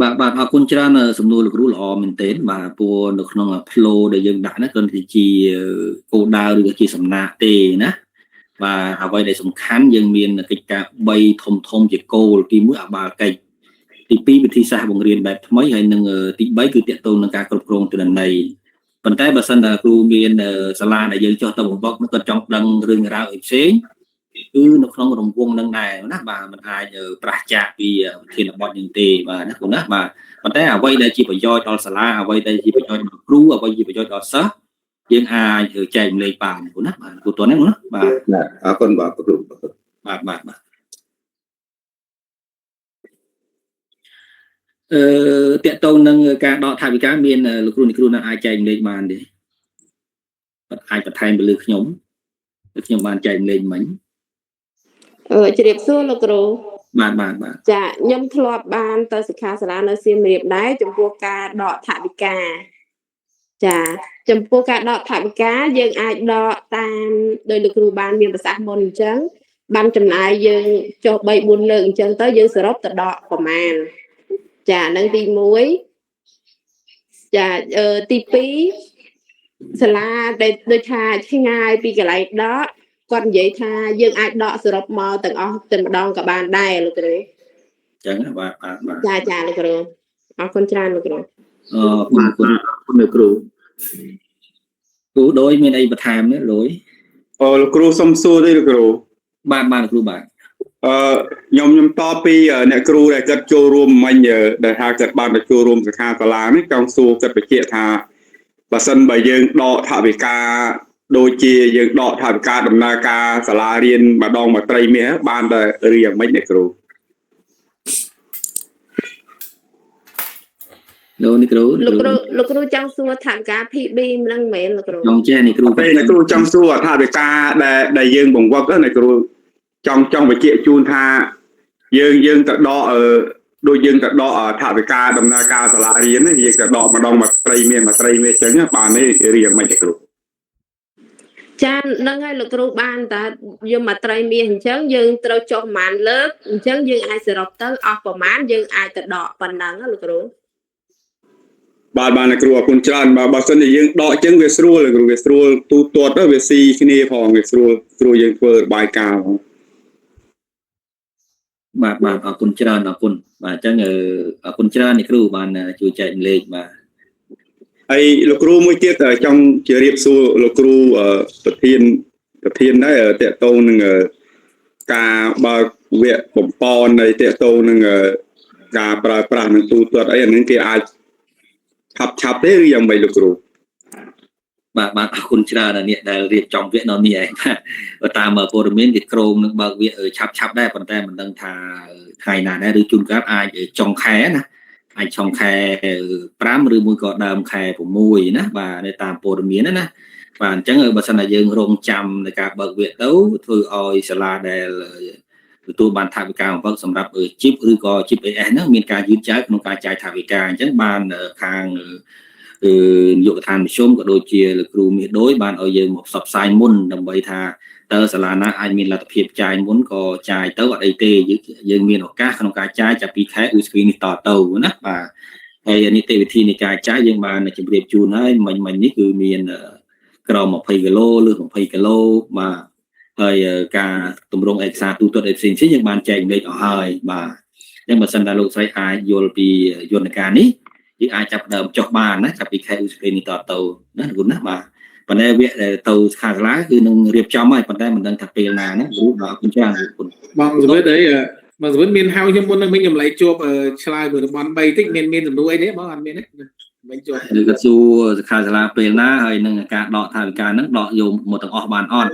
បាទអរគុណច្រើនសំណួរលោកគ្រូល្អមែនទែនបាទព្រោះនៅក្នុង flow ដែលយើងដាក់ហ្នឹងគ្រាន់តែជាគោលដៅឬក៏ជាសំណាក់ទេណាបាទអ្វីដែលសំខាន់យើងមានកិច្ចការ3ធំជាគោលទី1អបាលកិច្ចទី2វិធីសាស្ត្របង្រៀនបែបថ្មីហើយនិងទី3គឺទាក់ទងនឹងការគ្រប់គ្រងទិន្នន័យប៉ុន្តែបើសិនតែគ្រូមានសាលាដែលយើងចុះទៅបង្វឹកនោះក៏ចង់ដឹងរឿងរ៉ាវផ្សេងគឺនៅក្នុងរង្វង់នឹងដែរណាបាទมันអាចប្រឆាំងពីវិធានបទនឹងទេបាទណាគ្រូណាបាទប៉ុន្តែអ្វីដែលជាប្រយោជន៍ដល់សាលាអ្វីដែលជាប្រយោជន៍ដល់គ្រូអ្វីជាប្រយោជន៍ដល់សិស្សយើងអាចចែកម្លែកបានគ្រូណាបាទគ្រូតើហ្នឹងណាបាទអរគុណបាទគ្រូបាទ តាក់ទងនឹងការដកថវិកាមានលោកគ្រូអ្នកគ្រូណាអាចចែកលេខបានទេអាចបន្ថែមទៅលើខ្ញុំបានចែកលេខមិញ ជ្រាបសួរលោកគ្រូ បាទ ចាខ្ញុំធ្លាប់បានទៅសិក្ខាសាលានៅសៀមរាបដែរចំពោះការដកថវិកាចាចំពោះការដកថវិកាយើងអាចដកតាមដោយលោកគ្រូបានមានប្រសាសន៍មុនអញ្ចឹងបានចំណាយយើងចុះ 3-4 លើកអញ្ចឹងទៅយើងសរុបទៅដកប្រមាណចានឹងទី1ចាទី2សាលាដែលដូចថាឆ្ងាយពីកន្លែងដកគាត់និយាយថាយើងអាចដកសរុបមកទាំងអស់តែម្ដងក៏បានដែរលោកគ្រូ ចឹងបាទ ចាលោកគ្រូអរគុណច្រើនលោកគ្រូ គុណលោកគ្រូ គ្រូដោយមានអីបន្ថែមទេលុយ លោកគ្រូសុំសួរទេលោកគ្រូ បាទគ្រូបាទ ខ្ញុំតបពីអ្នកគ្រូដែលគាត់ចូលរួមមិញដែលថាគាត់បានទៅចូលរួមសិក្ខាសាលានេះចង់សួរគាត់បញ្ជាក់ថាបើសិនបើយើងដកថវិកាដូចជាយើងដកថវិកាដំណើរការសាលារៀនម្ដងមួយត្រីមាសបានតែរៀងយ៉ាងម៉េចអ្នកគ្រូ លោកគ្រូ លោកគ្រូចង់សួរថវិកា PB នឹងមែនលោកគ្រូ ចង់ចេះអ្នកគ្រូ ពេលអ្នកគ្រូចង់សួរថវិកាដែលយើងបង្វឹកអ្នកគ្រូចង់បញ្ជាក់ជូនថាយើងទៅដកដូចយើងទៅដកថវិកាដំណើរការសាលារៀនយើងទៅដកម្ដងមួយត្រីមាសចឹងបាននេះរៀងយ៉ាងម៉េចអ្នកគ្រូ ចានឹងហើយលោកគ្រូបានតែយកមកត្រីមាសអញ្ចឹងយើងត្រូវចុះប្រហែលលើកអញ្ចឹងយើងអាចសរុបទៅអស់ប្រហែលយើងអាចទៅដកប៉ុណ្ណឹងលោកគ្រូ បាទអ្នកគ្រូអរគុណច្រើនបើសិនជាយើងដកអញ្ចឹងវាស្រួលលោកគ្រូវាស្រួលទូទាត់ទៅវាស៊ីគ្នាផងវាស្រួលយើងធ្វើរបាយការណ៍ បាទអរគុណច្រើនអរគុណបាទអញ្ចឹងអរគុណច្រើនអ្នកគ្រូបានជួយចែកលេខបាទ ហើយលោកគ្រូមួយទៀតចង់ជម្រាបសួរលោកគ្រូប្រធានដែរតកតងនឹងការបើកវគ្គបំពន់នៃតកតងនឹងការប្រើប្រាស់នឹងទូទាត់អីអានេះគេអាចឆាប់ទេឬយ៉ាងម៉េចលោកគ្រូ បាទអរគុណច្រើនអ្នកដែលរៀបចំវគ្គនៅនេះឯងបើតាមព័ត៌មានគេក្រមនឹងបើកវគ្គឆាប់ដែរប៉ុន្តែមិនដឹងថាថ្ងៃណាដែរឬជួនកាលអាចចុងខែណាអាចចុងខែ 5 ឬមួយក៏ដើមខែ 6 ណាបាទនៅតាមព័ត៌មានណាបាទអញ្ចឹងបើសិនតែយើងរងចាំในការបើកវគ្គទៅធ្វើឲ្យសាលាដែលទទួលបានថវិកាបង្វឹកសម្រាប់ជីបឬក៏ជីប AS ហ្នឹងមានការយឺតយ៉ាវក្នុងការចាយថវិកាអញ្ចឹងបានខាង នាយកដ្ឋានមធ្យមក៏ដូចជាលោកគ្រូមាសដូចបានឲ្យយើងមកផ្សព្វផ្សាយមុនដើម្បីថាតើសាលាណាអាចមានលទ្ធភាពចាយមុនក៏ចាយទៅអត់អីទេយើងមានឱកាសក្នុងការចាយចាប់ពីខែឧសភានេះតទៅណាបាទហើយនីតិវិធីនៃការចាយយើងបានជម្រាបជូនហើយមិញនេះគឺមានក្រម20 គីឡូឬ20 គីឡូបាទហើយការតម្រង់ឯកសារទូទាត់ផ្សេងៗយើងបានចែកលេខអស់ហើយបាទអញ្ចឹងបើសិនតែលោកស្រីអាចយល់ពីយន្តការនេះ យើងអាចចាប់ដើមចុះបានណាចាប់ពីខែឧសភានេះតទៅណាលោកណាបាទប៉ុន្តែវគ្គដែលទៅសិក្ខាសាលាគឺនឹងរៀបចំហើយប៉ុន្តែមិនដឹងថាពេលណាណាគ្រូបាទអរគុណច្រើនលោកគុណ បងសវិតអីបងសវិតមានហៅខ្ញុំមុននឹងវិញខ្ញុំឡៃជួបឆ្លើយមួយតំបន់ 3 តិចមានសំណួរអីទេបងអត់មានទេវិញជួប ឬក៏សួរសិក្ខាសាលាពេលណាហើយនឹងការដកថវិកាហ្នឹងដកយកមកទាំងអស់បានអត់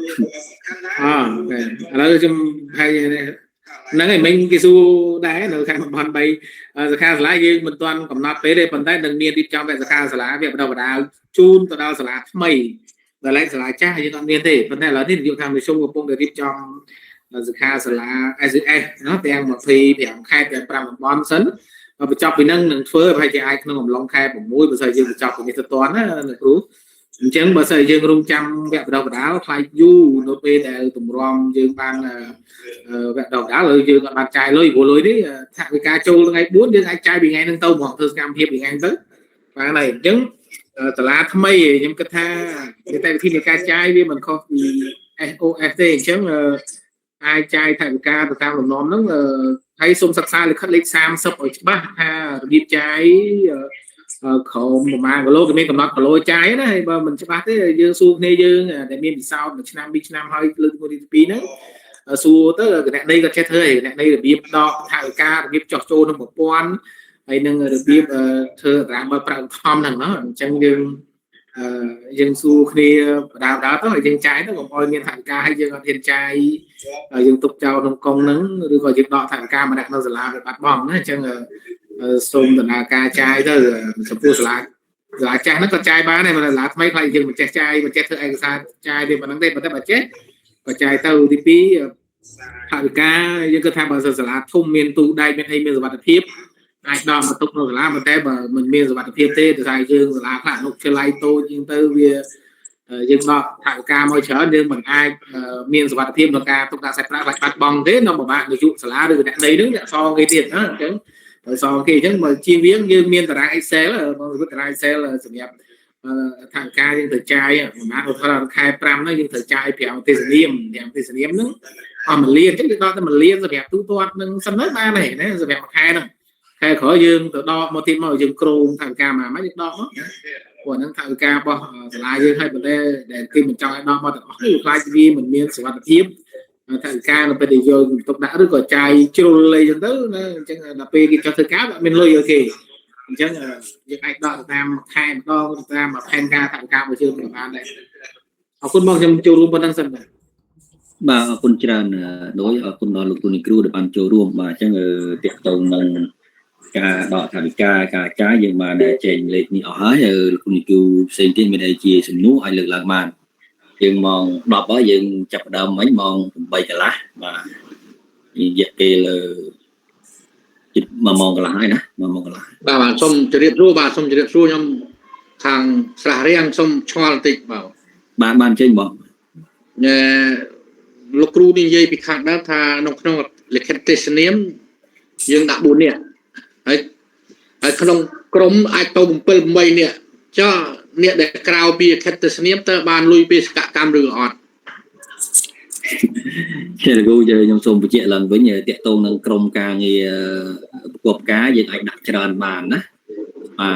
ឥឡូវខ្ញុំហើយហ្នឹងហើយមិញគេសួរដែរនៅខាងតំបន់ 3 សិក្ខាសាលាយើងមិនទាន់កំណត់ពេលទេប៉ុន្តែនឹងមានរៀបចំវគ្គសិក្ខាសាលាវគ្គបណ្ដុះបណ្ដាលជូនទៅដល់សាលាថ្មីដល់ឡែកសាលាចាស់យើងអត់មានទេប៉ុន្តែឥឡូវនេះនាយកដ្ឋានមធ្យមកំពុងតែរៀបចំសិក្ខាសាលា SCS ណាទាំង25ខេត្តទាំង5តំបន់សិនបញ្ចប់ពីហ្នឹងនឹងធ្វើប្រហែលជាអាចក្នុងអំឡុងខែ 6 បើសិនយើងបញ្ចប់ពីនេះទៅតាន់ណាលោកគ្រូអញ្ចឹងបើសិនយើងរងចាំវគ្គបណ្ដុះបណ្ដាលខ្លាចយូរនៅពេលដែលតម្រាំយើងបានវគ្គបណ្ដុះបណ្ដាលហើយយើងអត់បានចាយលុយព្រោះលុយនេះថវិកាចូលថ្ងៃ 4 យើងអាចចាយពីថ្ងៃហ្នឹងទៅហ្មងធ្វើសកម្មភាពពីថ្ងៃទៅបាទហើយអញ្ចឹងសាលាថ្មីខ្ញុំគិតថាតែវិធីនៃការចាយវាមិនខុសពី SOS ទេអញ្ចឹងអាចចាយថវិកាទៅតាមលំនាំហ្នឹងហើយសូមសិក្សាលិខិតលេខ 30 ឲ្យច្បាស់ថារបៀបចាយក្រុមប្រមាណគីឡូគេមានកំណត់គីឡូចាយណាហើយបើមិនច្បាស់ទេយើងសួរគ្នាយើងដែលមានពិសោធន៍1ឆ្នាំ 2 ឆ្នាំហើយលើកទី 2 ហ្នឹងសួរទៅគណនេយ្យក៏ចេះធ្វើហើយគណនេយ្យរបៀបដកថវិការបៀបចោះចូលក្នុងប្រព័ន្ធហើយនឹងរបៀបធ្វើអត្រាបើប្រាក់ឧទ្ធម្ភហ្នឹងណាអញ្ចឹងយើងសួរគ្នាបដាទៅហើយយើងចាយទៅកុំឲ្យមានថវិកាហើយយើងអត់ហ៊ានចាយយើងទុកចោលក្នុងកុងហ្នឹងឬក៏យើងដកថវិកាមកដាក់នៅសាលាវាបាត់បង់ណាអញ្ចឹង សូមដំណើរការចាយទៅចំពោះសាលាចាស់ហ្នឹងក៏ចាយបានដែរបើសាលាថ្មីខ្លះយើងមិនចេះចាយមិនចេះធ្វើឯកសារចាយទេប៉ុណ្ណឹងទេប៉ុន្តែបើចេះក៏ចាយទៅទី2ថវិកាយើងគិតថាបើសាលាធំមានទូដែកមានអីមានសុវត្ថិភាពអាចដកបន្ទុកនៅសាលាប៉ុន្តែបើមិនមានសុវត្ថិភាពទេដោយសារយើងសាលាខ្លះអនុវិទ្យាល័យតូចជាងទៅវាយើងដកថវិកាមកច្រើនយើងមិនអាចមានសុវត្ថិភាពក្នុងការទុកដាក់សាច់ប្រាក់បាត់បង់ទេនៅពិបាកនយោបាយសាលាឬអ្នកដីហ្នឹងអ្នកសងគេទៀតអញ្ចឹងដោយសងគេអញ្ចឹងមកជៀសវាងយើងមានតារាង Excel បងវិទ្យាតារាង Excel សម្រាប់ថវិកាយើងត្រូវចាយប្រហែលឧទាហរណ៍ខែ5ហ្នឹងយើងត្រូវចាយ5ទេសនាមហ្នឹងអស់1លានអញ្ចឹងយើងដកតែ1លានសម្រាប់ទូទាត់នឹងសិនទៅបានហើយណាសម្រាប់មួយខែហ្នឹងខែក្រោយយើងទៅដកមកទៀតមកយើងក្រុងថវិកាមកយើងដកមកព្រោះហ្នឹងថវិការបស់សាលាយើងឲ្យប៉ុន្តែដែលគេមិនចង់ឲ្យដកមកទាំងអស់នេះខ្លាចវាមិនមានសុវត្ថិភាពថវិកានៅពេលដែលយើងទុកដាក់ឬក៏ចាយជ្រុលអីចឹងទៅណាអញ្ចឹងដល់ពេលគេចុះធ្វើការអត់មានលុយឲ្យគេអញ្ចឹងយើងអាចដកទៅតាមខែម្ដងទៅតាមផែនការថវិការបស់យើងបានដែរអរគុណបងខ្ញុំចូលរួមប៉ុណ្ណឹងសិនបាទបាទអរគុណច្រើនដោយអរគុណដល់លោកគ្រូនីគ្រូដែលបានចូលរួមបាទអញ្ចឹងទាក់ទងនឹងការដកថវិកាការចាយយើងបានចែកលេខនេះអស់ហើយលោកគ្រូនីគ្រូផ្សេងទៀតមានអីជាសំណួរឲ្យលើកឡើងបានយើងម៉ោង10ហើយយើងចាប់ផ្ដើមមិញម៉ោង8កន្លះបាទរយៈពេលជិត1ម៉ោងកន្លះហើយណា1ម៉ោងកន្លះបាទសូមជម្រាបសួរបាទសូមជម្រាបសួរខ្ញុំខាងស្រះរៀងសូមឆ្ងល់បន្តិចបាទបានចេញបងលោកគ្រូនិយាយពីខាងដើមថាក្នុងលិខិតទេសនាមយើងដាក់4នាក់ហើយក្នុងក្រុមអាចទៅ7 8នាក់ចុះអ្នកដែលក្រៅពីលិខិតទេសនាមតើបានលុយពីសកម្មឬអត់ជាលោកគ្រូខ្ញុំសូមបញ្ជាក់ឡើងវិញតាក់ទងនឹងក្រុមការងារប្រកបការយើងអាចដាក់ច្រើនបានណា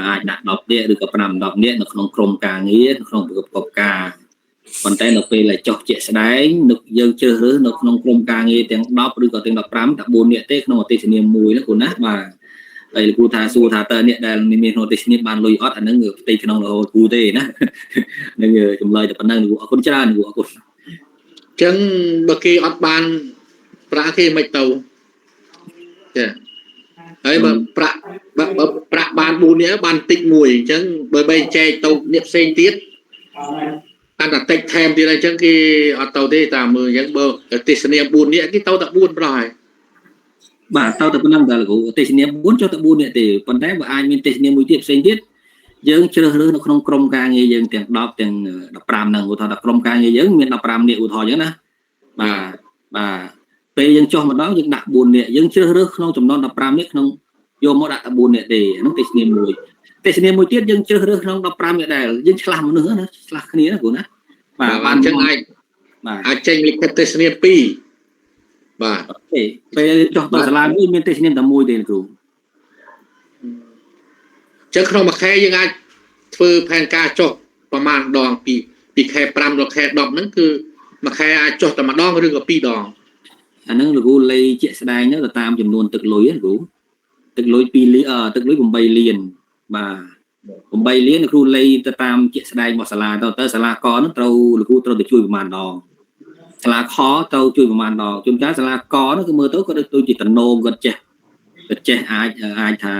អាចដាក់10នាក់ឬក៏5 10នាក់នៅក្នុងក្រុមការងារក្នុងប្រកបការប៉ុន្តែនៅពេលដែលចុះជាក់ស្ដែងយើងជ្រើសរើសនៅក្នុងក្រុមការងារទាំង10ឬក៏ទាំង15តែ4នាក់ទេក្នុងអតិសនាមមួយណាគ្រូណាបាទហើយលោកគ្រូថាសួរថាតើអ្នកដែលមានក្នុងអតិសនាមបានលុយអត់អាហ្នឹងផ្ទៃក្នុងរហូតគ្រូទេណានឹងចម្លើយតែប៉ុណ្ណឹងលោកអរគុណច្រើនលោកអរគុណអញ្ចឹងបើគេអត់បានប្រាក់គេមិនទៅចាហើយបើប្រាក់បាន4នាក់បានតិចមួយអញ្ចឹងបើបីចែកទៅអ្នកផ្សេងទៀតអត់តែតិចថែមទៀតអញ្ចឹងគេអត់ទៅទេតាមមើលអញ្ចឹងបើទេសនាម4នាក់គេទៅតែ4ប្រហែលបាទទៅតែប៉ុណ្ណឹងតែលោកគ្រូទេសនាម4ចុះតែ4នាក់ទេប៉ុន្តែបើអាចមានទេសនាមមួយទៀតផ្សេងទៀតយើងជ្រើសរើសនៅក្នុងក្រុមការងារយើងទាំង10ទាំង15ហ្នឹងឧទាហរណ៍ថាក្រុមការងារយើងមាន15នាក់ឧទាហរណ៍អញ្ចឹងណាបាទពេលយើងចុះម្ដងយើងដាក់4នាក់យើងជ្រើសរើសក្នុងចំនួន15នាក់ក្នុងយកមកដាក់តែ4នាក់ទេហ្នឹងទេសនាមមួយទៀតយើងជ្រើសរើសក្នុង15នាក់ដែរយើងឆ្លាស់មនុស្សណាឆ្លាស់គ្នាណាគ្រូណាបាទបានអញ្ចឹងអាចចេញលិខិតទេសនាម2បាទពេលចុះទៅសាលាមួយមានទេសនាមតែមួយទេគ្រូចឹងក្នុងមួយខែយើងអាចធ្វើផែនការចុះប្រមាណដងពីខែ5ដល់ខែ10ហ្នឹងគឺមួយខែអាចចុះតែម្ដងឬក៏2ដងអាហ្នឹងលោកគ្រូលេខជាក់ស្ដែងទៅតាមចំនួនទឹកលុយណាគ្រូទឹកលុយ2លានទឹកលុយ8លានបាទ8លានលោកគ្រូលេខទៅតាមជាក់ស្ដែងរបស់សាលាទៅសាលាកហ្នឹងត្រូវលោកគ្រូត្រូវទៅជួយប្រមាណដងសាលាខទៅជួយប្រមាណដងជួនកាលសាលាកហ្នឹងគឺមើលទៅក៏ដូចជាតំណងគាត់ចេះអាចថា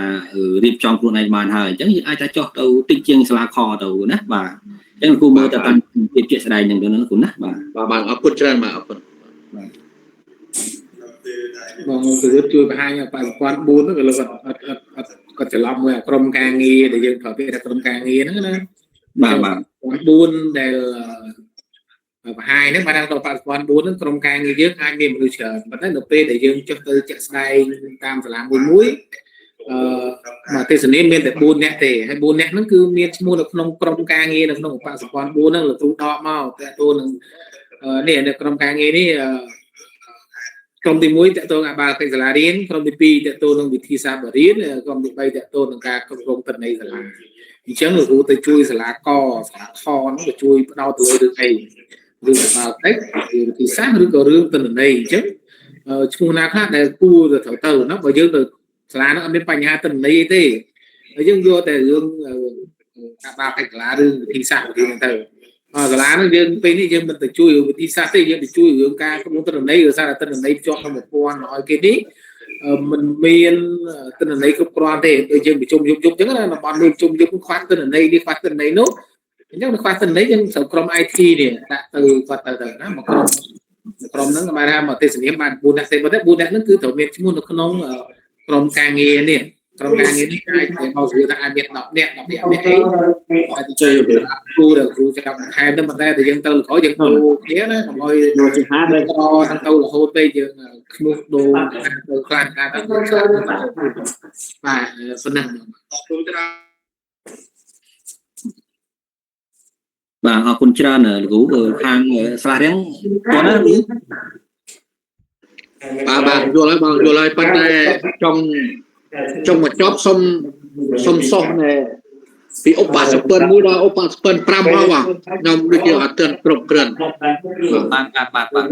រៀបចំខ្លួនឯងបានហើយអញ្ចឹងយើងអាចថាចុះទៅតិចជាងសាលាខទៅណាបាទអញ្ចឹងគ្រូមើលទៅតាមភាពជាក់ស្ដែងហ្នឹងទៅណាគ្រូណាបាទអរគុណច្រើនបាទអរគុណបងគឺជួយបង្ហាញបច្ចុប្បន្ន4ហ្នឹងក៏លោកអត់ច្រឡំមួយក្រុមការងារដែលយើងប្រើពាក្យថាក្រុមការងារហ្នឹងណាបាទ4ដែលបង្ហាញហ្នឹងបានដល់បច្ចុប្បន្ន4ហ្នឹងក្រុមការងារយើងអាចមានមនុស្សច្រើនប៉ុន្តែនៅពេលដែលយើងចុះទៅជាក់ស្ដែងតាមសាលាមួយមកទេសនាមមានតែ4នាក់ទេហើយ4នាក់ហ្នឹងគឺមានឈ្មោះនៅក្នុងក្រុមការងារនៅក្នុងបច្ចុប្បន្ន4ហ្នឹងលោកគ្រូដកមកតើតួនឹងនេះនៅក្រុមការងារនេះក្រុមទី1តើតួនឹងអាបាលកិច្ចសាលារៀនក្រុមទី2តើតួនឹងវិធីសាស្ត្របរិញ្ញាក្រុមទី3តើតួនឹងការគ្រប់គ្រងទិន្នន័យសាលាអញ្ចឹងលោកគ្រូទៅជួយសាលាកសាលាខហ្នឹងទៅជួយផ្ដោតទៅលើរឿងអីរឿងអាបាលកិច្ចរឿងវិធីសាស្ត្រឬក៏រឿងទិន្នន័យអញ្ចឹងឈ្មោះណាខ្លះដែលគួរទៅត្រូវទៅណាបើយើងទៅសាលាហ្នឹងអត់មានបញ្ហាទិន្នន័យទេហើយយើងយកតែរឿងអាបាលកិច្ចសាលារឿងវិធីសាស្ត្រហ្នឹងទៅសាលាហ្នឹងយើងពេលនេះយើងមិនទៅជួយវិធីសាស្ត្រទេយើងទៅជួយរឿងការគ្រប់គ្រងទិន្នន័យឬសារទិន្នន័យជាប់ក្នុងប្រព័ន្ធឲ្យគេនេះ mình miền tình hình này không còn thế tôi chơi bị chung chung chứ là bọn mình chung chung khoát tình hình này đi khoát tình này nốt nhưng mà khoát tình đấy nhưng sau trong IT này đã từ khoát từ đó mà trong nó mà ra mà tên sản phẩm bạn buôn đã xây buôn đã nó cứ thổi miệt muốn nó không trong càng nghề này trong càng nghề này ai để bao giờ ai biết đọc nét ấy chơi được khu được khu cho hai đứa mình ra thì dân tư có dân tư thế đó mọi hát đây to thằng tư là hô tây dân mua đồ từ clan cả các và phần năng và họ cũng chưa là gũ ở hàng xa riêng có đó bà vô lại bắt đây trong một job xong này thì ông bà sập bên mũi đó ông bà sập bên pram hoa vào nhom được kiểu tiền trộm cườn bạn bạn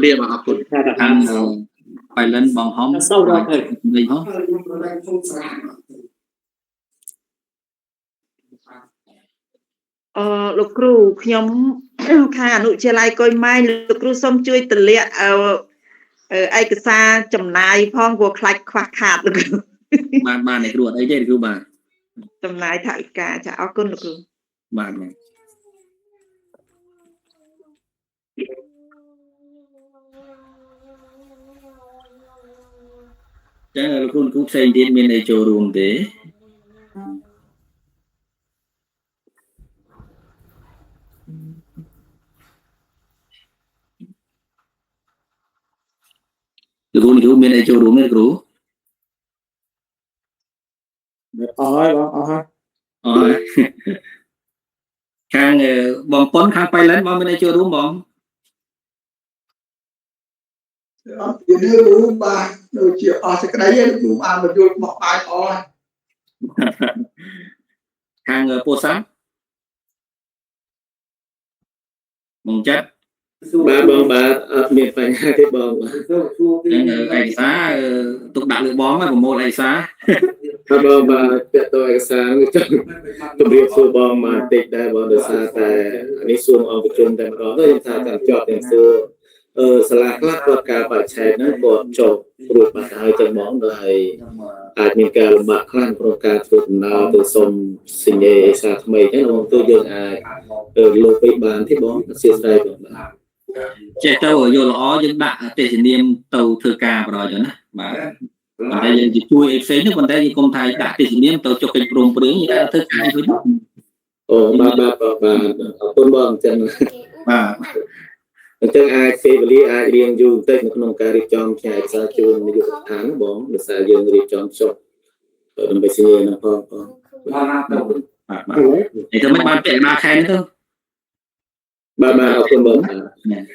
điểm màคุณ hàng phải lên bằng hóm người hóm លោកគ្រូខ្ញុំខាងអនុវិទ្យាល័យកុយម៉ៃលោកគ្រូសូមជួយទម្លាក់ឯកសារចំណាយផងព្រោះខ្លាចខ្វះខាតលោកគ្រូបាននេះគ្រូអត់អីទេគ្រូបាទ ចំណាយថវិកាចាអរគុណលោកគ្រូ បាទចាលោកគ្រូផ្សេងទៀតមានអីចូលរួមទេ គ្រូមានអីចូលរួមទេគ្រូអស់ហើយបងអស់ហើយខាងបងប៉ុនខាងបៃលិនបងមានអីចូលរួមបងអត់មានរួមបាទដូចជាអស់សេចក្តីឯងគ្រូបានបញ្យល់មកបាយអស់ខាងពោធិ៍សាត់បងចាត់ បាទបងបាទអត់មានបញ្ហាទេបងហ្នឹងឯកសារទុកដាក់លើបងហើយប្រមូលឯកសារ បាទបងបាទពាក់តឯកសារចង់ជម្រាបសួរបងមកតិចដែរបងដោយសារតែនេះសួរអង្គប្រជុំតែម្ដងខ្ញុំថាតាមជាប់ទាំងសួរសាលាខ្លះគាត់ការបច្ឆេទហ្នឹងគាត់ចុះរួចបាត់ហើយចឹងបងដោយអាចមានការលំបាកខ្លាំងក្នុងការធ្វើដំណើរទៅសុំសញ្ញាឯកសារថ្មីចឹងបងទៅយើងអាចលោកពេកបានទេបងអធិស្ឋានបងបាទ ចេះទៅយល់ល្អយើងដាក់ទេសនាមទៅធ្វើការប្រយោជន៍ណាបាទតែយើងជួយអីផ្សេងនោះប៉ុន្តែយើងគុំថាដាក់ទេសនាមទៅចុះកិច្ចព្រមព្រៀងយើងដាក់ធ្វើការវិញអូបាទអរគុណបងអញ្ចឹងបាទអញ្ចឹងអាចសេវលាអាចរៀងយូរបន្តិចនៅក្នុងការរៀបចំផ្សាយឯកសារជូននាយកដ្ឋានបងដោយសារយើងរៀបចំចុះដើម្បីសញ្ញាណាបងនេះទៅមិនបានពាក់ណាខែនេះទៅ បាទអរគុណបង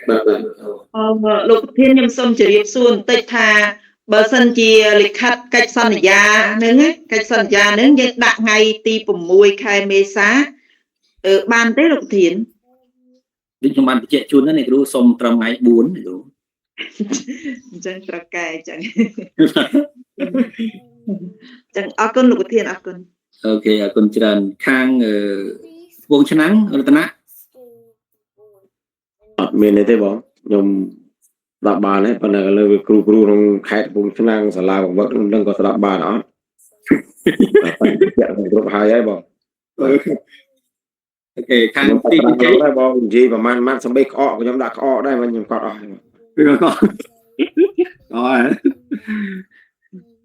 បាទលោកប្រធានខ្ញុំសូមជម្រាបសួរបន្តិចថាបើសិនជាលិខិតកិច្ចសន្យាហ្នឹងកិច្ចសន្យាហ្នឹងយើងដាក់ថ្ងៃទី6ខែមេសាបានទេលោកប្រធានដូចខ្ញុំបានបញ្ជាក់ជូនហ្នឹងគ្រូសូមត្រឹមថ្ងៃ4គ្រូអញ្ចឹងត្រូវកែអញ្ចឹងអរគុណលោកប្រធានអរគុណអូខេអរគុណច្រើនខាងវងឆ្នាំងរតនៈ អត់មានទេបងខ្ញុំដាក់បានទេប៉ុន្តែលើគ្រូក្នុងខេត្តកំពង់ឆ្នាំងសាលាបង្វឹកនឹងក៏ស្ដាប់បានអត់គ្រប់ហើយហើយបងអូខេខាងទីជ័យបងនិយាយប្រហែលម៉ាត់សំបីក្អកខ្ញុំដាក់ក្អកដែរខ្ញុំកត់អស់គឺក៏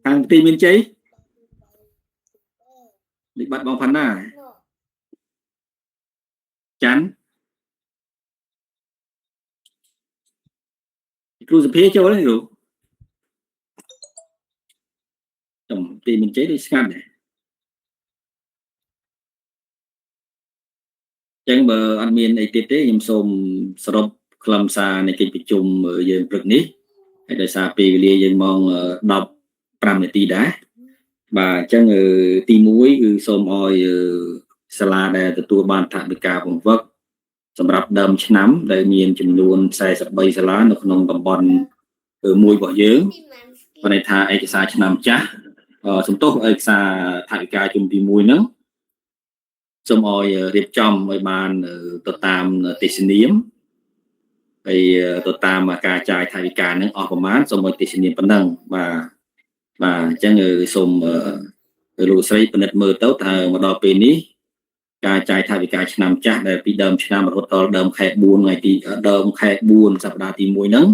ខាងទីមានជ័យនេះបាត់បងផាន់ណាច័ន្ទ គ្រូសុភាចូលទេគ្រូចំទីមានជ័យដូចស្ងាត់ដែរចឹងបើអត់មានអីទៀតទេខ្ញុំសូមសរុបខ្លឹមសារនៃកិច្ចប្រជុំយើងព្រឹកនេះហើយដោយសារពេលវេលាយើងម៉ោង 15 នាទីដែរបាទអញ្ចឹងទី1គឺសូមឲ្យសាលាដែលទទួលបានថវិកាបង្វឹកសម្រាប់ដើមឆ្នាំដែលមានចំនួន43សាលានៅក្នុងតំបន់មួយរបស់យើងបានន័យថាឯកសារឆ្នាំចាស់សំទោសឯកសារថវិកាជុំទី1ហ្នឹងសូមឲ្យរៀបចំឲ្យបានទៅតាមទេសនាម ហើយទៅតាមការចាយថវិកាហ្នឹងអស់ប្រមាណសូមឲ្យទេសនាប៉ុណ្ណឹងបាទអញ្ចឹងសូមលោកស្រីពិនិត្យមើលទៅតើមកដល់ពេលនេះការចាយថវិកាឆ្នាំចាស់ដែលពីដើមឆ្នាំរហូតដល់ដើមខែ4ថ្ងៃទីដើមខែ4សប្តាហ៍ទី1ហ្នឹង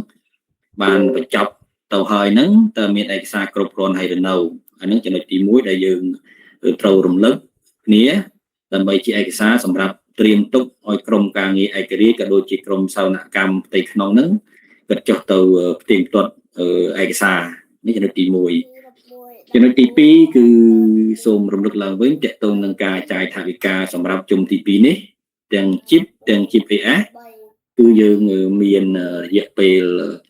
បានបញ្ចប់ទៅហើយហ្នឹងតើមានឯកសារគ្រប់គ្រាន់ហើយឬនៅអាហ្នឹងចំណុចទី1ដែលយើងត្រូវរំលឹកគ្នាដើម្បីជាឯកសារសម្រាប់ត្រៀមទុកឲ្យក្រុមការងារឯករាជ្យក៏ដូចជាក្រុមសវនកម្មផ្ទៃក្នុងហ្នឹងគាត់ចុះទៅផ្ទៀងផ្ទាត់ឯកសារនេះចំណុចទី1ចំណុចទី2គឺសូមរំលឹកឡើងវិញទាក់ទងនឹងការចាយថវិកាសម្រាប់ជុំទី2នេះទាំង chip ទាំង GPS គឺយើងមានរយៈពេល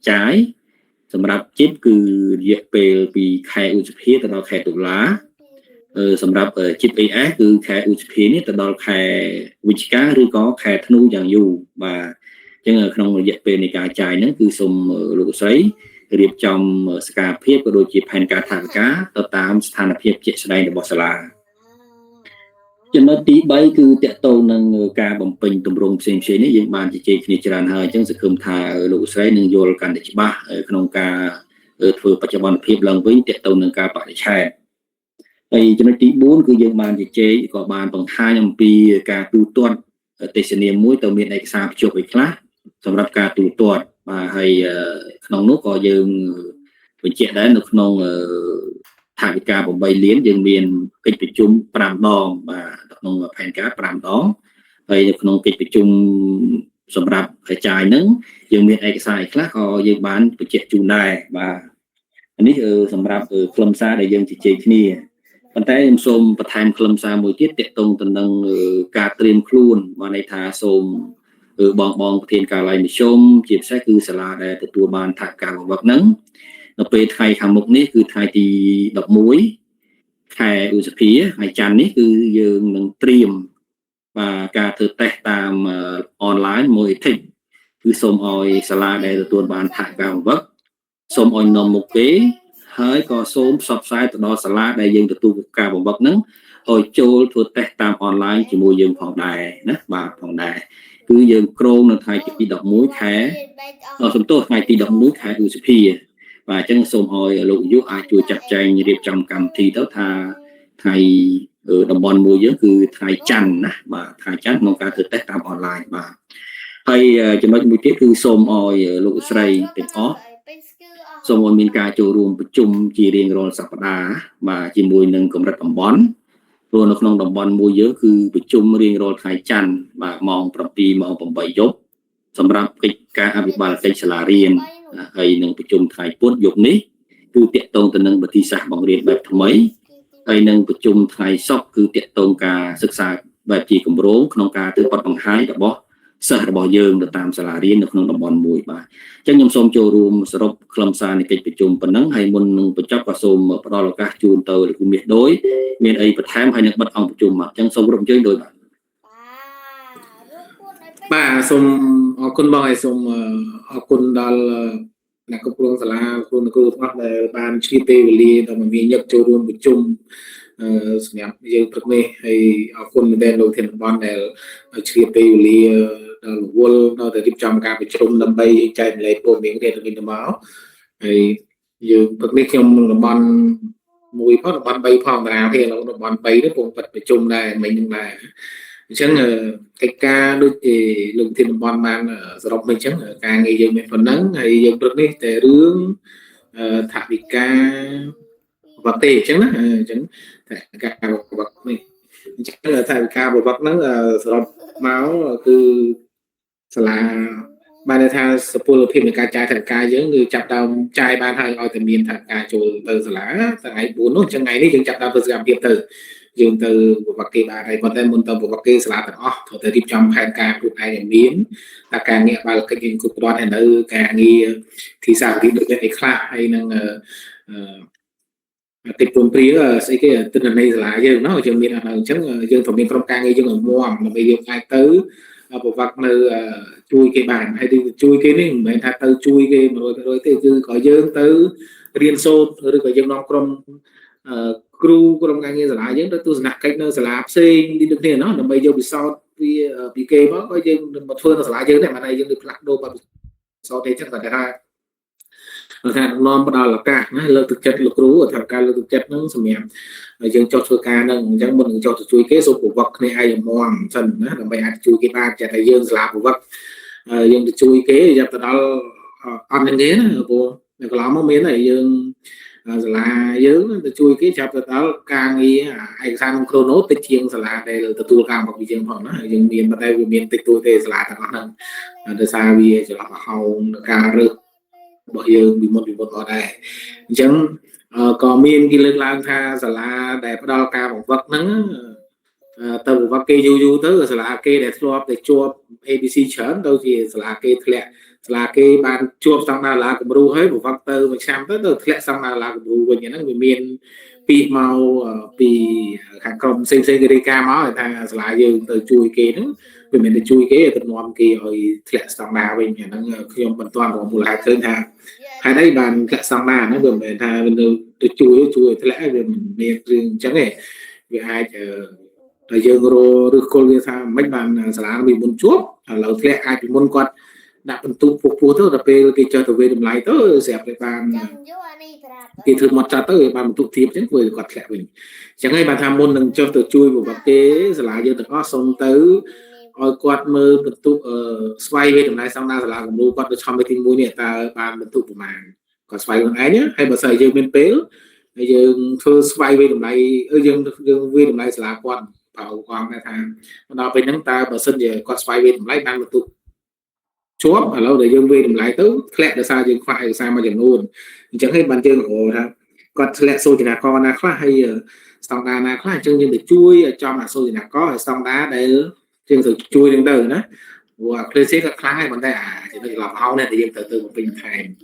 ចាយសម្រាប់ chip គឺរយៈពេលពីខែឧសភាទៅដល់ខែតុលាសម្រាប់ GPS គឺខែឧសភានេះទៅដល់ខែវិច្ឆិកាឬក៏ខែធ្នូយ៉ាងយូរបាទអញ្ចឹងក្នុងរយៈពេលនៃការចាយហ្នឹងគឺសូមលោកស្រីរៀបចំសកម្មភាពក៏ដូចជាផែនការថវិកាទៅតាមស្ថានភាពជាក់ស្ដែងរបស់សាលាចំណុចទី3គឺតកតងនឹងការបំពេញទម្រង់ផ្សេងៗនេះយើងបានជជែកគ្នាច្រើនហើយអញ្ចឹងសង្ឃឹមថាលោកស្រីនឹងយល់កាន់តែច្បាស់ក្នុងការធ្វើបច្ចុប្បន្នភាពឡើងវិញតកតងនឹងការបរិច្ឆេទហើយចំណុចទី4គឺយើងបានជជែកក៏បានបង្ហាញអំពីការទូទាត់ទេសនាមួយទៅមានឯកសារភ្ជាប់ឲ្យខ្លះសម្រាប់ការទូទាត់បាទហើយក្នុងនោះក៏យើងបញ្ជាក់ដែរនៅក្នុងថវិកា8លានយើងមានកិច្ចប្រជុំ5ដងបាទក្នុងផែនការ5ដងហើយនៅក្នុងកិច្ចប្រជុំសម្រាប់កระจายហ្នឹងយើងមានឯកសារខ្លះក៏យើងបានបញ្ជាក់ជូនដែរបាទនេះសម្រាប់ខ្លឹមសារដែលយើងជជែកគ្នាប៉ុន្តែខ្ញុំសូមបន្ថែមខ្លឹមសារមួយទៀតទាក់ទងទៅនឹងការត្រៀមខ្លួនបានន័យថាសូមបងប្រធានការិយាល័យមជ្ឈមជាពិសេសគឺសាលាដែលទទួលបានថវិកាបង្វឹកហ្នឹងនៅពេលថ្ងៃខាងមុខនេះគឺថ្ងៃទី11ខែឧសភាថ្ងៃច័ន្ទនេះគឺយើងនឹងត្រៀមបាទការធ្វើតេស្តតាមអនឡាញមួយតិចគឺសូមឲ្យសាលាដែលទទួលបានថវិកាបង្វឹកសូមឲ្យនាំមុខគេហើយក៏សូមផ្សព្វផ្សាយទៅដល់សាលាដែលយើងទទួលការបង្វឹកហ្នឹងឲ្យចូលធ្វើតេស្តតាមអនឡាញជាមួយយើងផងដែរណាបាទផងដែរគឺយើងក្រងនៅថ្ងៃទី11ខែសំទោសថ្ងៃទី11ខែឧសភាបាទអញ្ចឹងសូមឲ្យលោកនាយកអាចជួយចាត់ចែងរៀបចំកម្មវិធីទៅថាថ្ងៃតំបន់មួយយើងគឺថ្ងៃច័ន្ទណាបាទថ្ងៃច័ន្ទក្នុងការធ្វើតេស្តតាមអនឡាញបាទហើយចំណុចមួយទៀតគឺសូមឲ្យលោកស្រីទាំងអស់សូមឲ្យមានការចូលរួមប្រជុំជារៀងរាល់សប្តាហ៍បាទជាមួយនឹងកម្រិតតំបន់ព្រោះនៅក្នុងតំបន់មួយយើងគឺប្រជុំរៀងរាល់ថ្ងៃច័ន្ទបាទម៉ោង7ម៉ោង8យប់សម្រាប់កិច្ចការអភិបាលកិច្ចសាលារៀនហើយនឹងប្រជុំថ្ងៃពុធយប់នេះគឺតាក់ទងទៅនឹងវិធីសាស្ត្របង្រៀនបែបថ្មីហើយនឹងប្រជុំថ្ងៃសុក្រគឺតាក់ទងការសិក្សាបែបជាគម្រោងក្នុងការធ្វើបទបង្ហាញរបស់សិស្សរបស់យើងទៅតាមសាលារៀននៅក្នុងតំបន់មួយបាទអញ្ចឹងខ្ញុំសូមចូលរួមសរុបខ្លឹមសារនៃកិច្ចប្រជុំប៉ុណ្ណឹងហើយមុននឹងបញ្ចប់ក៏សូមផ្ដល់ឱកាសជូនទៅលោកគ្រូមាសដោយមានអីបន្ថែមហើយនឹងបិទអង្គប្រជុំបាទអញ្ចឹងសូមរំអញ្ជើញដោយបាទសូមអរគុណបងហើយសូមអរគុណដល់អ្នកគ្រប់គ្រងសាលាគ្រូទាំងអស់ដែលបានឆ្លៀតពេលវេលាដល់មកមានញឹកចូលរួមប្រជុំសម្រាប់យើងព្រឹកនេះហើយអរគុណមែនទែនលោកធានបនដែលឆ្លៀតពេលវេលាដល់រវល់ដល់តែរៀបចំការប្រជុំដើម្បីចែកម្លែកព័ត៌មានគ្នាទៅវិញទៅមកហើយយើងព្រឹកនេះខ្ញុំក្នុងតំបន់មួយផងតំបន់3ផងតារាភានៅតំបន់3នេះពងបិទប្រជុំដែរមិញនឹងដែរអញ្ចឹងកិច្ចការដូចជាលោកធានតំបន់បានសរុបមិញអញ្ចឹងការងារយើងមានប៉ុណ្ណឹងហើយយើងព្រឹកនេះតែរឿងថវិកាបកទេអញ្ចឹងណាអញ្ចឹងថវិកាបកនេះអញ្ចឹងថវិកាបកហ្នឹងសរុបមកគឺសាលាបានថាសុពលភាពនៃការចាយថវិកាយើងគឺចាប់ដើមចាយបានហើយឲ្យតែមានថវិកាចូលទៅសាលាថ្ងៃ4នោះអញ្ចឹងថ្ងៃនេះយើងចាប់ដើមធ្វើសកម្មភាពទៅយើងទៅបវកគេបានហើយប៉ុន្តែមុនទៅបវកគេសាលាទាំងអស់ត្រូវតែរៀបចំផែនការខ្លួនឯងឲ្យមានតែការងារបាល់កិច្ចយើងគ្រប់គ្រាន់ហើយនៅការងារទីសាវិទ្យាល័យដូចនេះខ្លះហើយនឹងតិចព្រមព្រៀងស្អីគេទិន្នន័យសាលាយើងណាយើងមានអញ្ចឹងយើងត្រូវមានក្រុមការងារយើងឲ្យមាំដើម្បីយើងអាចទៅបវកនៅជួយគេបានហើយទីជួយគេនេះមិនមែនថាទៅជួយគេ 100% ទេគឺក៏យើងទៅរៀនសូត្រឬក៏យើងនាំក្រុមគ្រូក្រុមការងារសាលាយើងទៅទស្សនកិច្ចនៅសាលាផ្សេងទីដូចគ្នាណាដើម្បីយកពិសោធន៍ពីគេមកក៏យើងមកធ្វើនៅសាលាយើងដែរមិនថាយើងទៅផ្លាស់ប្ដូរបទ sau đây chắc là hai thằng non bắt đầu là cả nó lơ thực chất lục rú ở thằng ca lơ thực chất nó sầm nhẹ dương cho thưa ca nâng chẳng mình cho chui kế số của vật này ai mòn dần đó là mày ăn chui cái ba chả thấy dương là của vật dương chui kế giờ tao đó ăn cái nghé nữa cô này có lắm miếng này dương là dương chui cái chập tao càng nghĩ ai sang chrono tích chiên là đây là tôi càng một viên phòng nó dương miền bên đây miền tích tôi đây là thằng nó từ xa vì chỉ là hầu ca rực bởi dương bị một ở đây chẳng còn miền kia lên lang tha là đẹp đo ca một vật nắng từ vật kia du tới là kia để chua abc chớn đâu thì là kia là cái bàn chua xong là cũng ru hết một vật từ một trăm tới từ lẹ xong là cũng ru với những miền pi màu pi hàng công xây cái ca máu người ta là dương từ chui kia đó vì mình chui cái từ ngon kia rồi lẹ xong là bên nhà nó khi mình toàn của một hai thứ ha hai đấy bàn lẹ xong là nó được mình ta mình từ chui lẽ về miền riêng chẳng hề vì ai là dương rồi được cô người ta mấy bàn là mình muốn chuốc là lẹ ai bị muốn quật đã phân tu phục vụ thôi là về cái chờ từ về đầm lại tới dẹp cái bàn thì thường một trà tới bàn tụ thiệp chứ vừa quật lẹ mình chẳng hay bàn tham môn đừng cho từ chui của bậc kế là giờ từ có xong tới quạt mơ bật tụ xoay về đầm lại xong ra là cũng quạt được trong cái tin mũi này ta bàn bật tụ của màn còn xoay còn ấy nhé hay bà sợi dương bên pế bây giờ thưa xoay về đầm lại dương về đầm lại là quạt bảo quang này thằng đó bên chúng ta bà sân về quạt xoay về đầm lại bàn bật tụ chúa ở lâu để dương về đầm lại tới lẹ được sao dương phải sao mà dương luôn chẳng hay bàn chơi của ha còn lẹ xô thì là con là khá hay xong đá là khá chân nhưng để chui cho mà xô thì là có xong đá để chân từ chui đến từ đó và lên xếp các khá hay vấn đề chỉ được làm hao này thì dương từ một bình thành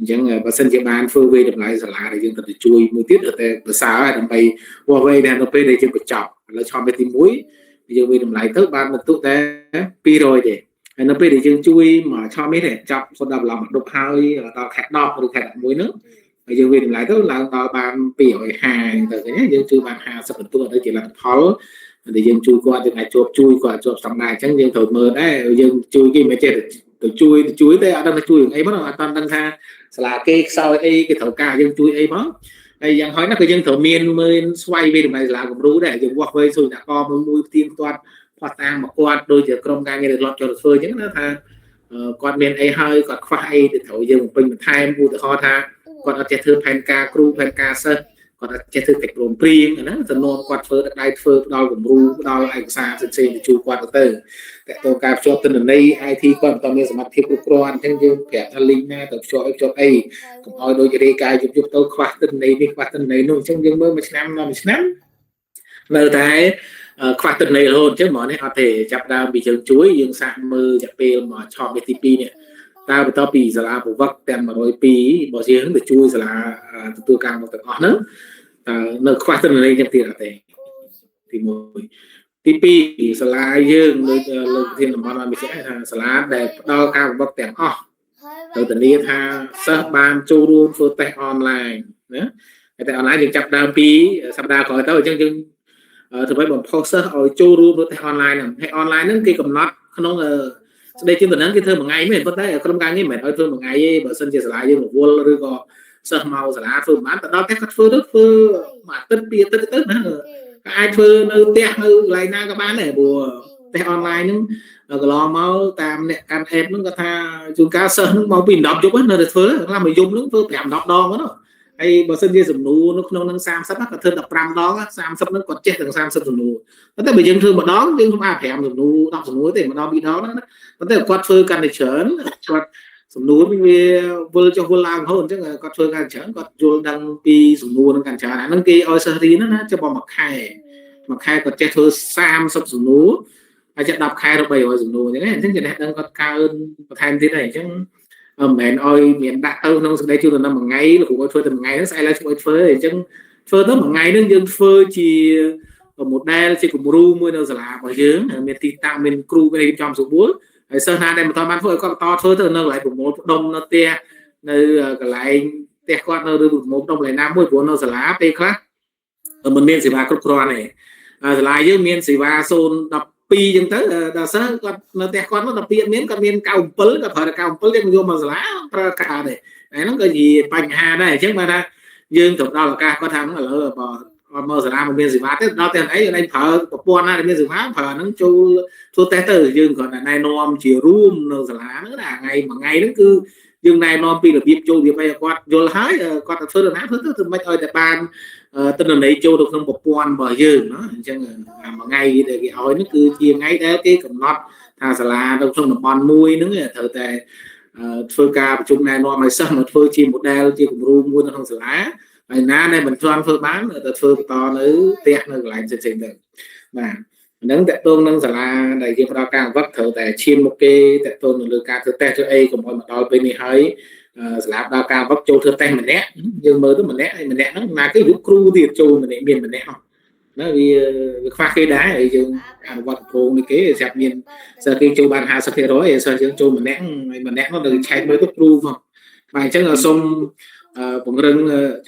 chẳng và sân chơi bàn phương về đầm lại là để dương từ chui mũi tiết ở sao ấy đầm bay qua về đèn nó để chân của chọc là cho mấy tim mũi dương về đầm lại tới bàn một tụ té pi rồi để nó bây giờ dương chui mà cho mấy thẻ chọc sau đó làm đục hơi tao khát đọc được khát muối nước bây giờ về lại tức là tao bàn biểu hàng từ cái dương chui bàn hàng sắp được tôi đây chỉ là khó để dương chui qua từ ngày chui qua xong này chẳng dương thổi mờ đấy dương chui kia mới chết từ chui đây ở đâu là chui ấy bắt đầu toàn đang tha là cái sau ấy cái thổi ca dương chui ấy mất đây dương hỏi nó cái dương thổi miên xoay về được này là cũng đúng để dương quạt về rồi đã co mũi tim toàn quạt tang một quạt đôi giờ trong gang nghe được lọt cho được phơi chứ nó tha quạt miền ấy hơi quạt khoai để thổi dương bình thay mua từ kho tha quạt ở chạy thưa pan ca cru pan ca sơ quạt ở chạy thưa cách lồng priêng nữa từ non quạt phơi đại phơi đo cũng ru đo ảnh xa xin để chui quạt từ tại tôi cà cho tên này IT quạt tao nghe smart thiết của con chẳng dương kẹt linh na tập cho ấy cũng hỏi đôi giờ đi cài giúp tôi quạt tên này luôn chẳng dương mới 1 năm nơi tại khoa tình này luôn chứ mọi này có thể chập đào bị trường chuối dương sạng mơ chập bê mà cho BTP này ta bị tao bị là bộ vật tem mà đôi pi bỏ riêng để chui là tôi càng một tầng ngọn nữa nơi khoa tình này chẳng tiền là thế thì mùi TP là dương lần thiên là bọn mình sẽ là để đo cao vật tem từ tình đi tha sơ ban chu luôn phương tay online nữa tại online dương chập đào pi sắp đào khỏi tới chân từ với bọn poster ở châu luôn đối online này hay online nó cái cầm nót không đây trên tình cái thơ một ngày mình có thấy ở trong gang ấy mình ở thơ một ngày bởi sân chơi lại như một vua rồi có sơ màu là phơi bán tận đó các phơi đất phơi mà tất bia tất nữa ai phơi nơi tè nơi lại na các bạn này bùa tè online nó lo máu tam nè can em nó có tha chúng cá sơ nó máu pin đọc chụp hết nơi phơi làm mình dùng nó phơi kèm đọc đo đó hayបើសិនជាសំណួរនៅក្នុងនឹង30ក៏ធ្វើ15ដង30នឹងគាត់ចេះទាំង30សំណួរតែបើយើងធ្វើម្ដងយើងkhôngអាច5សំណួរ10សំណួរទេម្ដងពីរដងហ្នឹងប៉ុន្តែគាត់ធ្វើកាន់តែច្រើនគាត់សំណួរវាវិលចុះវិលឡើងហូតអញ្ចឹងគាត់ធ្វើកាន់តែច្រើនគាត់យល់ដឹងពីសំណួរនឹងកាន់តែច្រើនអាហ្នឹងគេឲ្យសិស្សរៀនណាចាំបើមួយខែគាត់ចេះធ្វើ30សំណួរហើយចេះ10ខែទៅ300សំណួរអញ្ចឹងចំណេះដឹងគាត់កើនបន្ថែមទៀតហើយអញ្ចឹងមិនអោយមានដាក់ទៅក្នុងសេចក្តីជួយដំណឹងមួយថ្ងៃលោកគ្រូឲ្យធ្វើតែមួយថ្ងៃហ្នឹងស្អែកឡើងជួយធ្វើអញ្ចឹងធ្វើទៅមួយថ្ងៃហ្នឹងយើងធ្វើជា model ជាគំរូមួយនៅសាលារបស់យើងមានទីតាំងមានគ្រូមានចំស្រួលហើយសិស្សណាដែលមិនបានធ្វើឲ្យគាត់បន្តធ្វើទៅនៅកន្លែងប្រមូលផ្ដុំនៅផ្ទះនៅកន្លែងផ្ទះគាត់នៅឬប្រមូលផ្ដុំកន្លែងណាមួយព្រោះនៅសាលាពេលខ្លះមិនមានសេវាគ្រប់គ្រាន់ទេសាលាយើងមានសេវា 2ចឹងទៅដល់សិស្សគាត់នៅផ្ទះគាត់នោះដល់2មានគាត់មាន97គាត់ប្រើ97យើងយកមកសាលាប្រើការដែរហ្នឹងក៏ជាបញ្ហាដែរអញ្ចឹងបានថាយើងត្រូវដល់ឱកាសគាត់ថាឥឡូវបើមកសាលាមកមានសេវាទេដល់តែអីយើងប្រើប្រព័ន្ធណាដែលមានសេវាប្រើហ្នឹងចូលធ្វើតេស្តទៅយើងគ្រាន់តែណែនាំជារួមនៅសាលាហ្នឹងណាថ្ងៃមួយថ្ងៃហ្នឹងគឺយើងណែនាំពីរបៀបចូលរបៀបអីគាត់យល់ហើយគាត់ទៅធ្វើទៅណាធ្វើទៅមិនឲ្យតែបានទិន្នន័យចូលទៅក្នុងប្រព័ន្ធរបស់យើងណាអញ្ចឹងមួយថ្ងៃដែលគេឲ្យហ្នឹងគឺជាថ្ងៃដែលគេកំណត់ថាសាលានៅក្នុងតំបន់មួយហ្នឹងត្រូវតែធ្វើការប្រជុំណែនាំឲ្យសិស្សមកធ្វើជា model ជាគំរូមួយនៅក្នុងសាលាហើយណាដែលមិនទាន់ធ្វើបានទៅធ្វើបន្តនៅផ្ទះនៅកន្លែងផ្សេងៗទៅបាទហ្នឹងតកតងនឹងសាលាដែលយើងផ្ដល់ការអនុវត្តត្រូវតែឈានមុខគេតកតងនៅលើការធ្វើតេស្តធ្វើអីកុំឲ្យមកដល់ពេលនេះហើយសាលាផ្ដល់ការអនុវត្តចូលធ្វើតេស្តម្នាក់យើងមើលទៅម្នាក់ហើយម្នាក់ហ្នឹងណាគេគ្រូទៀតចូលម្នាក់មានម្នាក់ណាវាខ្វះគេដែរហើយយើងអនុវត្តប្រងនេះគេស្រាប់មានសិស្សគេចូលបាន 50% ហើយសិស្សយើងចូលម្នាក់ហើយម្នាក់នោះទៅឆែកមើលទៅគ្រូផងបាទអញ្ចឹងសូមពង្រឹង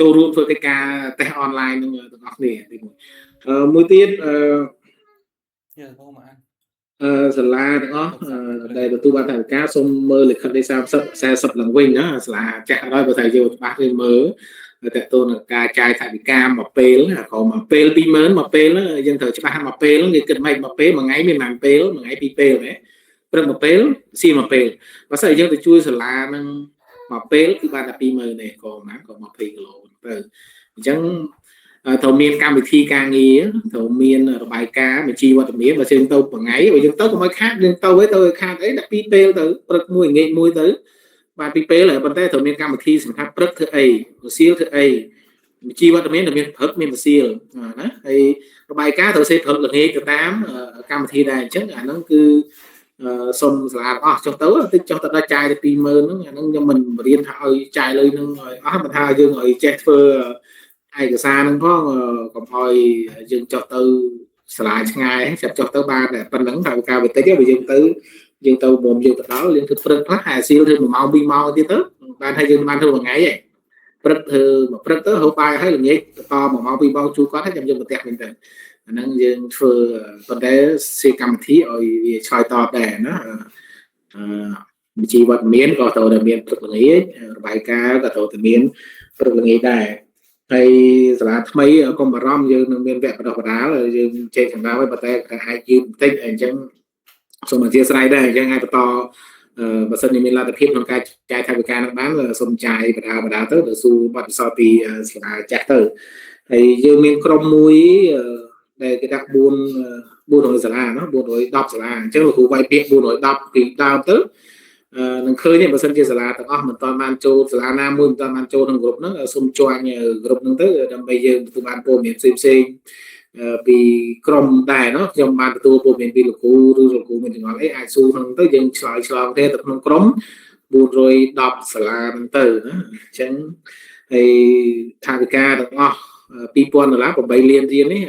ចូលរួមធ្វើកិច្ចការតេស្តអនឡាញនឹងទាំងអស់គ្នាមួយទៀតសាលាទាំងអស់ដែលទទួលបានថវិកាសូមមើលលិខិតទី30 40ឡើងវិញណាសាលាចាក់ឲ្យបើថាយកច្បាស់ទៅមើលតើតើនឹងការចាយថវិកាមួយពេលក៏មួយពេល 20000 មួយពេលយើងត្រូវច្បាស់មួយពេលគេគិតមិនមួយពេលមួយថ្ងៃមានប៉ុន្មានពេលមួយថ្ងៃ2ពេលហ៎ព្រឹកមួយពេលសៀលមួយពេលបើស្អីយើងទៅជួយសាលានឹងមួយពេលគឺបានតែ 20000 ទេក៏ប៉ុន្មានក៏20 គីឡូទៅអញ្ចឹងត្រូវមានកម្មវិធីការងារត្រូវមានរបាយការណ៍បញ្ជីវត្តមានបើយើងទៅមួយថ្ងៃបើយើងទៅកុំឲ្យខាតយើងទៅឲ្យខាតអីដាក់2ពេលទៅព្រឹកមួយងាយមួយទៅបាទ2ពេលហើយប៉ុន្តែត្រូវមានកម្មវិធីសម្រាប់ព្រឹកធ្វើអីម្សៀលធ្វើអីបញ្ជីវត្តមានត្រូវមានព្រឹកមានម្សៀលណាហើយរបាយការណ៍ត្រូវសេព្រឹកល្ងាចទៅតាមកម្មវិធីដែរអញ្ចឹងអាហ្នឹងគឺសុំសាលាអស់ចុះទៅតិចចុះទៅដល់ចាយទៅ 20000 ហ្នឹងអាហ្នឹងខ្ញុំមិនរៀនថាឲ្យចាយលុយហ្នឹងឲ្យអស់មិនថាយើងឲ្យចេះធ្វើឯកសារហ្នឹងផងកុំឲ្យយើងចុះទៅសាលាឆ្ងាយចាប់ចុះទៅបានតែប៉ុណ្្នឹងថាការវិតិចបើយើងទៅមុំយើងទៅដល់យើងធ្វើព្រឹកខ្លះហើយសៀលធ្វើ1ម៉ោង 2 ម៉ោងទៀតទៅបានហើយយើងបានធ្វើមួយថ្ងៃឯងព្រឹកធ្វើមួយព្រឹកទៅហូបបាយហើយល្ងាចត1ម៉ោង 2 ម៉ោងជួយគាត់ហើយចាំយើងទៅផ្ទះវិញទៅអាហ្នឹងយើងធ្វើប៉ុន្តែសេកម្មវិធីឲ្យវាឆ្លើយតបដែរណាបញ្ជីវត្តមានក៏ត្រូវតែមានព្រឹកល្ងាចរបាយការណ៍ក៏ត្រូវតែមានព្រឹកល្ងាចដែរហើយសាលាថ្មីកុំបារម្ភយើងនឹងមានវគ្គបណ្ដុះបណ្ដាលយើងចេះចំណាយប៉ុន្តែអាចយឺតបន្តិចអញ្ចឹងសូមអធិស្ឋានដែរអញ្ចឹងឲ្យបន្តបើសិនជាមានលទ្ធភាពក្នុងការចាយថវិកានឹងបានសូមចាយបណ្ដាទៅទៅស៊ូបទពិសោធន៍ពីសាលាចាស់ទៅហើយយើងមានក្រុមមួយដែលគេដាក់400សាលាណា410សាលាអញ្ចឹងលោកគ្រូវាយពាក្យ410ពីដើមទៅនឹងឃើញបើសិនជាសាលាទាំងអស់មិនតាន់បានចូលសាលាណាមួយមិនតាន់បានចូលក្នុងក្រុមហ្នឹងសូមជួញក្រុមហ្នឹងទៅដើម្បីយើងទទួលបានព័ត៌មានផ្សេងពីក្រុមដែរណាខ្ញុំបានទទួលព័ត៌មានពីលោកគ្រូឬលោកគ្រូមានចង្អុលអីអាចសួរហ្នឹងទៅយើងឆ្លើយឆ្លងទេទៅក្នុងក្រុម410សាលាហ្នឹងទៅណាអញ្ចឹងហើយថវិកាទាំងអស់$2000 8 លានរៀលនេះ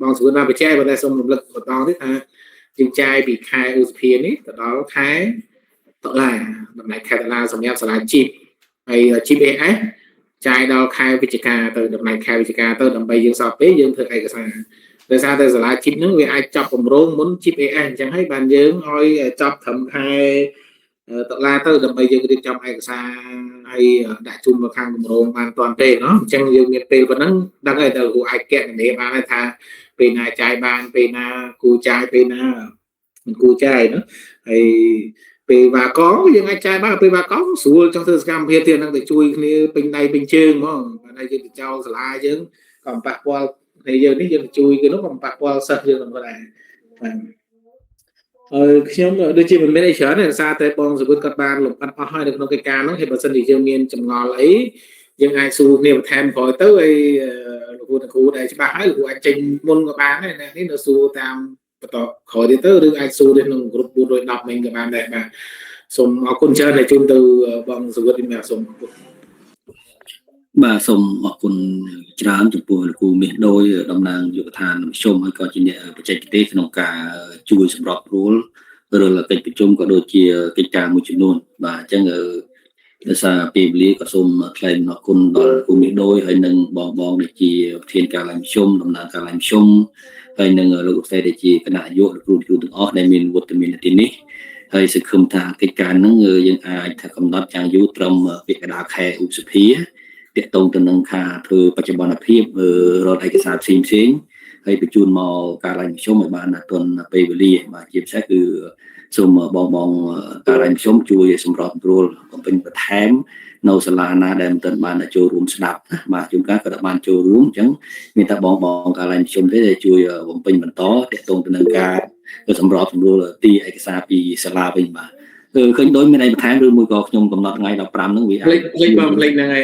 បងស្រួលបានបញ្ជាក់បើតែសូមរំលឹកបន្តទៀតថាយើងចាយពីខែឧសភានេះទៅដល់ខែតុលាដំណើរខេត្តតុលាសម្រាប់សាលាជីបហើយជីប AS ចាយដល់ខែវិច្ឆិកាទៅដំណើរខែវិច្ឆិកាទៅដើម្បីយើងសល់ពេលយើងធ្វើឯកសារដោយសារតែសាលាជីបហ្នឹងវាអាចចាប់គម្រោងមុនជីប AS អញ្ចឹងហើយបានយើងឲ្យចាប់ត្រឹមខែតុលាទៅដើម្បីយើងរៀបចំឯកសារហើយដាក់ជូនមកខាងគម្រោងបានតាន់ទេเนาะអញ្ចឹងយើងមានពេលប៉ុណ្ណឹងដឹងហើយតែគ្រូអាចកណនាបានថាពេលណាចាយបានពេលណាគូចាយពេលណាមិនគូចាយណាហើយពេលវាកងយើងអាចចាយបានពេលវាកងស្រួលចង់ធ្វើសកម្មភាពទៀតហ្នឹងទៅជួយគ្នាពេញដៃពេញជើងហ្មងបានហើយយើងទៅចោលសាលាយើងក៏ប៉ះពាល់គ្នាយើងនេះយើងជួយគេនោះក៏ប៉ះពាល់សិស្សយើងហ្នឹងដែរបាទខ្ញុំដូចជាមិនមានអីច្រើនទេដោយសារតែបងសុគតគាត់បានលំអិតអស់ហើយនៅក្នុងកិច្ចការហ្នឹងហើយបើសិនជាយើងមានចម្ងល់អីយើងអាចសួរគ្នាបន្ថែមក្រោយទៅហើយលោកគ្រូដែលច្បាស់ហើយលោកគ្រូអាចចេញមុនក៏បានដែរនេះនៅសួរតាមបន្តក្រោយទៀតទៅឬអាចសួរនៅក្នុងក្រុម410វិញក៏បានដែរបាទសូមអរគុណច្រើនដែលជួយទៅបងសុគតនេះសូមអរគុណបាទសូមអរគុណច្រើនចំពោះលោកគ្រូមាសដោយតំណាងយុវដ្ឋានមធ្យមហើយក៏ជាអ្នកបច្ចេកទេសក្នុងការជួយសម្របព្រួលឬកិច្ចប្រជុំក៏ដូចជាកិច្ចការមួយចំនួនបាទអញ្ចឹងដោយសារពេលវេលាក៏សូមថ្លែងអរគុណដល់លោកគ្រូមាសដោយហើយនឹងបងដែលជាប្រធានការឡើងមធ្យមតំណាងការឡើងមធ្យម ហើយនឹងលោកស្រីដែលជាគណៈនាយកគ្រូទាំងអស់ដែលមានវត្តមាននៅទីនេះហើយសង្ឃឹមថាកិច្ចការហ្នឹងយើងអាចថាកំណត់យ៉ាងយូរត្រឹមពាក្យកណ្ដាលខែឧបសភាទាក់ទងទៅនឹងការធ្វើបច្ចុប្បន្នភាពរដ្ឋឯកសារផ្សេងហើយបញ្ជូនមកការឡើងប្រជុំឲ្យបានទាន់ពេលវេលាបាទជាពិសេសគឺសូមបងការឡើងប្រជុំជួយសម្របសម្រួលបំពេញបន្ថែមនៅសាលាណាដែលមិនទាន់បានចូលរួមស្ដាប់ណាបាទជួនកាលក៏បានចូលរួមអញ្ចឹងមានតែបងការឡើងប្រជុំទេដែលជួយបំពេញបន្តទាក់ទងទៅនឹងការសម្របសម្រួលទីឯកសារពីសាលាវិញបាទឃើញដូចមានអីបន្ថែមឬមួយក៏ខ្ញុំកំណត់ថ្ងៃ15ហ្នឹងវាភ្លេចហ្នឹងហើយ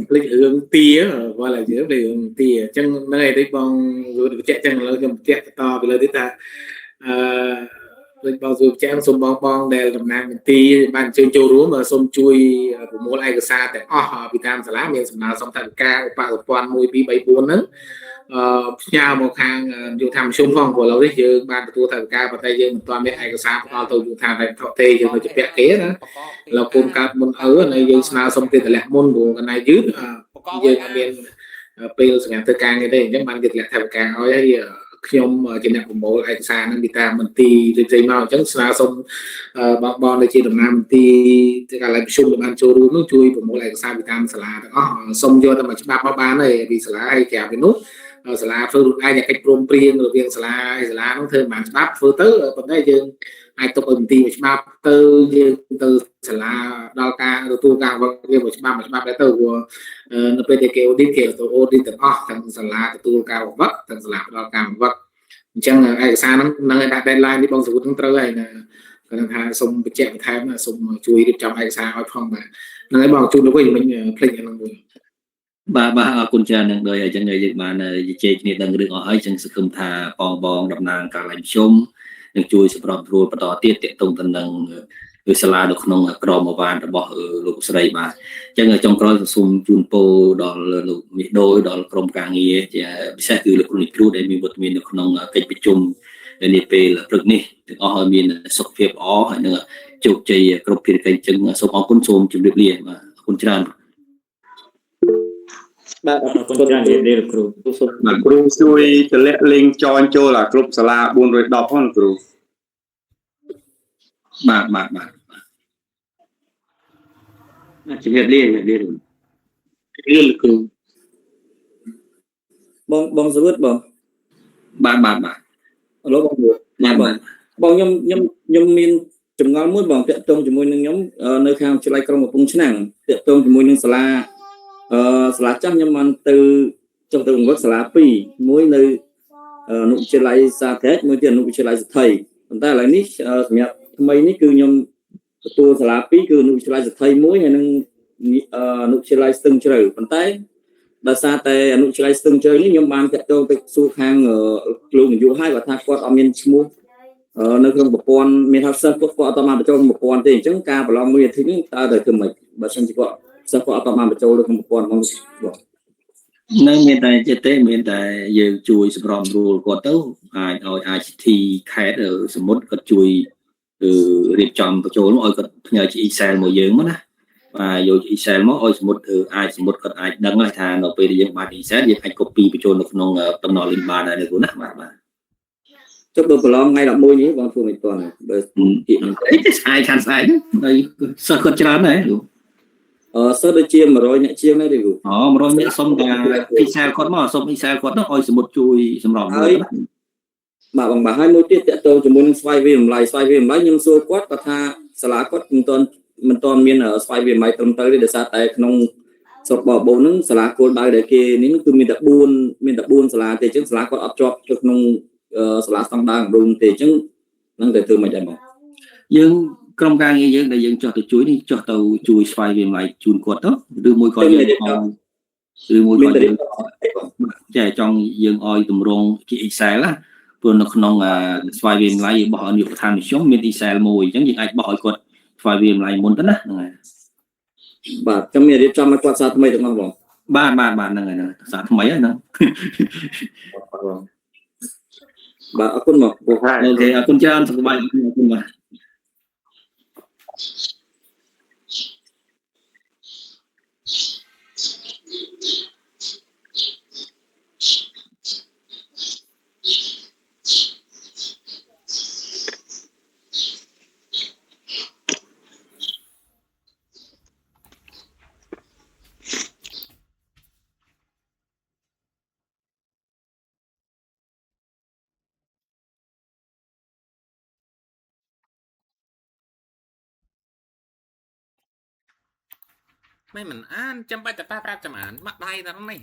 ភ្លេចរឿងទាគាត់ឡើយយើងភ្លេចរឿងទាអញ្ចឹងហ្នឹងហើយតិចបងបញ្ជាក់ចឹងឥឡូវខ្ញុំបញ្ជាក់បន្តពីលើទៀតថាដូចបងសួរបញ្ជាក់សូមបងដែលតំណាងមន្ទីរបានអញ្ជើញចូលរួមសូមជួយប្រមូលឯកសារទាំងអស់ពីតាមសាលាមានសំណើសុំថវិកាឧបករណ៍1 2 3 4ហ្នឹងផ្ញើមកខាងយុធធម្មជុំផងព្រោះឥឡូវនេះយើងបានទទួលថវិកាប៉ុន្តែយើងមិនទាន់មានឯកសារផ្ដល់ទៅយុធធម្មទេយើងនៅជាពាក់គេណាឥឡូវគុំកើតមុននៅយើងស្នើសុំទេតម្លាក់មុនព្រោះកន្លែងយឺតយើងអត់មានពេលសម្រាប់ធ្វើការងារទេអញ្ចឹងបានគេតម្លាក់ថវិកាឲ្យហើយខ្ញុំជាអ្នកប្រមូលឯកសារហ្នឹងពីតាមមន្ទីរផ្សេងមកអញ្ចឹងស្នើសុំបងដែលជាតំណាងមន្ទីរកាលប្រជុំបានចូលរួមនោះជួយប្រមូលឯកសារពីតាមសាលាទាំងអស់សុំយកតែមួយច្បាប់មកបានហើយពីសាលាហើយក្រៅពីនោះសាលាធ្វើខ្លួនឯងកិច្ចព្រមព្រៀងរវាងសាលាហើយសាលានោះធ្វើបានច្បាប់ធ្វើទៅប៉ុន្តែយើងអាចទុកឲ្យមន្ទីរមួយច្បាប់ទៅយើងទៅសាលាដល់ការទទួលការវឹកវាមួយច្បាប់ដែរទៅព្រោះនៅពេលដែលគេអូឌីតគេទៅអូឌីតទាំងអស់ទាំងសាលាទទួលការវឹកទាំងសាលាផ្ដល់ការវឹកអញ្ចឹងឯកសារហ្នឹងឲ្យដាក់ deadline នេះបងសវុតហ្នឹងត្រូវហើយណាគាត់ថាសូមបញ្ជាក់បន្ថែមសូមជួយរៀបចំឯកសារឲ្យផងបាទហ្នឹងហើយបងជូនលោកវិញមិញភ្លេចហ្នឹងមួយបាទអរគុណច្រើននឹងដោយអញ្ចឹងយើងបានជជែកគ្នាដឹងរឿងអស់ហើយអញ្ចឹងសង្ឃឹមថាបងតំណាងការឡើងប្រជុំនឹងជួយសម្របសម្រួលបន្តទៀតទាក់ទងទៅនឹងសាលានៅក្នុងក្រមអាវ៉ានរបស់លោកស្រីបាទអញ្ចឹងចុងក្រោយសូមជូនពរដល់លោកមេដូយដល់ក្រុមការងារជាពិសេសគឺលោកគ្រូដែលមានវត្តមាននៅក្នុងកិច្ចប្រជុំនាពេលព្រឹកនេះទាំងអស់ឲ្យមានសុខភាពល្អហើយនឹងជោគជ័យគ្រប់ភារកិច្ចអញ្ចឹងសូមអរគុណសូមជម្រាបលាបាទអរគុណច្រើនបាទអរគុណច្រើនលោកគ្រូបាទគ្រូជួយតម្លាក់លេងចនចូលអាគ្រប់សាលា410ផងគ្រូបាទជម្រាបលាលោកគ្រូបងសវុតបងបាទឥឡូវបងខ្ញុំមានចម្ងល់មួយបងតាក់ទងជាមួយនឹងខ្ញុំនៅខាងវិទ្យាល័យក្រុងកំពង់ឆ្នាំងតាក់ទងជាមួយនឹងសាលាសាលាចាស់ខ្ញុំបានទៅចុះទៅបង្វឹកសាលា2មួយនៅអនុវិទ្យាល័យសាធារណៈមួយទៀតអនុវិទ្យាល័យសិទ្ធិប៉ុន្តែឥឡូវនេះសម្រាប់ថ្មីនេះគឺខ្ញុំទទួលសាលា2គឺអនុវិទ្យាល័យសិទ្ធិមួយហើយនឹងអនុវិទ្យាល័យស្ទឹងជ្រៅប៉ុន្តែដោយសារតែអនុវិទ្យាល័យស្ទឹងជ្រៅនេះខ្ញុំបានតាក់ទងទៅសួរខាងលោកនាយកហើយគាត់ថាគាត់អត់មានឈ្មោះនៅក្នុងប្រព័ន្ធមានថាសិស្សគាត់អត់បានបញ្ចូលក្នុងប្រព័ន្ធទេអញ្ចឹងការប្រឡងមួយអាទិត្យនេះតើធ្វើម៉េចបើមិនជាគាត់សិស្សគាត់អត់បានបញ្ចូលនៅក្នុងប្រព័ន្ធរបស់នឹងមានតែចិត្តទេមានតែយើងជួយសម្របសម្រួលគាត់ទៅអាចឲ្យ ICT ខេត្តសមុទ្រគាត់ជួយរៀបចំបញ្ចូលមកឲ្យគាត់ផ្ញើជា Excel មកយើងមកណាបាទយក Excel មកឲ្យសមុទ្រអាចសមុទ្រគាត់អាចដឹងហើយថានៅពេលដែលយើងបាន Excel យើងអាច copy បញ្ចូលនៅក្នុងតំណ link បានដែរគ្រូណាបាទចុះបើប្រឡងថ្ងៃ11នេះបងធ្វើមិនទាន់បើទីនេះស្អាយខាងស្អាយហើយសិស្សគាត់ច្រើនដែរគ្រូសិស្សដូចជា100អ្នកជាងដែរទេគ្រូ100អ្នកសុំតែ Excel គាត់មកសុំ Excel គាត់ទៅឲ្យសមុទ្រជួយសម្របហើយបាទបងបាទហើយមួយទៀតតកតងជាមួយនឹងស្វ័យវាតម្លៃខ្ញុំសួរគាត់គាត់ថាសាលាគាត់មិនទាន់មានស្វ័យវាតម្លៃត្រឹមត្រូវទេដោយសារតែក្នុងស្រុកបបោហ្នឹងសាលាគោលដៅដែលគេនេះគឺមានតែ4សាលាទេអញ្ចឹងសាលាគាត់អត់ជាប់ទៅក្នុងសាលាស្តង់ដារកម្ពុជាទេអញ្ចឹងនឹងតែធ្វើមិនដែរបងយើងក្រុមការងារយើងដែលយើងចោះទៅជួយនេះចោះទៅជួយស្វ័យវាតម្លៃជូនគាត់ទៅឬមួយក៏យើងចាចង់យើងឲ្យតម្រង់ជា Excel ណាព្រោះនៅក្នុងស្វ័យវាតម្លៃរបស់នាយកប្រធានមជ្ឈមមាន Excel មួយអញ្ចឹងយើងអាចបោះឲ្យគាត់ស្វ័យវាតម្លៃមុនទៅណាហ្នឹងហើយបាទខ្ញុំមានរៀបចំឲ្យគាត់សារថ្មីទាំងអស់បងបាទហ្នឹងហើយសារថ្មីហ្នឹងបាទអរគុណមកអូខេអរគុណច្រើនសុខសប្បាយអរគុណបាទ មិនអានចាំបាច់តែប្រាប់ចាំអានមកដៃតែហ្នឹង